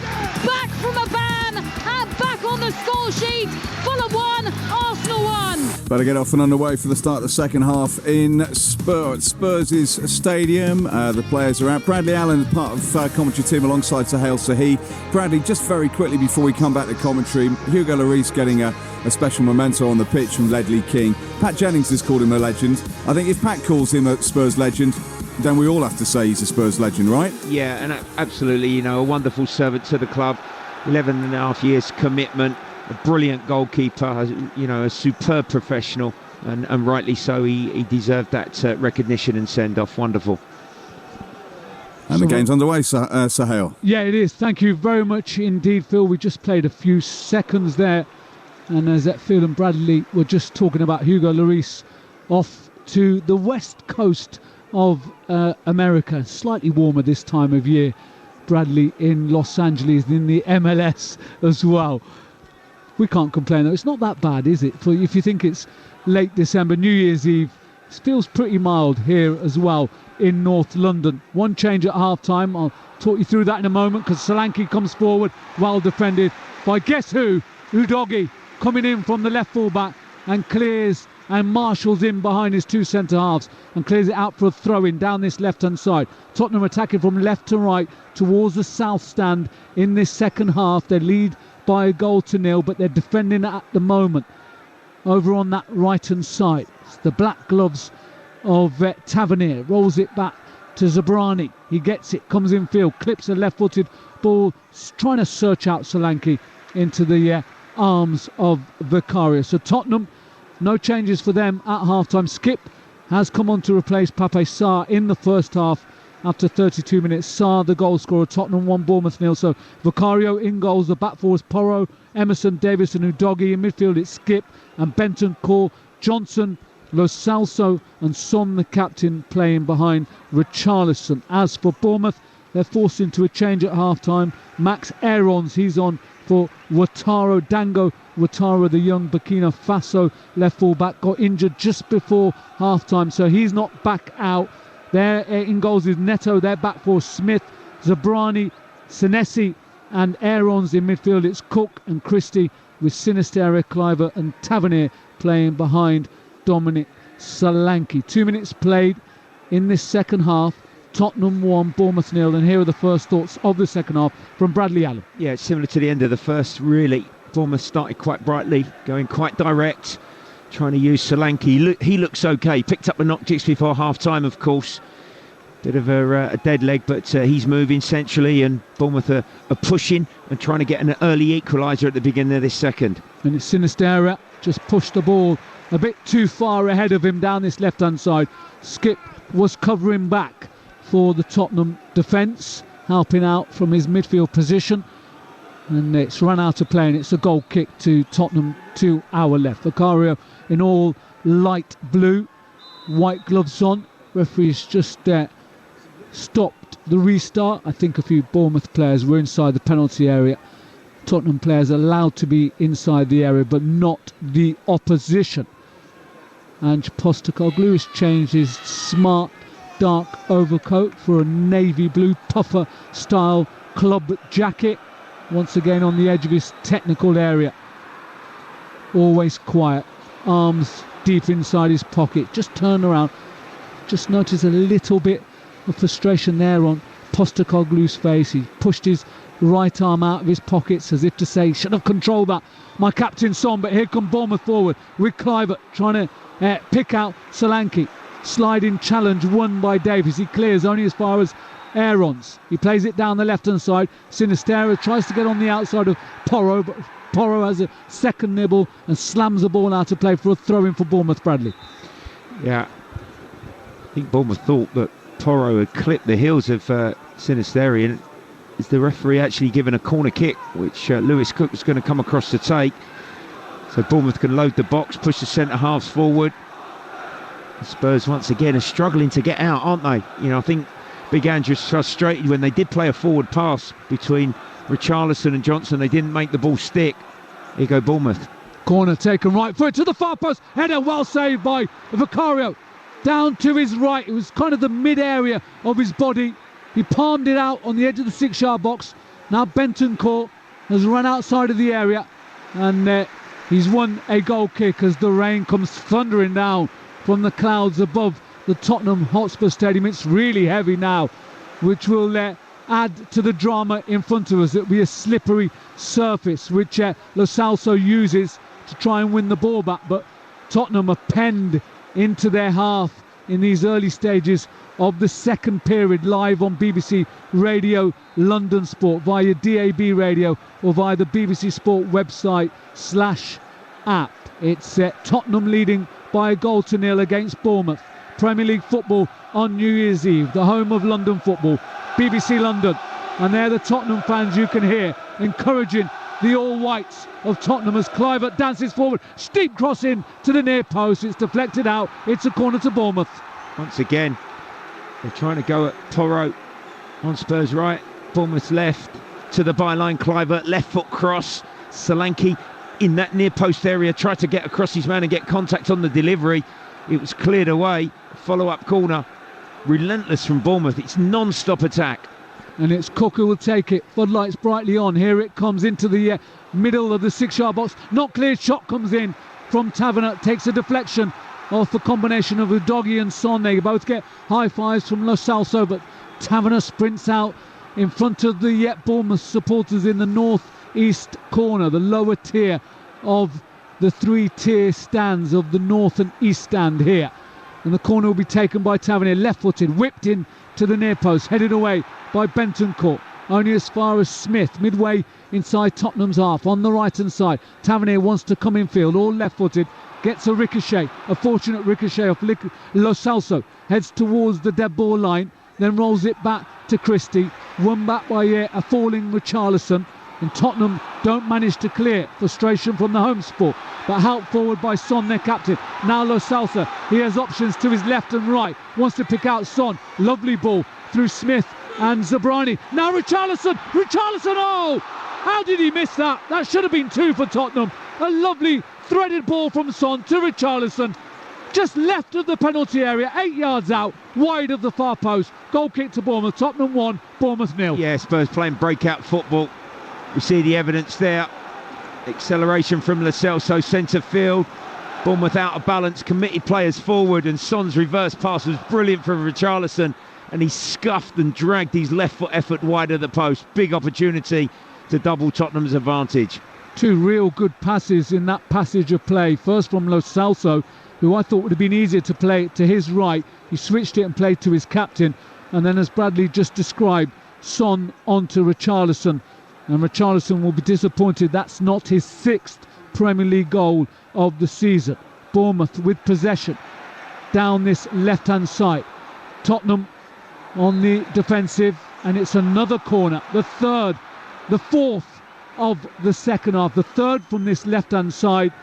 back from a ban and back on the score sheet. Fulham 1, Arsenal 1. Better get off and underway for the start of the second half in Spurs' stadium. The players are out. Bradley Allen is part of commentary team alongside Sahel Sahi. Bradley, just very quickly before we come back to commentary, Hugo Lloris getting a special memento on the pitch from Ledley King. Pat Jennings has called him a legend. I think if Pat calls him a Spurs legend, then we all have to say he's a Spurs legend, right? Yeah, and absolutely, you know, a wonderful servant to the club. 11 and a half years commitment. A brilliant goalkeeper, you know, a superb professional, and rightly so. He deserved that recognition and send-off. Wonderful. And the game's underway, Sahel. Yeah, it is. Thank you very much indeed, Phil. We just played a few seconds there, and as Phil and Bradley were just talking about Hugo Lloris off to the west coast of America, slightly warmer this time of year. Bradley in Los Angeles, in the MLS as well. We can't complain though. It's not that bad, is it? If you think it's late December, New Year's Eve, it feels pretty mild here as well in North London. One change at half-time. I'll talk you through that in a moment, because Solanke comes forward, well defended by guess who? Udogie, coming in from the left full-back and clears and marshals in behind his two centre-halves and clears it out for a throw-in down this left-hand side. Tottenham attacking from left to right towards the south stand in this second half. They lead by a 1-0, but they're defending at the moment over on that right-hand side. It's the black gloves of Tavernier. Rolls it back to Zabrani. He gets it, comes in field, clips a left-footed ball, trying to search out Solanke into the arms of Vicario. So Tottenham, no changes for them at half-time. Skip has come on to replace Pape Sarr in the first half. After 32 minutes, Sarr, the goal scorer. Tottenham 1, Bournemouth 0. So Vicario in goals. The back four is Porro, Emerson, Davis and Udogie. In midfield it's Skip and Benton, Core, Johnson, Lo Celso and Son, the captain, playing behind Richarlison. As for Bournemouth, they're forced into a change at half-time. Max Aarons, he's on for Ouattara. Dango Ouattara, the young Burkina Faso left full-back, got injured just before half-time, so he's not back out. There in goals is Neto, their back four, Smith, Zabrani, Senesi and Aarons. In midfield it's Cook and Christie, with Sinisterra, Cliver and Tavernier playing behind Dominic Solanke. 2 minutes played in this second half. Tottenham 1, Bournemouth 0, and here are the first thoughts of the second half from Bradley Allen. Yeah, it's similar to the end of the first, really. Bournemouth started quite brightly, going quite direct, trying to use Solanke. He looks okay. Picked up a knock just before half-time, of course. Bit of a dead leg, but he's moving centrally, and Bournemouth are pushing and trying to get an early equaliser at the beginning of this second. And it's Sinisterra just pushed the ball a bit too far ahead of him down this left-hand side. Skip was covering back for the Tottenham defence, helping out from his midfield position. And it's run out of play, and it's a goal kick to Tottenham to our left. Vicario in all light blue, white gloves on. Referee's just stopped the restart. I think a few Bournemouth players were inside the penalty area. Tottenham players allowed to be inside the area, but not the opposition. And Postecoglou has changed his smart dark overcoat for a navy blue puffer style club jacket. Once again on the edge of his technical area. Always quiet. Arms deep inside his pocket. Just turn around. Just notice a little bit of frustration there on Postecoglou's face. He pushed his right arm out of his pockets as if to say, should have controlled that, my captain Son. But here come Bournemouth forward with Cliver trying to pick out Solanke. Sliding challenge won by Davies. He clears only as far as Aarons. He plays it down the left-hand side. Sinisterra tries to get on the outside of Porro, but Porro has a second nibble and slams the ball out of play for a throw-in for Bournemouth. Bradley. Yeah, I think Bournemouth thought that Porro had clipped the heels of Sinisterra, and is the referee actually given a corner kick, which Lewis Cook was going to come across to take. So Bournemouth can load the box, push the centre-halves forward. The Spurs once again are struggling to get out, aren't they? You know, I think Big Andrew's frustrated when they did play a forward pass between Richarlison and Johnson. They didn't make the ball stick. Here you go, Bournemouth. Corner taken right foot to the far post. Header well saved by Vicario. Down to his right. It was kind of the mid-area of his body. He palmed it out on the edge of the 6-yard box. Now Bentoncourt has run outside of the area. And He's won a goal kick as the rain comes thundering down from the clouds above the Tottenham Hotspur Stadium. It's really heavy now, which will add to the drama in front of us. It'll be a slippery surface, which Lo Celso uses to try and win the ball back. But Tottenham are penned into their half in these early stages of the second period, live on BBC Radio London Sport via DAB radio or via the BBC Sport website /app. It's Tottenham leading by a 0-0 against Bournemouth. Premier League football on New Year's Eve, the home of London football, BBC London. And they're the Tottenham fans you can hear encouraging the all-whites of Tottenham as Kluivert dances forward. Steep cross in to the near post. It's deflected out. It's a corner to Bournemouth. Once again, they're trying to go at Porro on Spurs right, Bournemouth left to the byline. Kluivert, left foot cross. Solanke in that near post area tried to get across his man and get contact on the delivery. It was cleared away. Follow-up corner. Relentless from Bournemouth. It's non-stop attack. And it's Cook who will take it. Floodlights brightly on. Here it comes into the middle of the 6-yard box. Not cleared. Shot comes in from Taverner. Takes a deflection off the combination of Udogie and Son. They both get high fives from Lo Celso, but Taverner sprints out in front of the Bournemouth supporters in the north-east corner, the lower tier of the 3-tier stands of the north and east stand here. And the corner will be taken by Tavernier, left-footed, whipped in to the near post, headed away by Bentancur, only as far as Smith, midway inside Tottenham's half, on the right-hand side. Tavernier wants to come in field, all left-footed, gets a ricochet, a fortunate ricochet off Lo Celso, heads towards the dead ball line, then rolls it back to Christie, won back by a falling Richarlison, and Tottenham don't manage to clear. Frustration from the home support, but helped forward by Son, their captain. Now Lo Celso, he has options to his left and right, wants to pick out Son. Lovely ball through Smith and Zabrani. Now Richarlison, oh! How did he miss that? That should have been 2 for Tottenham. A lovely threaded ball from Son to Richarlison, just left of the penalty area, 8 yards out, wide of the far post. Goal kick to Bournemouth. Tottenham 1, Bournemouth 0. Yeah, Spurs playing breakout football. We see the evidence there. Acceleration from Lo Celso, centre field. Bournemouth out of balance, committed players forward, and Son's reverse pass was brilliant from Richarlison, and he scuffed and dragged his left foot effort wide of the post. Big opportunity to double Tottenham's advantage. 2 real good passes in that passage of play. First from Lo Celso, who I thought would have been easier to play to his right. He switched it and played to his captain. And then, as Bradley just described, Son onto Richarlison. And Richarlison will be disappointed. That's not his 6th Premier League goal of the season. Bournemouth with possession down this left-hand side. Tottenham on the defensive, and it's another corner. The 4th of the second half. The 3rd from this left-hand side.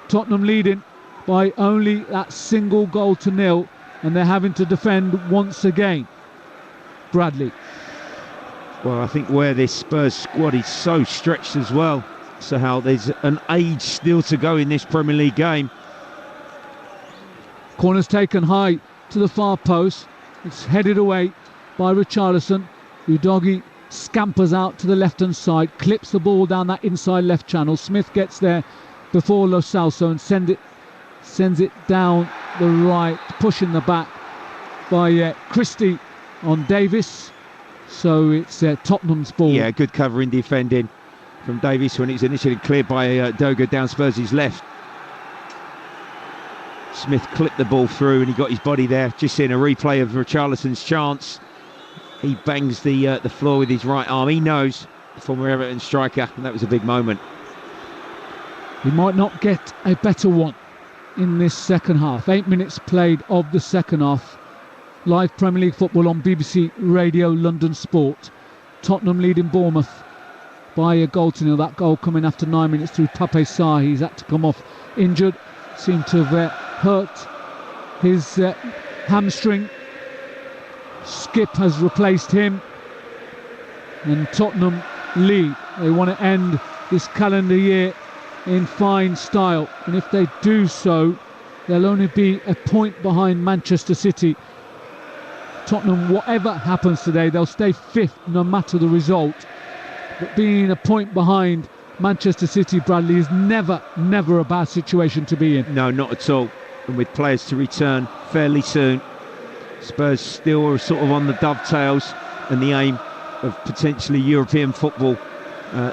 Tottenham leading by only that single goal to 0, and they're having to defend once again. Bradley. Well, I think where this Spurs squad is so stretched as well, so how there's an age still to go in this Premier League game. Corner's taken high to the far post. It's headed away by Richarlison. Udogie scampers out to the left-hand side, clips the ball down that inside left channel. Smith gets there before Lo Celso and sends it down the right, pushing the back by Christie on Davis. So it's Tottenham's ball. Yeah, good covering defending from Davies when it was initially cleared by Doga down Spurs' left. Smith clipped the ball through and he got his body there. Just seeing a replay of Richarlison's chance. He bangs the floor with his right arm. He knows, former Everton striker, and that was a big moment. He might not get a better one in this second half. 8 minutes played of the second half. Live Premier League football on BBC Radio London Sport. Tottenham leading Bournemouth by a 0-0. That goal coming after 9 minutes through Pape Sarr. He's had to come off injured. Seemed to have hurt his hamstring. Skip has replaced him. And Tottenham lead. They want to end this calendar year in fine style. And if they do so, they'll only be a point behind Manchester City. Tottenham, whatever happens today, they'll stay 5th no matter the result. But being a point behind Manchester City, Bradley, is never a bad situation to be in. No, not at all. And with players to return fairly soon, Spurs still are sort of on the dovetails, and the aim of potentially European football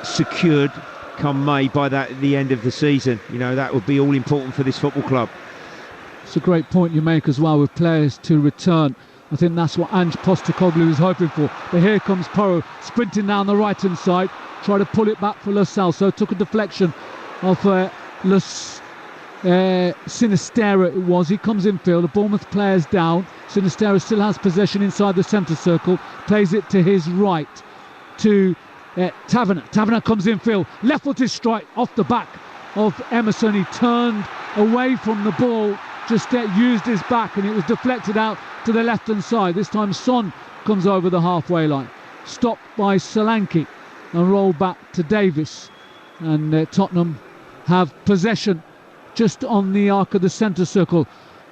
secured come May by the end of the season. You know, that would be all important for this football club. It's a great point you make as well, with players to return. I think that's what Ange Postecoglou is hoping for. But here comes Porro sprinting down the right hand side, try to pull it back for Lo Celso. Took a deflection of Sinisterra it was. He comes infield, the Bournemouth player's down. Sinisterra still has possession inside the centre circle, plays it to his right to Taverner. Taverner comes infield, left-footed strike off the back of Emerson. He turned away from the ball, just used his back, and it was deflected out to the left-hand side. This time Son comes over the halfway line, stopped by Solanke and rolled back to Davis, and Tottenham have possession just on the arc of the centre circle.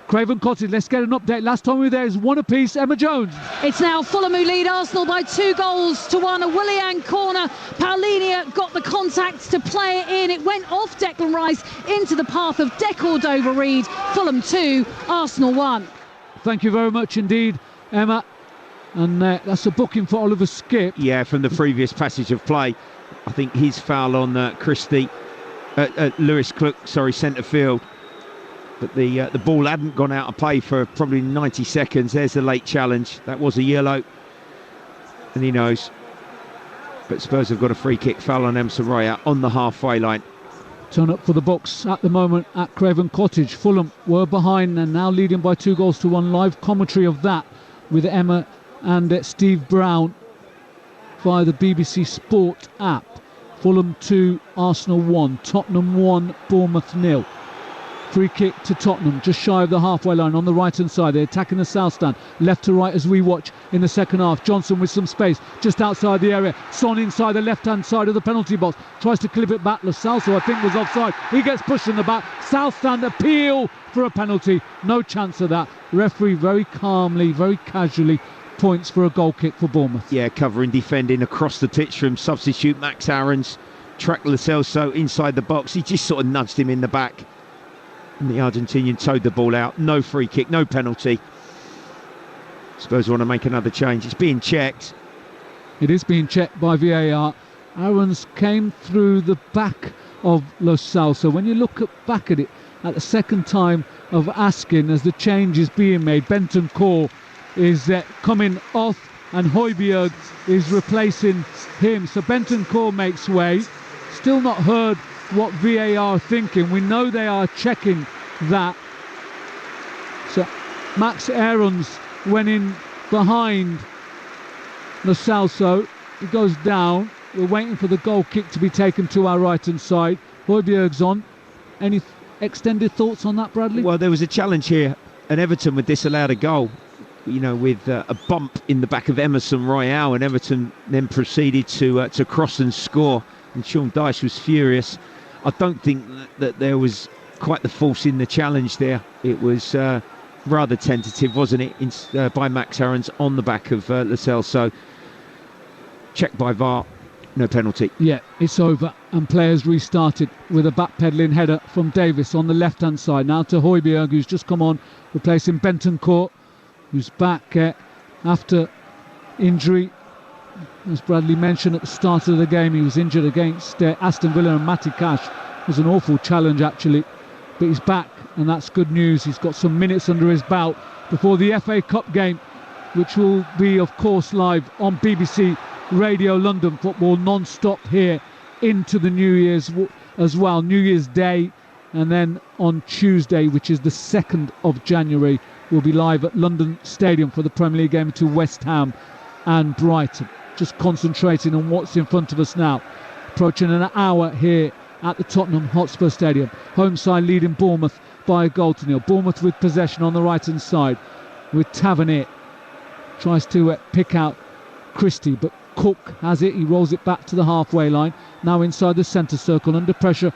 Craven Cottage, let's get an update. Last time we were there is one apiece. Emma Jones. It's now Fulham who lead Arsenal by 2-1. A Willian corner. Paulinia got the contact to play it in. It went off Declan Rice into the path of Cordova-Reid. Fulham 2, Arsenal 1. Thank you very much indeed, Emma. And that's a booking for Oliver Skipp. Yeah, from the previous passage of play. I think his foul on Lewis Klook, centre field. But the ball hadn't gone out of play for probably 90 seconds. There's a late challenge. That was a yellow. And he knows. But Spurs have got a free kick, foul on Emerson Royal on the halfway line. Turn up for the Bucks at the moment at Craven Cottage. Fulham were behind and now leading by 2-1. Live commentary of that with Emma and Steve Brown via the BBC Sport app. Fulham 2, Arsenal 1, Tottenham 1, Bournemouth 0. Free kick to Tottenham, just shy of the halfway line on the right-hand side. They're attacking the south stand, left to right as we watch in the second half. Johnson with some space, just outside the area. Son inside the left-hand side of the penalty box, tries to clip it back. Lo Celso, I think, was offside. He gets pushed in the back. South stand appeal for a penalty. No chance of that. Referee very calmly, very casually points for a goal kick for Bournemouth. Yeah, covering, defending across the pitch from substitute Max Aarons. Tracked Lo Celso inside the box. He just sort of nudged him in the back. And the Argentinian towed the ball out. No free kick, no penalty. Spurs want to make another change. It's being checked. It is being checked by VAR. Aarons came through the back of Lo Celso. When you look back at it, at the second time of asking, as the change is being made, Benton Core is coming off and Højbjerg is replacing him. So Benton Core makes way. Still not heard what VAR are thinking. We know they are checking that. So Max Aarons went in behind Lo Celso. He goes down. We're waiting for the goal kick to be taken to our right hand side. Højbjerg's on. Any extended thoughts on that, Bradley? Well, there was a challenge here, and Everton were disallowed a goal, you know, with a bump in the back of Emerson Royal, and Everton then proceeded to cross and score, and Sean Dyche was furious. I don't think that there was quite the force in the challenge there. It was rather tentative, wasn't it, by Max Aarons on the back of Lo Celso. Checked by VAR, no penalty. Yeah, it's over, and players restarted with a backpedaling header from Davis on the left-hand side. Now to Højbjerg, who's just come on, replacing Bentancur, who's back after injury. As Bradley mentioned at the start of the game, he was injured against Aston Villa, and Matty Cash. It was an awful challenge, actually. But he's back, and that's good news. He's got some minutes under his belt before the FA Cup game, which will be, of course, live on BBC Radio London Football, non-stop here into the New Year's as well. New Year's Day, and then on Tuesday, which is the 2nd of January, we'll be live at London Stadium for the Premier League game between West Ham and Brighton. Just concentrating on what's in front of us now. Approaching an hour here at the Tottenham Hotspur Stadium. Home side leading Bournemouth by 1-0. Bournemouth with possession on the right-hand side with Tavernier. Tries to pick out Christie, but Cook has it. He rolls it back to the halfway line. Now inside the centre circle, under pressure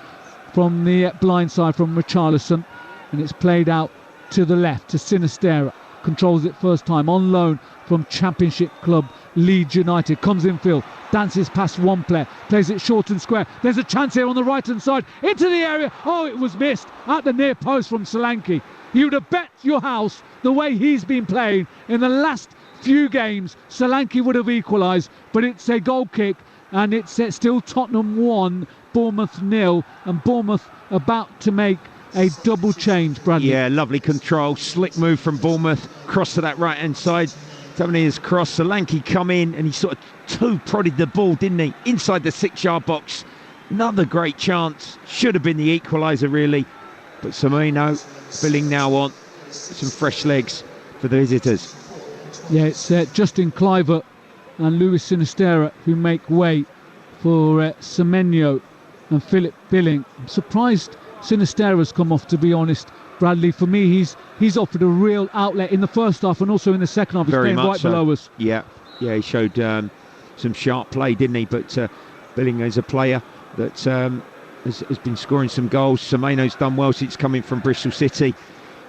from the blind side from Richarlison. And it's played out to the left to Sinisterra. Controls it first time on loan from Championship club Leeds United. Comes infield, dances past one player, plays it short and square. There's a chance here on the right hand side, into the area. Oh, it was missed at the near post from Solanke. You'd have bet your house the way he's been playing in the last few games, Solanke would have equalised, but it's a goal kick, and it's still Tottenham 1, Bournemouth 0, and Bournemouth about to make a double change, Bradley. Yeah, lovely control, slick move from Bournemouth, cross to that right hand side. Taverniers cross, Solanke come in and he sort of toe-prodded the ball, didn't he? Inside the 6-yard box. Another great chance. Should have been the equaliser, really. But Semeno, Billing now on. Some fresh legs for the visitors. Yeah, it's Justin Cliver and Luis Sinistera who make way for Semeno and Philip Billing. I'm surprised Sinistera's come off, to be honest, Bradley. For me, he's offered a real outlet in the first half and also in the second half. He's playing right below us. Yeah, he showed some sharp play, didn't he? But Billing is a player that has been scoring some goals. Semeno's done well since coming from Bristol City.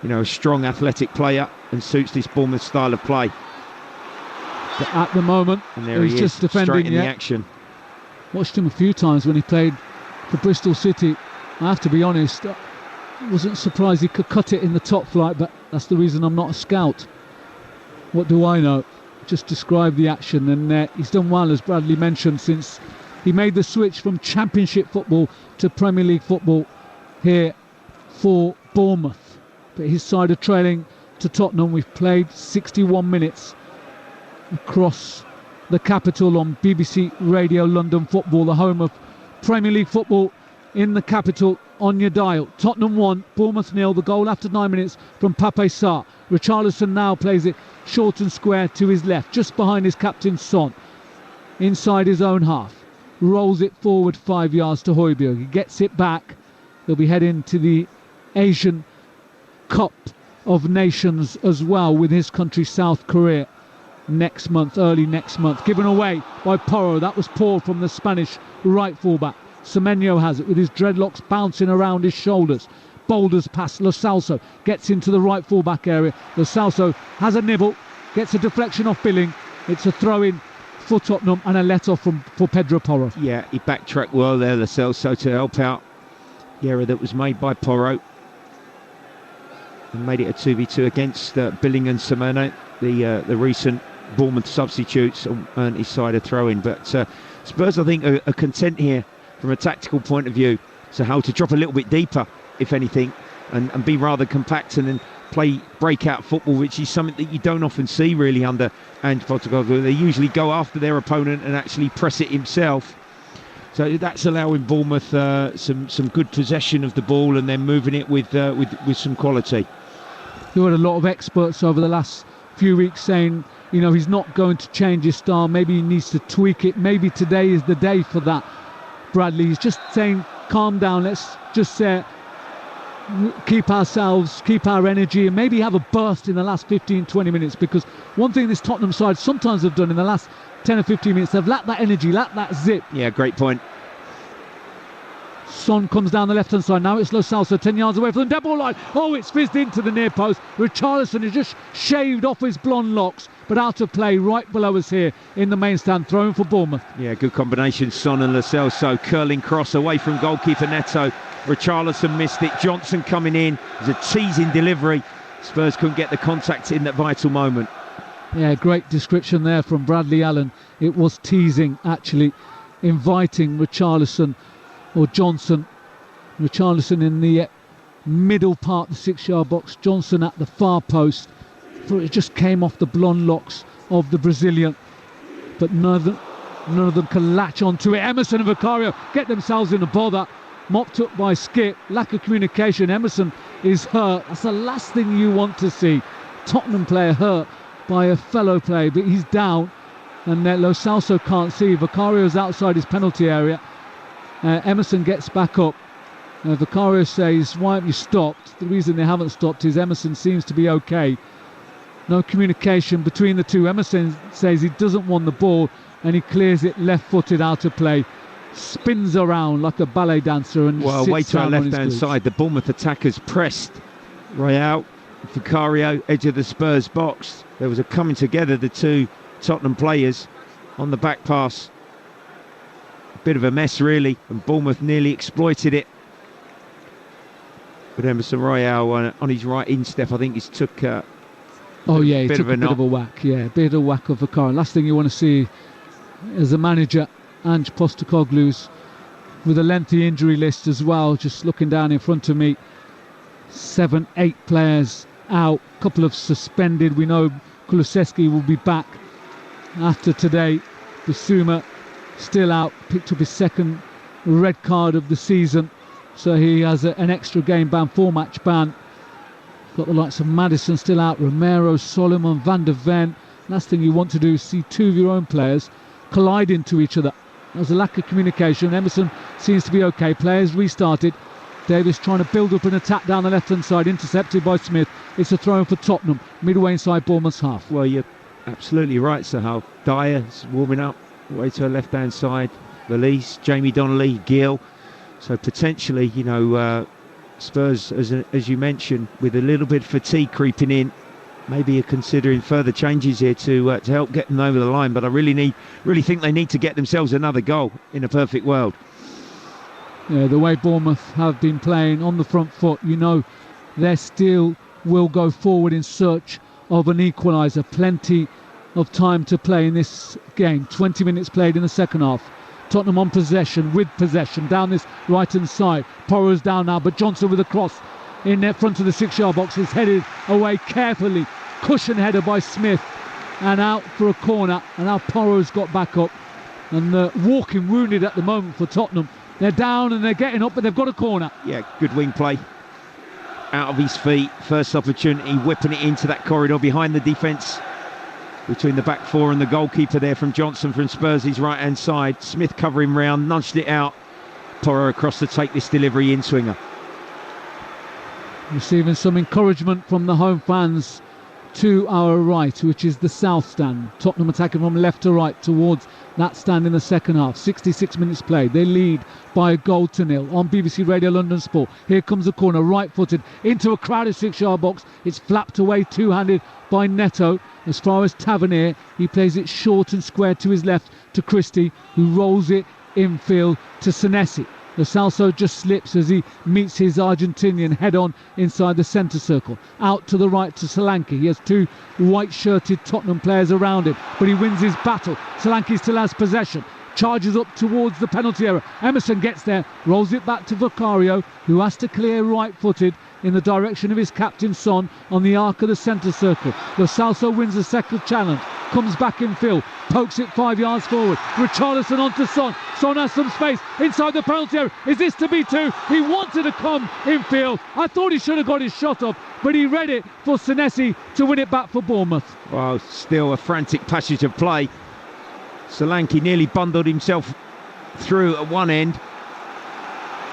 You know, a strong athletic player and suits this Bournemouth style of play. But at the moment, and there he's just defending straight in the action. Watched him a few times when he played for Bristol City. I have to be honest, I wasn't surprised he could cut it in the top flight, but that's the reason I'm not a scout. What do I know? Just describe the action, and he's done well, as Bradley mentioned, since he made the switch from Championship football to Premier League football here for Bournemouth. But his side are trailing to Tottenham. We've played 61 minutes across the capital on BBC Radio London Football, the home of Premier League football in the capital, on your dial. Tottenham 1, Bournemouth 0. The goal after 9 minutes from Pape Sarr. Richarlison now plays it short and square to his left, just behind his captain Son, inside his own half. Rolls it forward 5 yards to Højbjerg. He gets it back. They'll be heading to the Asian Cup of Nations as well with his country, South Korea, next month, early next month. Given away by Porro. That was poor from the Spanish right fullback. Semeno has it with his dreadlocks bouncing around his shoulders. Boulders past Lo Celso, gets into the right fullback area. Lo Celso has a nibble, gets a deflection off Billing. It's a throw-in for Tottenham and a let-off for Pedro Porro. Yeah, he backtracked well there, Lo Celso, to help out the error that was made by Porro. And made it a 2v2 against Billing and Semeno, the recent Bournemouth substitutes, earned his side a throw-in. But Spurs, I think, are content here from a tactical point of view, so how to drop a little bit deeper, if anything, and be rather compact and then play breakout football, which is something that you don't often see really under Ange Postecoglou. They usually go after their opponent and actually press it himself. So that's allowing Bournemouth some good possession of the ball and then moving it with some quality. You had a lot of experts over the last few weeks saying, you know, he's not going to change his style. Maybe he needs to tweak it. Maybe today is the day for that. Bradley, he's just saying, calm down. Let's just keep our energy, and maybe have a burst in the last 15-20 minutes, because one thing this Tottenham side sometimes have done in the last 10 or 15 minutes, they've lacked that energy, lacked that zip. Yeah, great point. Son comes down the left-hand side. Now it's Lo Celso, 10 yards away from the dead ball line. Oh, it's fizzed into the near post. Richarlison has just shaved off his blonde locks, but out of play right below us here in the main stand, throwing for Bournemouth. Yeah, good combination, Son and Lo Celso. Curling cross away from goalkeeper Neto. Richarlison missed it. Johnson coming in. It was a teasing delivery. Spurs couldn't get the contact in that vital moment. Yeah, great description there from Bradley Allen. It was teasing, actually, inviting Richarlison or Johnson. Richarlison in the middle part of the 6-yard box. Johnson at the far post. It just came off the blonde locks of the Brazilian. But none of them can latch onto it. Emerson and Vicario get themselves in a bother. Mopped up by Skip. Lack of communication. Emerson is hurt. That's the last thing you want to see. Tottenham player hurt by a fellow player, but he's down. And Lo Celso can't see. Vicario's outside his penalty area. Emerson gets back up. Vicario says, why haven't you stopped? The reason they haven't stopped is Emerson seems to be okay. No communication between the two. Emerson says he doesn't want the ball, and he clears it left-footed out of play. Spins around like a ballet dancer and well, sits away to our down on his left-hand boots. side. The Bournemouth attackers pressed right out. Vicario, edge of the Spurs box. There was a coming together, the two Tottenham players on the back pass bit of a mess really, and Bournemouth nearly exploited it. But Emerson Royale on his right instep, I think he's took he took a bit of a whack. Yeah, a bit of a whack of the car. Last thing you want to see as a manager, Ange Postecoglou's with a lengthy injury list as well. Just looking down in front of me, 7-8 players out, a couple of suspended. We know Kulusevski will be back after today. Bissouma still out, picked up his second red card of the season, so he has an extra game ban, 4-match ban. Got the likes of Maddison still out, Romero, Solomon, Van der Ven. Last thing you want to do is see two of your own players collide into each other. There's a lack of communication. Emerson seems to be okay. Players restarted. Davis trying to build up an attack down the left-hand side, intercepted by Smith. It's a throw-in for Tottenham, midway inside Bournemouth's half. Well, you're absolutely right, Sahal. Dyer's warming up, way to her left-hand side. Valise, Jamie Donnelly, Gill. So potentially, Spurs, as you mentioned, with a little bit of fatigue creeping in, maybe you're considering further changes here to help get them over the line. But I really think they need to get themselves another goal in a perfect world. Yeah, the way Bournemouth have been playing on the front foot, they still will go forward in search of an equaliser. Plenty of time to play in this game. 20 minutes played in the second half. Tottenham on possession, down this right-hand side. Porro's down now, but Johnson with a cross in front of the 6-yard box is headed away carefully. Cushion header by Smith, and out for a corner. And now Porro's got back up, and walking wounded at the moment for Tottenham. They're down and they're getting up, but they've got a corner. Yeah, good wing play. Out of his feet, first opportunity, whipping it into that corridor behind the defence. Between the back four and the goalkeeper there from Johnson from Spurs' right-hand side. Smith covering round, nudged it out. Porro across to take this delivery in-swinger. Receiving some encouragement from the home fans to our right, which is the south stand. Tottenham attacking from left to right towards that stand in the second half. 66 minutes played. They lead by 1-0 on BBC Radio London Sport. Here comes a corner, right-footed into a crowded 6-yard box. It's flapped away two-handed by Neto. As far as Tavernier, he plays it short and square to his left to Christie, who rolls it infield to Senesi. Lo Celso just slips as he meets his Argentinian head-on inside the centre circle. Out to the right to Solanke. He has two white-shirted Tottenham players around him, but he wins his battle. Solanke still has possession. Charges up towards the penalty area. Emerson gets there, rolls it back to Vicario, who has to clear right-footed in the direction of his captain Son on the arc of the centre circle. Lo Celso wins the second challenge, comes back in field, pokes it 5 yards forward. Richarlison onto Son. Son has some space inside the penalty area. Is this to be two? He wanted to come in field. I thought he should have got his shot off, but he read it for Senesi to win it back for Bournemouth. Well, still a frantic passage of play. Solanke nearly bundled himself through at one end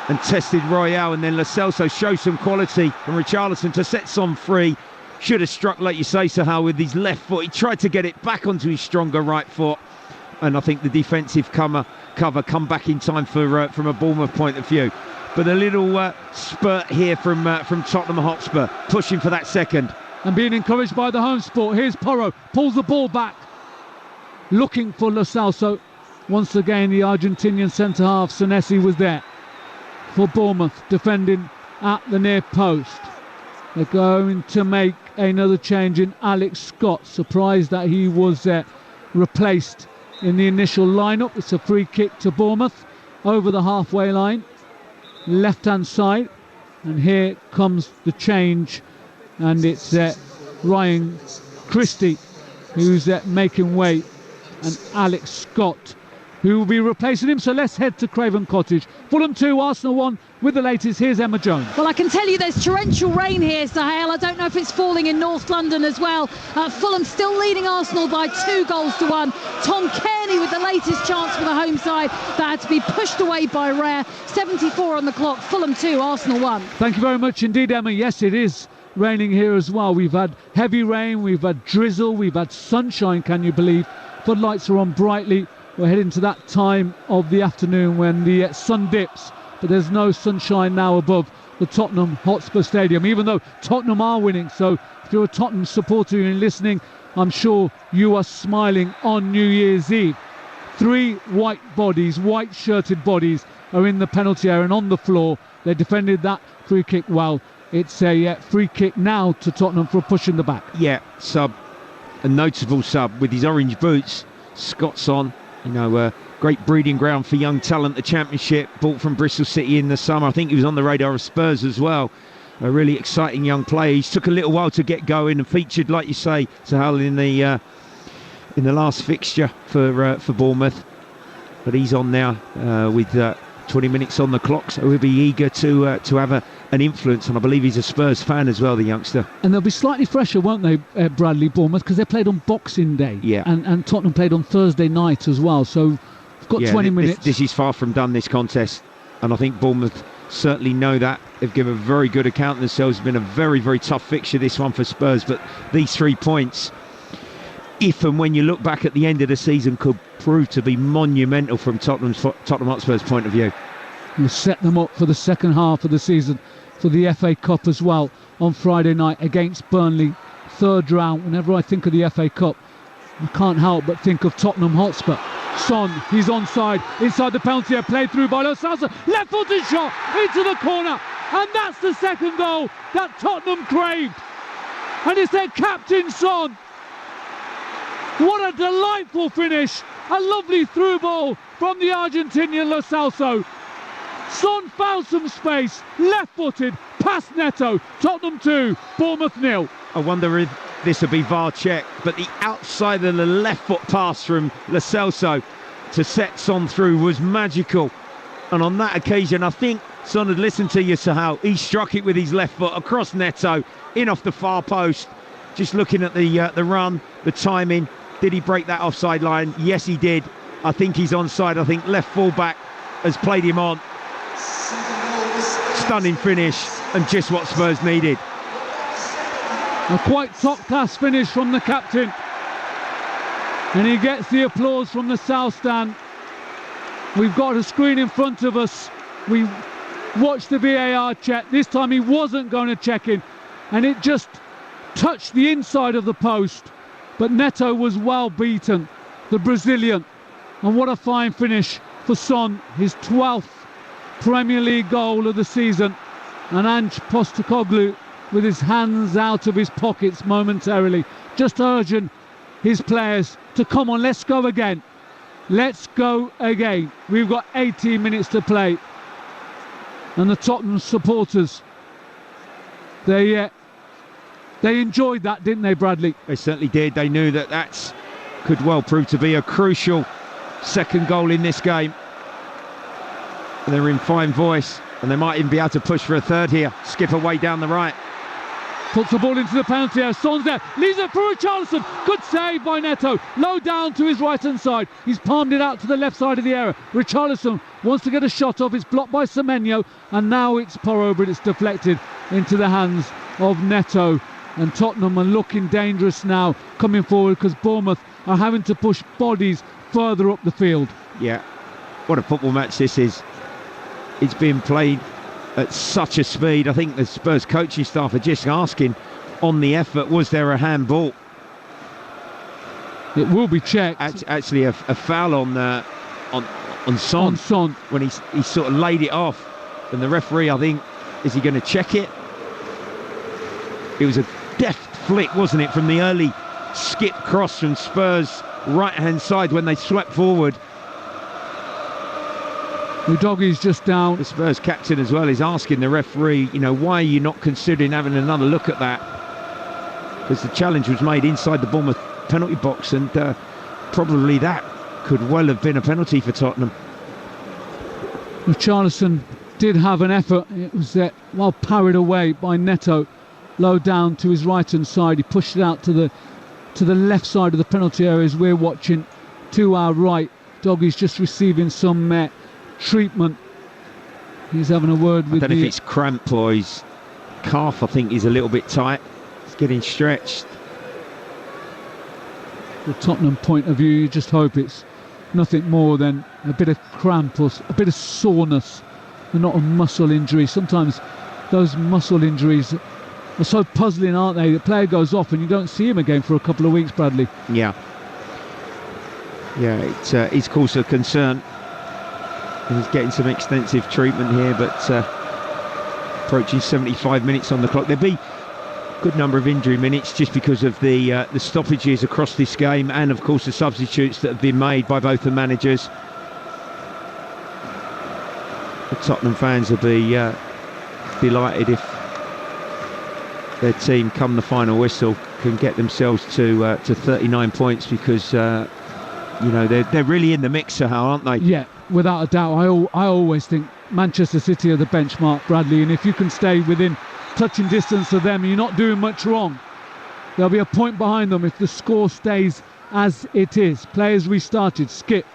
and tested Royale, and then Lo Celso shows some quality, and Richarlison to set Son free. Should have struck, like you say, Sahal, with his left foot. He tried to get it back onto his stronger right foot, and I think the defensive cover come back in time for from a Bournemouth point of view. But a little spurt here from Tottenham Hotspur, pushing for that second. And being encouraged by the home sport. Here's Porro, pulls the ball back, looking for Lo Celso. Once again, the Argentinian centre-half, Senesi, was there for Bournemouth, defending at the near post. They're going to make another change in Alex Scott. Surprised that he was replaced in the initial lineup. It's a free kick to Bournemouth over the halfway line, left-hand side. And here comes the change, and it's Ryan Christie who's making way, and Alex Scott who will be replacing him. So let's head to Craven Cottage. Fulham 2, Arsenal 1 with the latest. Here's Emma Jones. Well, I can tell you there's torrential rain here, Sahel. I don't know if it's falling in North London as well. Fulham still leading Arsenal by 2-1. Tom Kearney with the latest chance for the home side. That had to be pushed away by Rare. 74 on the clock. Fulham 2, Arsenal 1. Thank you very much indeed, Emma. Yes, it is raining here as well. We've had heavy rain, we've had drizzle, we've had sunshine, can you believe? Floodlights are on brightly. We're heading to that time of the afternoon when the sun dips, but there's no sunshine now above the Tottenham Hotspur Stadium, even though Tottenham are winning. So if you're a Tottenham supporter and listening, I'm sure you are smiling on New Year's Eve. 3 white bodies, white-shirted bodies, are in the penalty area and on the floor. They defended that free kick well. It's a free kick now to Tottenham for pushing the back. Yeah, a notable sub with his orange boots. Scott's on, great breeding ground for young talent. The Championship, bought from Bristol City in the summer. I think he was on the radar of Spurs as well. A really exciting young player. He's took a little while to get going and featured, like you say, Sahal, in the last fixture for Bournemouth. But he's on now with 20 minutes on the clock, so he'll be eager to have an influence, and I believe he's a Spurs fan as well, the youngster. And they'll be slightly fresher, won't they, Bradley, Bournemouth, because they played on Boxing Day. Yeah. And Tottenham played on Thursday night as well, so we've got 20 minutes. This is far from done, this contest, and I think Bournemouth certainly know that. They've given a very good account of themselves. It's been a very, very tough fixture, this one for Spurs, but these 3 points, if and when you look back at the end of the season, could prove to be monumental from Tottenham Hotspur's point of view. We'll set them up for the second half of the season for the FA Cup as well on Friday night against Burnley. 3rd round. Whenever I think of the FA Cup, I can't help but think of Tottenham Hotspur. Son, he's onside, inside the penalty area, played through by Lo Celso. Left-footed shot into the corner. And that's the second goal that Tottenham craved. And it's their captain, Son. What a delightful finish. A lovely through ball from the Argentinian Lo Celso. Son found some space, left-footed, past Neto. Tottenham 2, Bournemouth 0. I wonder if this will be VAR check, but the outside of the left foot pass from Lo Celso to set Son through was magical. And on that occasion, I think Son had listened to you, Sahal. He struck it with his left foot across Neto, in off the far post. Just looking at the run, the timing. Did he break that offside line? Yes, he did. I think he's onside. I think left full-back has played him on. Stunning finish, and just what Spurs needed. A quite top-class finish from the captain. And he gets the applause from the South Stand. We've got a screen in front of us. We watched the VAR check. This time he wasn't going to check in. And it just touched the inside of the post. But Neto was well beaten, the Brazilian. And what a fine finish for Son, his 12th Premier League goal of the season. And Ange Postecoglou with his hands out of his pockets momentarily, just urging his players to come on, let's go again. Let's go again. We've got 18 minutes to play. And the Tottenham supporters, they enjoyed that, didn't they, Bradley? They certainly did. They knew that could well prove to be a crucial second goal in this game. And they're in fine voice, and they might even be able to push for a third here. Skip away down the right. Puts the ball into the penalty area. Son's there. Leaves it for Richarlison. Good save by Neto. Low down to his right-hand side. He's palmed it out to the left side of the area. Richarlison wants to get a shot off. It's blocked by Semenyo. And now it's Porro, but it's deflected into the hands of Neto. And Tottenham are looking dangerous now, coming forward, because Bournemouth are having to push bodies further up the field. Yeah. What a football match this is. It's being played at such a speed. I think the Spurs coaching staff are just asking on the effort, was there a handball? It will be checked. Actually, a foul on Son. On Son. When he sort of laid it off. And the referee, I think, is he going to check it? It was a deft flick, wasn't it, from the early skip cross from Spurs' right-hand side when they swept forward. Udogie's just down. The Spurs captain as well is asking the referee, why are you not considering having another look at that? Because the challenge was made inside the Bournemouth penalty box, and probably that could well have been a penalty for Tottenham. Richarlison did have an effort. It was well parried away by Neto, low down to his right-hand side. He pushed it out to the left side of the penalty area as we're watching. To our right, Doggie's just receiving some treatment. He's having a word with I don't know if it's cramp or his calf, I think, is a little bit tight. It's getting stretched. From the Tottenham point of view, you just hope it's nothing more than a bit of cramp or a bit of soreness and not a muscle injury. Sometimes those muscle injuries are so puzzling, aren't they? The player goes off and you don't see him again for a couple of weeks, Bradley. Yeah. Yeah, it's cause of concern. He's getting some extensive treatment here, but approaching 75 minutes on the clock. There'll be a good number of injury minutes just because of the stoppages across this game, and of course the substitutes that have been made by both the managers. The Tottenham fans will be delighted if their team, come the final whistle, can get themselves to 39 points, because they're really in the mix, Sahal, aren't they? Yeah, without a doubt. I always think Manchester City are the benchmark, Bradley, and if you can stay within touching distance of them, you're not doing much wrong. There'll be a point behind them if the score stays as it is. Players restarted. Skip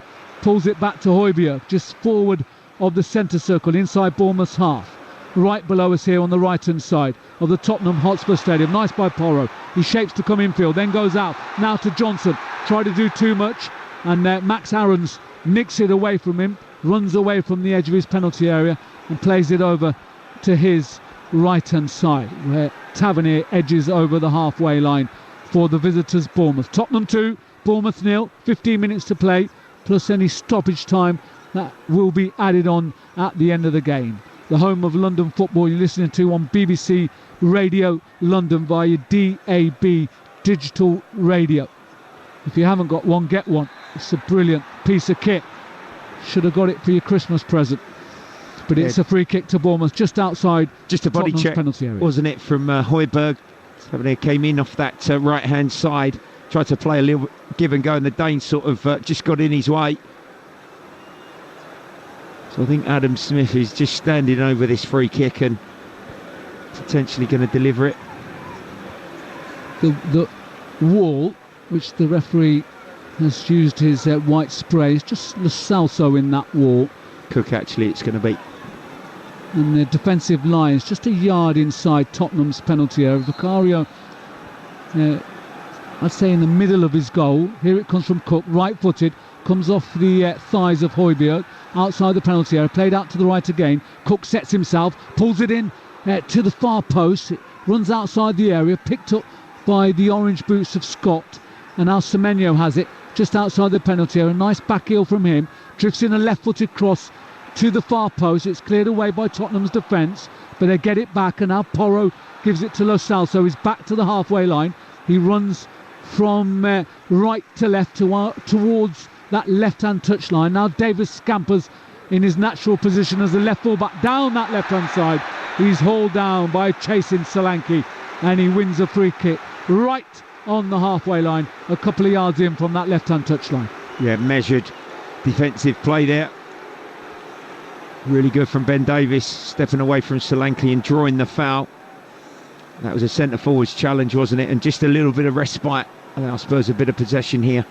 pulls it back to Højbjerg, just forward of the centre circle, inside Bournemouth's half. Right below us here on the right-hand side of the Tottenham Hotspur Stadium. Nice by Porro. He shapes to come infield, then goes out. Now to Johnson. Try to do too much, and Max Aarons nicks it away from him, runs away from the edge of his penalty area and plays it over to his right-hand side, where Tavernier edges over the halfway line for the visitors Bournemouth. Tottenham 2, Bournemouth 0, 15 minutes to play, plus any stoppage time that will be added on at the end of the game. The home of London football you're listening to on BBC Radio London via DAB Digital Radio. If you haven't got one, get one. It's a brilliant piece of kit. Should have got it for your Christmas present. But it's a free kick to Bournemouth just outside, just a body Tottenham's check, penalty area. Wasn't it, from Højbjerg? Tavernier came in off that right-hand side, tried to play a little give and go, and the Dane sort of just got in his way. So I think Adam Smith is just standing over this free kick and potentially going to deliver it. The wall, which the referee has used his white spray, is just Lo Celso in that wall. Cook, actually, it's going to be. And the defensive line is just a yard inside Tottenham's penalty area. Vicario, I'd say in the middle of his goal. Here it comes from Cook, right-footed, comes off the thighs of Højbjerg, outside the penalty area, played out to the right again. Cook sets himself, pulls it in to the far post. It runs outside the area, picked up by the orange boots of Scott. And now Semenyo has it just outside the penalty area. A nice back heel from him. Drifts in a left-footed cross to the far post. It's cleared away by Tottenham's defence, but they get it back, and now Porro gives it to Lo Celso. He's back to the halfway line. He runs from right to left towards that left-hand touchline. Now Davis scampers in his natural position as the left full-back down that left-hand side. He's hauled down by chasing Solanke, and he wins a free kick right on the halfway line, a couple of yards in from that left-hand touchline. Yeah, measured defensive play there. Really good from Ben Davis, stepping away from Solanke and drawing the foul. That was a centre-forwards challenge, wasn't it? And just a little bit of respite. I suppose a bit of possession here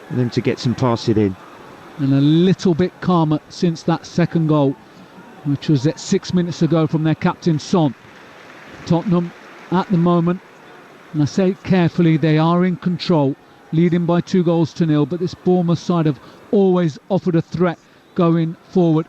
for them to get some passing in. And a little bit calmer since that second goal, which was 6 minutes ago from their captain Son. Tottenham at the moment, and I say it carefully, they are in control, leading by 2-0, but this Bournemouth side have always offered a threat going forward,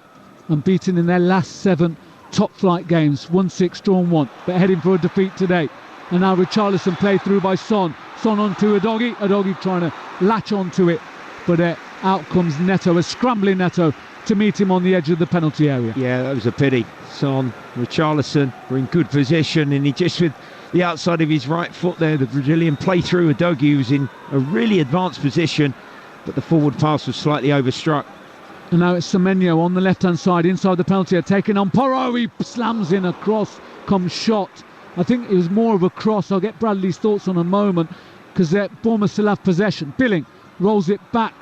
and beaten in their last 7 top-flight games, 1-6, drawn 1, but heading for a defeat today. And now Richarlison played through by Son. Son onto Udogie trying to latch onto it, but out comes Neto, a scrambling Neto to meet him on the edge of the penalty area. Yeah, that was a pity. Son, Richarlison were in good position, and he just, with the outside of his right foot there, the Brazilian play through Udogie, who's in a really advanced position, but the forward pass was slightly overstruck. And now it's Semenyo on the left-hand side, inside the penalty area, taking on Porro. He slams in a cross, comes shot. I think it was more of a cross. I'll get Bradley's thoughts on a moment, because Bournemouth still have possession. Billing rolls it back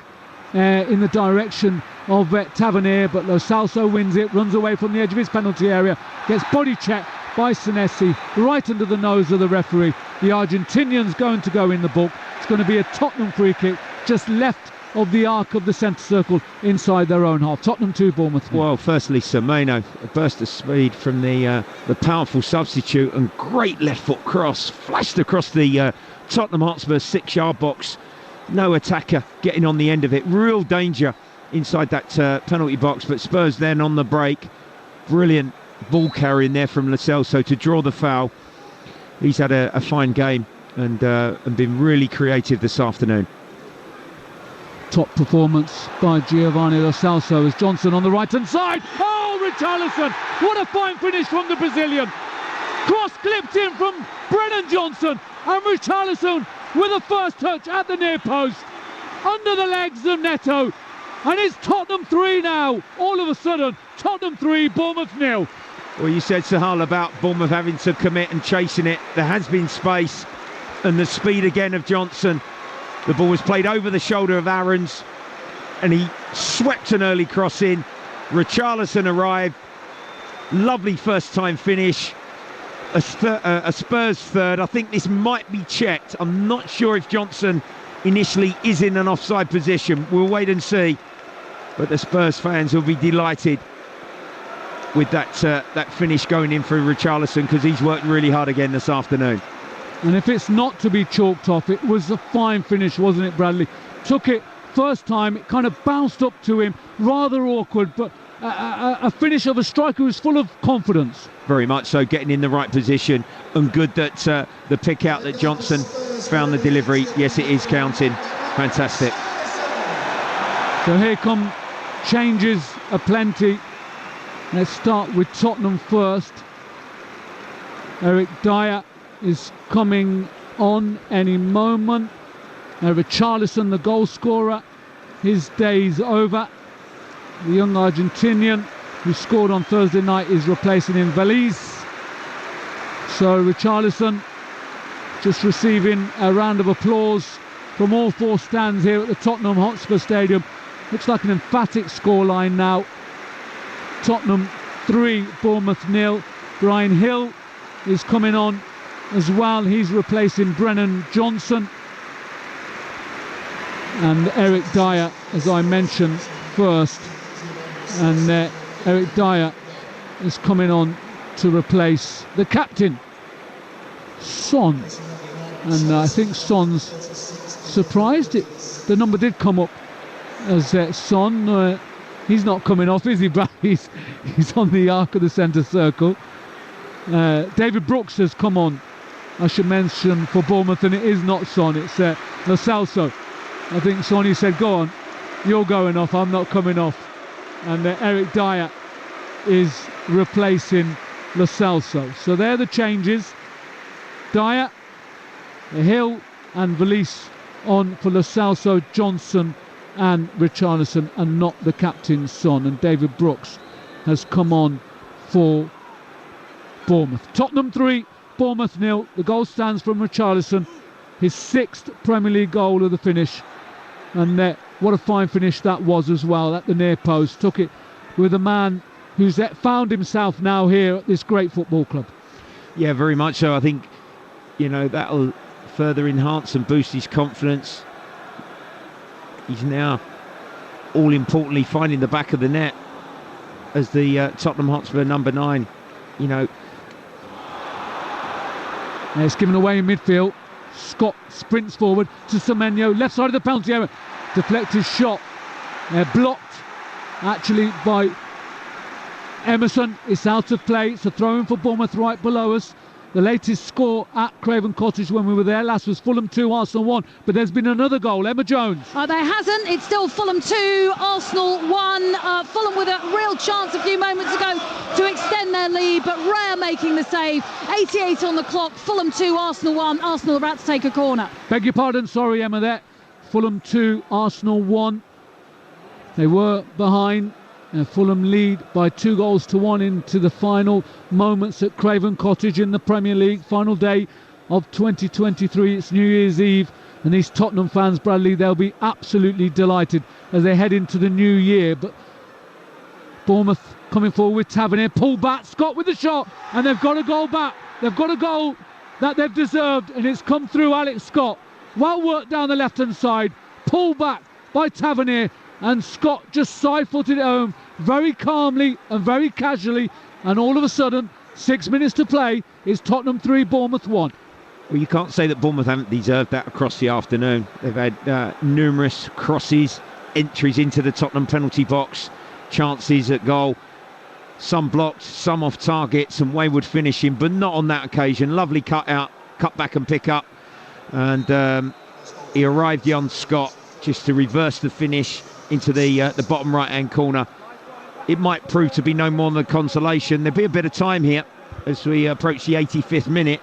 in the direction of Tavernier, but Lo Celso wins it, runs away from the edge of his penalty area, gets body checked by Senesi, right under the nose of the referee. The Argentinian's going to go in the book. It's going to be a Tottenham free kick, just left of the arc of the centre circle inside their own half. Tottenham 2, Bournemouth 1. Well, firstly, Semenyo, a burst of speed from the powerful substitute, and great left foot cross, flashed across the Tottenham Hotspur 6-yard box. No attacker getting on the end of it. Real danger inside that penalty box, but Spurs then on the break. Brilliant ball carrying there from Lo Celso to draw the foul. He's had a fine game and been really creative this afternoon. Top performance by Giovanni Lo Celso as Johnson on the right-hand side. Oh, Richarlison! What a fine finish from the Brazilian. Cross clipped in from Brennan Johnson, and Richarlison with a first touch at the near post. Under the legs of Neto. And it's Tottenham 3 now. All of a sudden, Tottenham 3, Bournemouth 0. Well, you said, Sahal, about Bournemouth having to commit and chasing it. There has been space, and the speed again of Johnson. The ball was played over the shoulder of Aarons, and he swept an early cross in. Richarlison arrived. Lovely first-time finish. A Spurs third. I think this might be checked. I'm not sure if Johnson initially is in an offside position. We'll wait and see. But the Spurs fans will be delighted with that finish going in for Richarlison, because he's worked really hard again this afternoon. And if it's not to be chalked off, it was a fine finish, wasn't it, Bradley? Took it first time, it kind of bounced up to him, rather awkward, but a finish of a striker who's full of confidence. Very much so, getting in the right position, and good that the pick out that Johnson found the delivery. Yes, it is counting. Fantastic. So here come changes aplenty. Let's start with Tottenham first. Eric Dyer is coming on any moment. Richarlison, the goal scorer, his day's over. The young Argentinian who scored on Thursday night is replacing him, Valise. So Richarlison just receiving a round of applause from all four stands here at the Tottenham Hotspur Stadium. Looks like an emphatic scoreline now. Tottenham 3, Bournemouth 0. Brian Hill is coming on as well. He's replacing Brennan Johnson. And Eric Dyer, as I mentioned first. And Eric Dyer is coming on to replace the captain, Son. And I think Son's surprised. The number did come up as Son. He's not coming off, is he, Brad? He's on the arc of the centre circle. David Brooks has come on, I should mention, for Bournemouth, and it is not Son, it's Lo Celso. I think Sonny said, go on, you're going off, I'm not coming off. And Eric Dyer is replacing Lo Celso. So they're the changes. Dyer, Hill and Valise on for Lo Celso, Johnson and Richarlison, and not the captain's Son. And David Brooks has come on for Bournemouth. Tottenham 3, Bournemouth 0. The goal stands from Richarlison, his 6th Premier League goal of the finish. And what a fine finish that was as well at the near post. Took it with a man who's found himself now here at this great football club. Yeah, very much so. I think, that'll further enhance and boost his confidence. He's now, all importantly, finding the back of the net as the Tottenham Hotspur number 9. It's given away in midfield. Scott sprints forward to Semenyo, left side of the penalty area. Deflected shot. Blocked, actually, by Emerson. It's out of play. It's a throw-in for Bournemouth right below us. The latest score at Craven Cottage when we were there last was Fulham 2, Arsenal 1. But there's been another goal. Emma Jones. There hasn't. It's still Fulham 2, Arsenal 1. Fulham with a real chance a few moments ago to extend their lead, but Raya making the save. 88 on the clock. Fulham 2, Arsenal 1. Arsenal about to take a corner. Beg your pardon. Sorry, Emma, there. Fulham 2, Arsenal 1. They were behind. Fulham lead by 2-1 into the final moments at Craven Cottage in the Premier League. Final day of 2023. It's New Year's Eve, and these Tottenham fans, Bradley, they'll be absolutely delighted as they head into the new year. But Bournemouth coming forward with Tavernier, pull back, Scott with the shot, and they've got a goal back. They've got a goal that they've deserved, and it's come through Alex Scott. Well worked down the left-hand side, pull back by Tavernier, and Scott just side-footed it home very calmly and very casually, and all of a sudden 6 minutes to play, is Tottenham 3, Bournemouth 1. Well, you can't say that Bournemouth haven't deserved that across the afternoon. They've had numerous crosses, entries into the Tottenham penalty box, chances at goal, some blocked, some off target, some wayward finishing, but not on that occasion. Lovely cut out, cut back and pick up, and he arrived on Scott just to reverse the finish into the bottom right-hand corner. It might prove to be no more than a consolation. There'll be a bit of time here as we approach the 85th minute.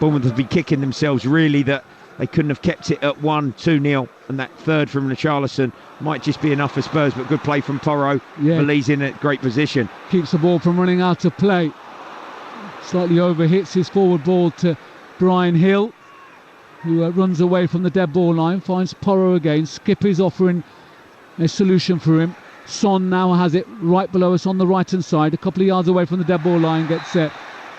Bournemouth have been kicking themselves, really, that they couldn't have kept it at 1-2-0, and that third from Richarlison might just be enough for Spurs, but good play from Porro. Belize in a great position. Keeps the ball from running out of play. Slightly overhits his forward ball to Brian Hill, who runs away from the dead ball line, finds Porro again. Skip is offering a solution for him. Son now has it right below us on the right-hand side, a couple of yards away from the dead ball line, gets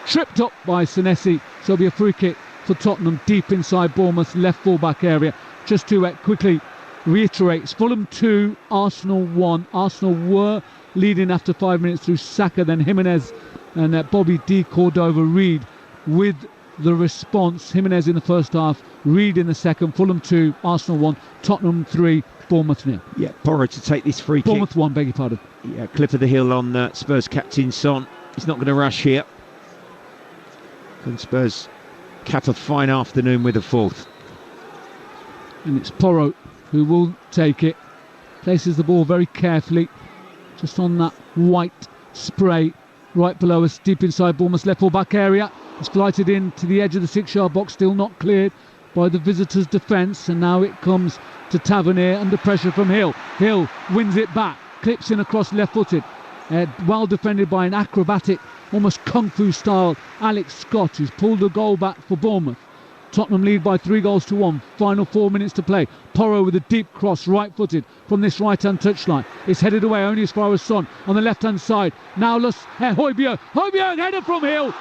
tripped up by Senesi. So it'll be a free kick for Tottenham deep inside Bournemouth's left full-back area. Just to quickly reiterate, it's Fulham 2, Arsenal 1. Arsenal were leading after 5 minutes through Saka, then Jimenez and Bobby D. Cordova-Reid with the response. Jimenez in the first half, Reid in the second. Fulham 2, Arsenal 1, Tottenham 3, Bournemouth 0. Yeah, Porro to take this free Bournemouth kick. 1, beg your pardon. Yeah, clip of the heel on Spurs captain Son. He's not going to rush here. And Spurs cap a fine afternoon with a fourth. And it's Porro who will take it. Places the ball very carefully, just on that white spray right below us, deep inside Bournemouth's left full-back area. It's flighted in to the edge of the 6-yard box, still not cleared by the visitors' defence, and now it comes to Tavernier under pressure from Hill. Hill wins it back, clips in across left-footed, well defended by an acrobatic, almost kung fu style Alex Scott, who's pulled a goal back for Bournemouth. Tottenham lead by 3-1. Final 4 minutes to play. Porro with a deep cross, right-footed from this right-hand touchline. It's headed away only as far as Son on the left-hand side. Now Højbjerg header from Hill.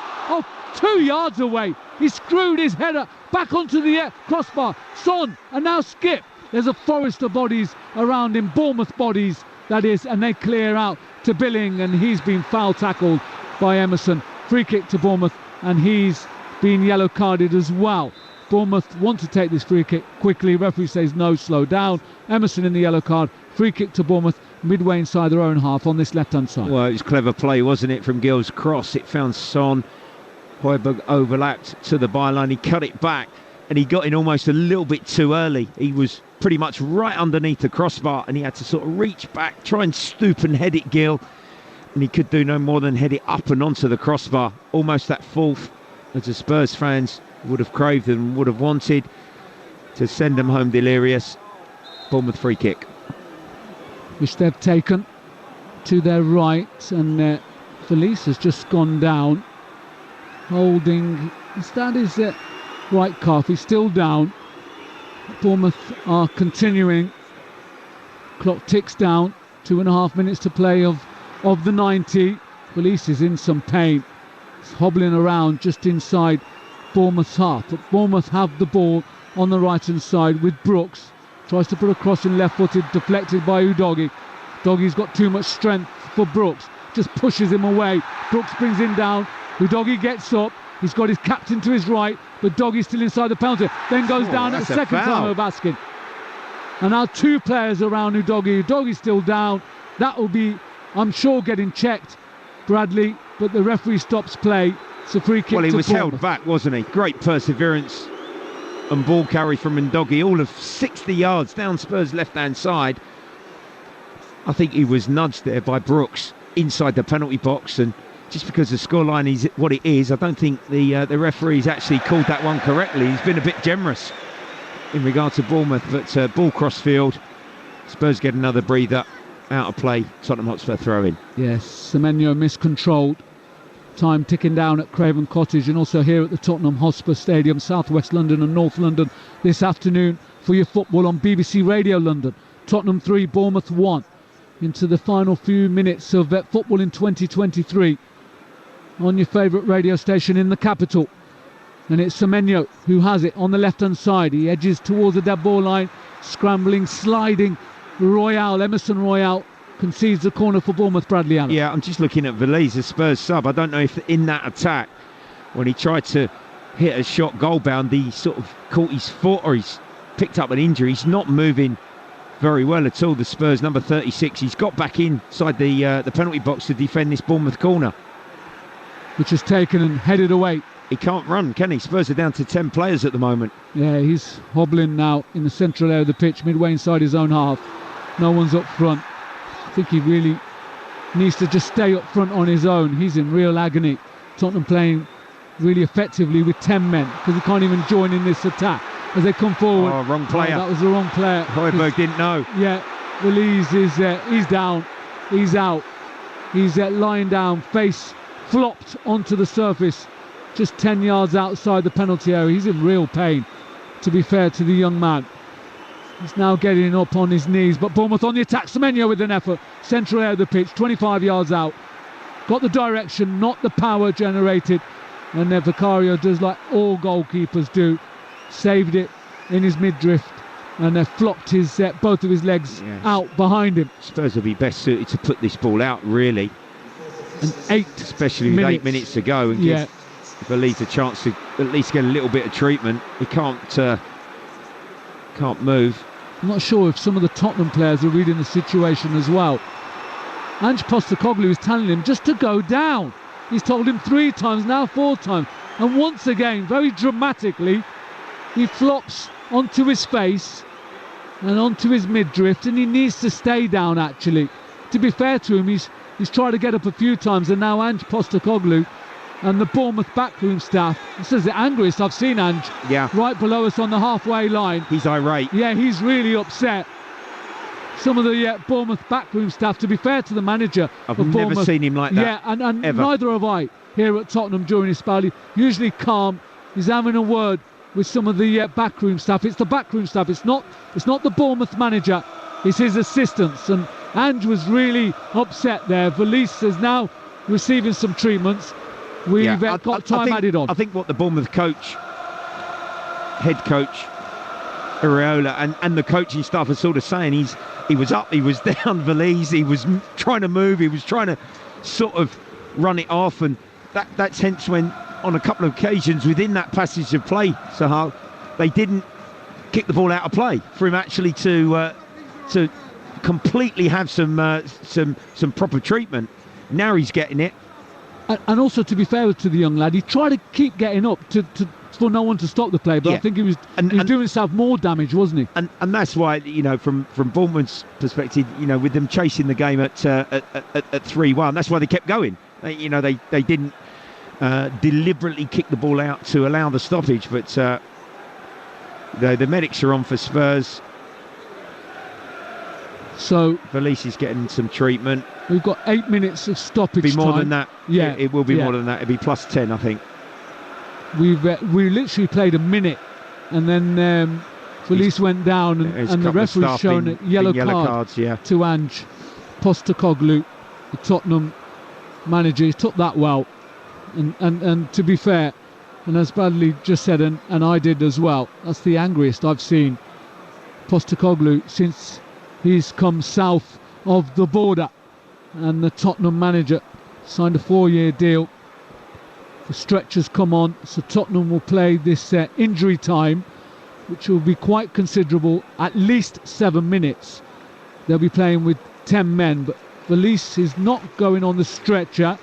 2 yards away. He screwed his header back onto the crossbar. Son and now Skip. There's a forest of bodies around him, Bournemouth bodies, that is, and they clear out to Billing, and he's been foul tackled by Emerson. Free kick to Bournemouth, and he's been yellow carded as well. Bournemouth want to take this free kick quickly. Referee says no, slow down. Emerson in the yellow card. Free kick to Bournemouth midway inside their own half on this left-hand side. Well, it was clever play, wasn't it, from Gill's cross. It found Son. Højbjerg overlapped to the byline. He cut it back, and he got in almost a little bit too early. He was pretty much right underneath the crossbar, and he had to sort of reach back, try and stoop and head it, Gill. And he could do no more than head it up and onto the crossbar. Almost that fourth, as the Spurs fans would have craved and would have wanted, to send them home delirious. Bournemouth free kick, which they've taken to their right, and Felice has just gone down, holding, that is right calf. He's still down. Bournemouth are continuing. Clock ticks down. 2.5 minutes to play of the 90. Felice is in some pain. He's hobbling around just inside Bournemouth's half. But Bournemouth have the ball on the right-hand side with Brooks. Tries to put a cross in left-footed, deflected by Udogie. Udogi's got too much strength for Brooks. Just pushes him away. Brooks brings him down. Udogie gets up. He's got his captain to his right, but Doggie's still inside the penalty. Then goes down at the second time of Baskin. And now 2 players around Udogie. Udoggie's still down. That will be, I'm sure, getting checked, Bradley, but the referee stops play. It's a free kick. Well, he was Bournemouth. held back, wasn't he? Great perseverance and ball carry from Udogie, all of 60 yards down Spurs' left-hand side. I think he was nudged there by Brooks inside the penalty box, and just because the scoreline is what it is, I don't think the referee's actually called that one correctly. He's been a bit generous in regard to Bournemouth, but ball cross field. Spurs get another breather. Out of play, Tottenham Hotspur throw in. Yes, Semenyo miscontrolled. Time ticking down at Craven Cottage, and also here at the Tottenham Hotspur Stadium, South West London and North London this afternoon for your football on BBC Radio London. Tottenham 3, Bournemouth 1. Into the final few minutes of football in 2023 on your favourite radio station in the capital. And it's Semenyo who has it on the left-hand side. He edges towards the dead ball line, scrambling, sliding. Emerson Royale concedes the corner for Bournemouth. Bradley Allen. Yeah, I'm just looking at Veliz, the Spurs sub. I don't know if in that attack, when he tried to hit a shot goal bound, he sort of caught his foot or he's picked up an injury. He's not moving very well at all, the Spurs number 36. He's got back inside the penalty box to defend this Bournemouth corner, which is taken and headed away he can't run, can he? Spurs are down to 10 players at the moment. Yeah, he's hobbling now in the central area of the pitch, midway inside his own half. No one's up front. I think he really needs to just stay up front on his own. He's in real agony. Tottenham playing really effectively with 10 men because he can't even join in this attack as they come forward. Oh, wrong player. That was the wrong player. Højbjerg didn't know. Yeah, Belize is he's down, he's out. He's lying down, face flopped onto the surface, just 10 yards outside the penalty area. He's in real pain, to be fair to the young man. He's now getting up on his knees, but Bournemouth on the attack. Semenyo with an effort, central area of the pitch, 25 yards out. Got the direction, not the power generated. And then Vicario does like all goalkeepers do. Saved it in his midriff and flopped his both of his legs out behind him. Spurs will be best suited to put this ball out, really. And especially with 8 minutes to go, and give Belize a chance to at least get a little bit of treatment. He can't move. I'm not sure if some of the Tottenham players are reading the situation as well. Ange Postecoglou is telling him just to go down. He's told him 3 times, now 4 times. And once again, very dramatically, he flops onto his face and onto his midriff, and he needs to stay down, actually. To be fair to him, he's tried to get up a few times, and now Ange Postecoglou and the Bournemouth backroom staff, this is the angriest I've seen Ange, right below us on the halfway line. He's irate. Yeah, he's really upset. Some of the Bournemouth backroom staff, to be fair to the manager I've of never Bournemouth, seen him like that. Yeah, and ever. Neither have I here at Tottenham during his spell. Usually calm. He's having a word with some of the backroom staff. It's the backroom staff. It's not the Bournemouth manager. It's his assistants. And Ange was really upset there. Valise is now receiving some treatments. We've got time added on. I think what the Bournemouth head coach Areola and the coaching staff are sort of saying, he was up, he was down, Valise, he was trying to move, he was trying to sort of run it off, and that's hence when on a couple of occasions within that passage of play, Sahal, they didn't kick the ball out of play for him actually to completely have some proper treatment. Now he's getting it. And also, to be fair to the young lad, he tried to keep getting up for no one to stop the play, but I think he was doing himself more damage, wasn't he? And that's why, from Bournemouth's perspective, with them chasing the game at 3-1, that's why they kept going. They didn't deliberately kick the ball out to allow the stoppage, but the medics are on for Spurs. So Valise is getting some treatment. We've got 8 minutes of stoppage time. Be more time. than that. Yeah, it will be more than that. It'll be plus 10, I think. We literally played a minute, and then Valise went down, and the referee's shown a yellow card to Ange Postecoglou, the Tottenham manager. He took that well, and to be fair, and as Bradley just said, and I did as well, that's the angriest I've seen Postecoglou since he's come south of the border. And the Tottenham manager signed a 4-year deal. The stretchers come on, so Tottenham will play this injury time, which will be quite considerable, at least 7 minutes. They'll be playing with 10 men, but Valise is not going on the stretcher,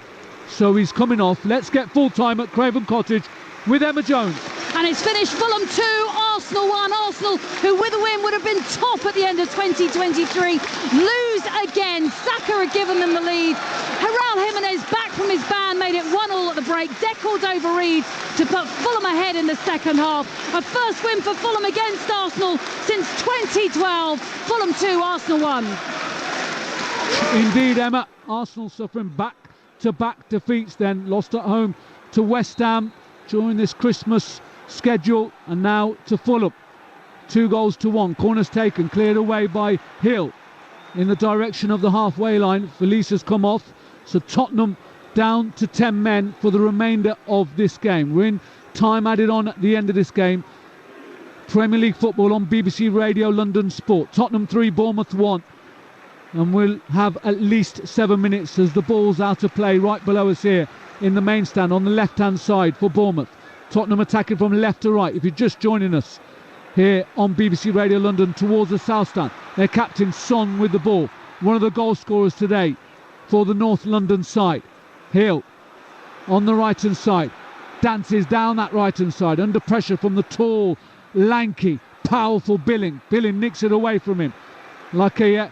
so he's coming off. Let's get full time at Craven Cottage with Emma Jones. And it's finished Fulham 2, Arsenal 1. Arsenal, who with a win would have been top at the end of 2023, lose again. Saka had given them the lead. Raúl Jiménez back from his ban, made it 1-1 at the break. Deckled over Reed to put Fulham ahead in the second half. A first win for Fulham against Arsenal since 2012. Fulham 2, Arsenal 1. Indeed, Emma. Arsenal suffering back-to-back defeats then. Lost at home to West Ham during this Christmas schedule, and now to Fulham. 2-1. Corners taken, cleared away by Hill in the direction of the halfway line. Valise has come off, so Tottenham down to 10 men for the remainder of this game. We're in time added on at the end of this game. Premier League football on BBC Radio London Sport. Tottenham 3, Bournemouth 1. And we'll have at least 7 minutes as the ball's out of play right below us here in the main stand on the left-hand side for Bournemouth. Tottenham attacking from left to right. If you're just joining us here on BBC Radio London towards the south stand, their captain Son with the ball, one of the goal scorers today for the North London side. Hill on the right-hand side. dances down that right-hand side under pressure from the tall, lanky, powerful Billing. Billing nicks it away from him like an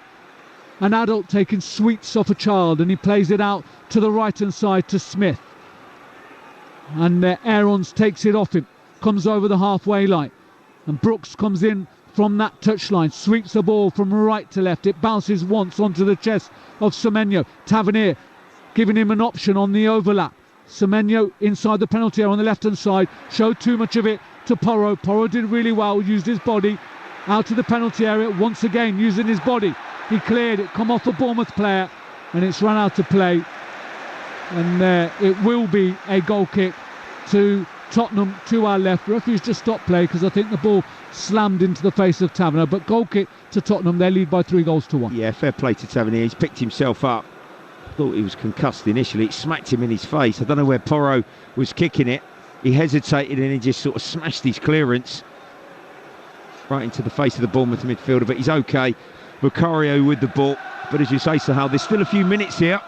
adult taking sweets off a child, and he plays it out to the right-hand side to Smith. And Aarons takes it off him, comes over the halfway line, and Brooks comes in from that touchline, sweeps the ball from right to left. It bounces once onto the chest of Semenyo. Tavernier giving him an option on the overlap. Semenyo inside the penalty area on the left-hand side, showed too much of it to Porro. Porro did really well, used his body out to the penalty area, once again using his body. He cleared it, come off a Bournemouth player, and it's run out of play. And it will be a goal kick to Tottenham to our left. Referee's just stopped play because I think the ball slammed into the face of Tavernier. But goal kick to Tottenham, they lead by 3-1. Yeah, fair play to Tavernier. He's picked himself up. Thought he was concussed initially. It smacked him in his face. I don't know where Porro was kicking it. He hesitated and he just sort of smashed his clearance right into the face of the Bournemouth midfielder. But he's okay. Bukayo with the ball. But as you say, Sahal, there's still a few minutes here.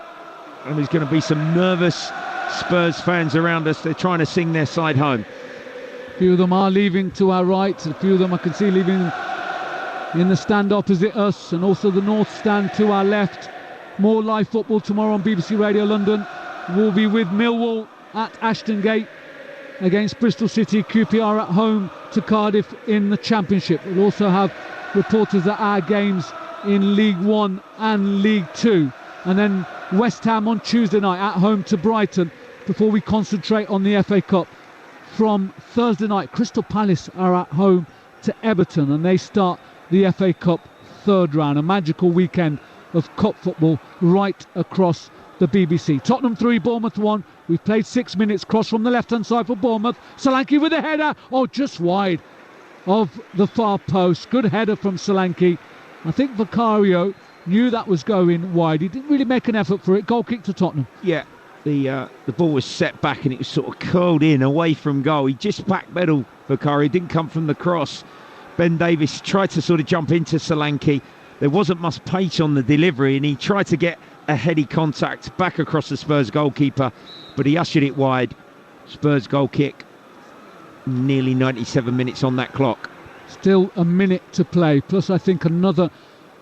And there's going to be some nervous Spurs fans around us. They're trying to sing their side home. A few of them are leaving to our right. A few of them I can see leaving in the stand opposite us, and also the north stand to our left. More live football tomorrow on BBC Radio London. We'll be with Millwall at Ashton Gate against Bristol City. QPR at home to Cardiff in the Championship. We'll also have reporters at our games in League One and League Two. And then West Ham on Tuesday night at home to Brighton before we concentrate on the FA Cup. From Thursday night, Crystal Palace are at home to Everton, and they start the FA Cup third round. A magical weekend of cup football right across the BBC. Tottenham 3, Bournemouth 1. We've played 6 minutes. Cross from the left-hand side for Bournemouth. Solanke with a header. Oh, just wide of the far post. Good header from Solanke. I think Vicario knew that was going wide. He didn't really make an effort for it. Goal kick to Tottenham. Yeah, the ball was set back and it was sort of curled in away from goal. He just backpedaled Vicario. It didn't come from the cross. Ben Davies tried to sort of jump into Solanke. There wasn't much pace on the delivery, and he tried to get a heady contact back across the Spurs goalkeeper, but he ushered it wide. Spurs goal kick. Nearly 97 minutes on that clock. Still a minute to play, plus I think another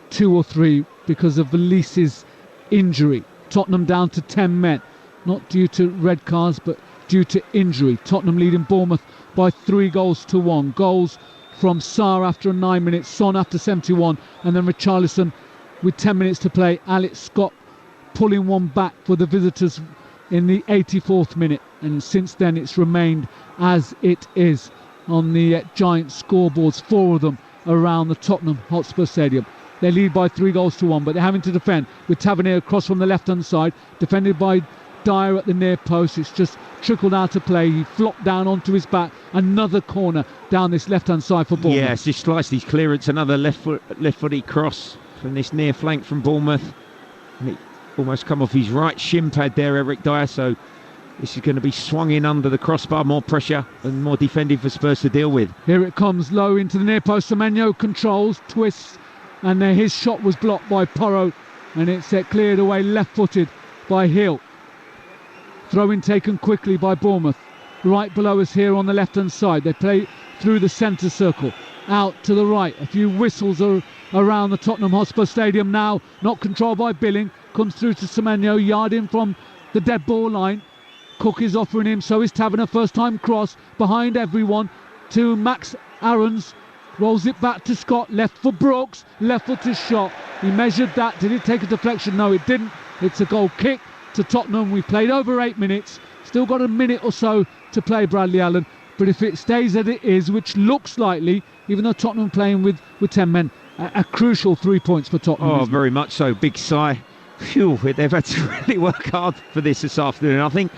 2 or 3 because of Velice's injury. Tottenham down to 10 men, not due to red cards but due to injury. Tottenham leading Bournemouth by 3-1. Goals from Sarr after 9 minutes, Son after 71, and then Richarlison with 10 minutes to play. Alex Scott pulling one back for the visitors in the 84th minute, and since then it's remained as it is on the giant scoreboards, 4 of them around the Tottenham Hotspur Stadium. They lead by 3-1, but they're having to defend with Tavernier across from the left-hand side, defended by Dyer at the near post. It's just trickled out of play. He flopped down onto his back. Another corner down this left-hand side for Bournemouth. Yes, he sliced his clearance. Another left-footed cross from this near flank from Bournemouth. And it almost come off his right shin pad there, Eric Dyer. So this is going to be swung in under the crossbar. More pressure and more defending for Spurs to deal with. Here it comes, low into the near post. Semenyo controls, twists, and his shot was blocked by Porro, and it's cleared away left-footed by Hill. Throw-in taken quickly by Bournemouth. Right below us here on the left-hand side. They play through the centre circle. Out to the right. A few whistles are around the Tottenham Hotspur Stadium now. Not controlled by Billing. Comes through to Semenyo. Yard in from the dead ball line. Cook is offering him. So is Tavernier. First-time cross behind everyone to Max Aarons. Rolls it back to Scott. Left for Brooks. Left-footed shot. He measured that. Did it take a deflection? No, it didn't. It's a goal kick to Tottenham. We've played over 8 minutes. Still got a minute or so to play, Bradley Allen. But if it stays as it is, which looks likely, even though Tottenham are playing with 10 men, a crucial 3 points for Tottenham. Oh, very much so. Big sigh. Phew, they've had to really work hard for this afternoon. I think,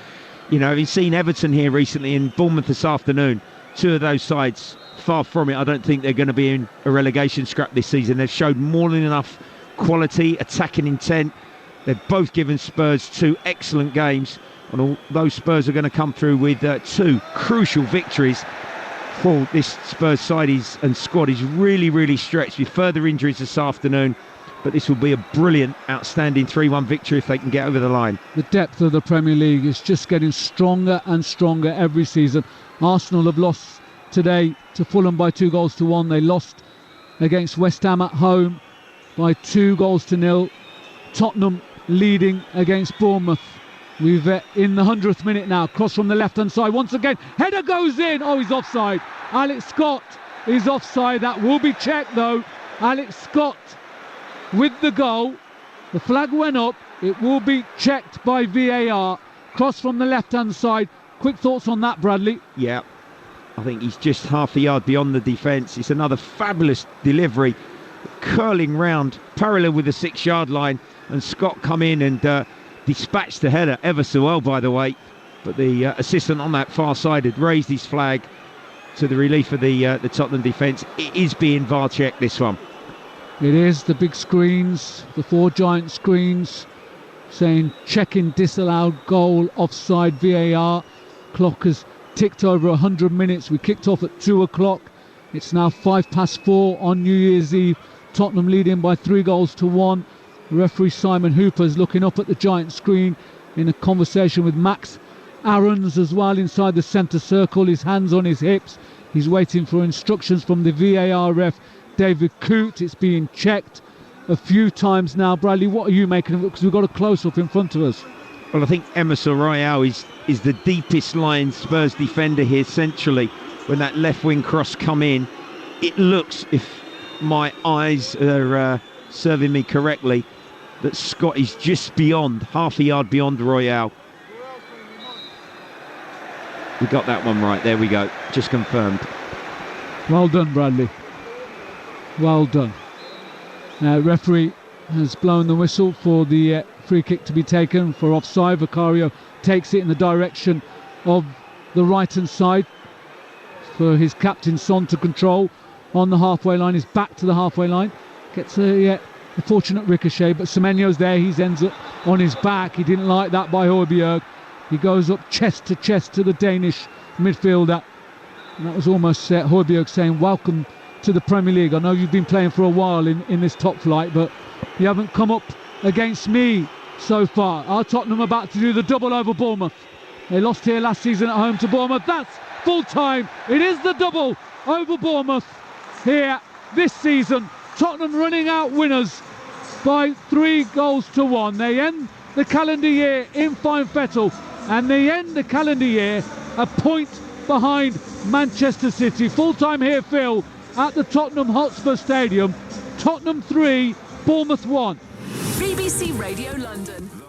having seen Everton here recently and Bournemouth this afternoon, 2 of those sides far from it. I don't think they're going to be in a relegation scrap this season. They've showed more than enough quality, attacking intent. They've both given Spurs 2 excellent games, and although Spurs are going to come through with 2 crucial victories, this Spurs side and squad is really, really stretched with further injuries this afternoon. but this will be a brilliant, outstanding 3-1 victory if they can get over the line. The depth of the Premier League is just getting stronger and stronger every season. Arsenal have lost today to Fulham by 2-1. They lost against West Ham at home by 2-0. Tottenham leading against Bournemouth. We've in the 100th minute now. Cross from the left-hand side once again. Header goes in. Oh, he's offside. Alex Scott is offside. That will be checked though. Alex Scott with the goal. The flag went up. It will be checked by VAR. Cross from the left-hand side. Quick thoughts on that, Bradley? Yeah, I think he's just half a yard beyond the defence. It's another fabulous delivery, curling round, parallel with the 6-yard line, and Scott come in and dispatched the header ever so well, by the way. But the assistant on that far side had raised his flag to the relief of the Tottenham defence. It is being VAR checked, this one. It is. The big screens, the 4 giant screens, saying checking disallowed goal, offside, VAR. Clock has ticked over 100 minutes. We kicked off at 2 o'clock. It's now 4 on New Year's Eve. Tottenham leading by 3-1. Referee Simon Hooper is looking up at the giant screen in a conversation with Max Aarons as well inside the centre circle, his hands on his hips. He's waiting for instructions from the VAR ref David Coote. It's being checked a few times now. Bradley, what are you making of it? Because we've got a close-up in front of us. Well, I think Emerson Royale is the deepest line Spurs defender here centrally. When that left wing cross come in, it looks, if my eyes are serving me correctly, that Scott is just beyond, half a yard beyond Royale. We got that one right. There we go. Just confirmed. Well done, Bradley. Well done. Now, referee has blown the whistle for the free kick to be taken for offside. Vicario takes it in the direction of the right-hand side for his captain Son to control on the halfway line. He's back to the halfway line. Gets a fortunate ricochet, but Semenyo's there. He ends up on his back. He didn't like that by Højbjerg. He goes up chest to the Danish midfielder. And that was almost Højbjerg saying, welcome to the Premier League. I know you've been playing for a while in this top flight, but you haven't come up against me so far. Are Tottenham about to do the double over Bournemouth? They lost here last season at home to Bournemouth. That's full time. It is the double over Bournemouth here this season. Tottenham running out winners by 3-1. They end the calendar year in fine fettle, and they end the calendar year a point behind Manchester City. Full time here, Phil, at the Tottenham Hotspur Stadium. Tottenham 3, Bournemouth 1. BBC Radio London.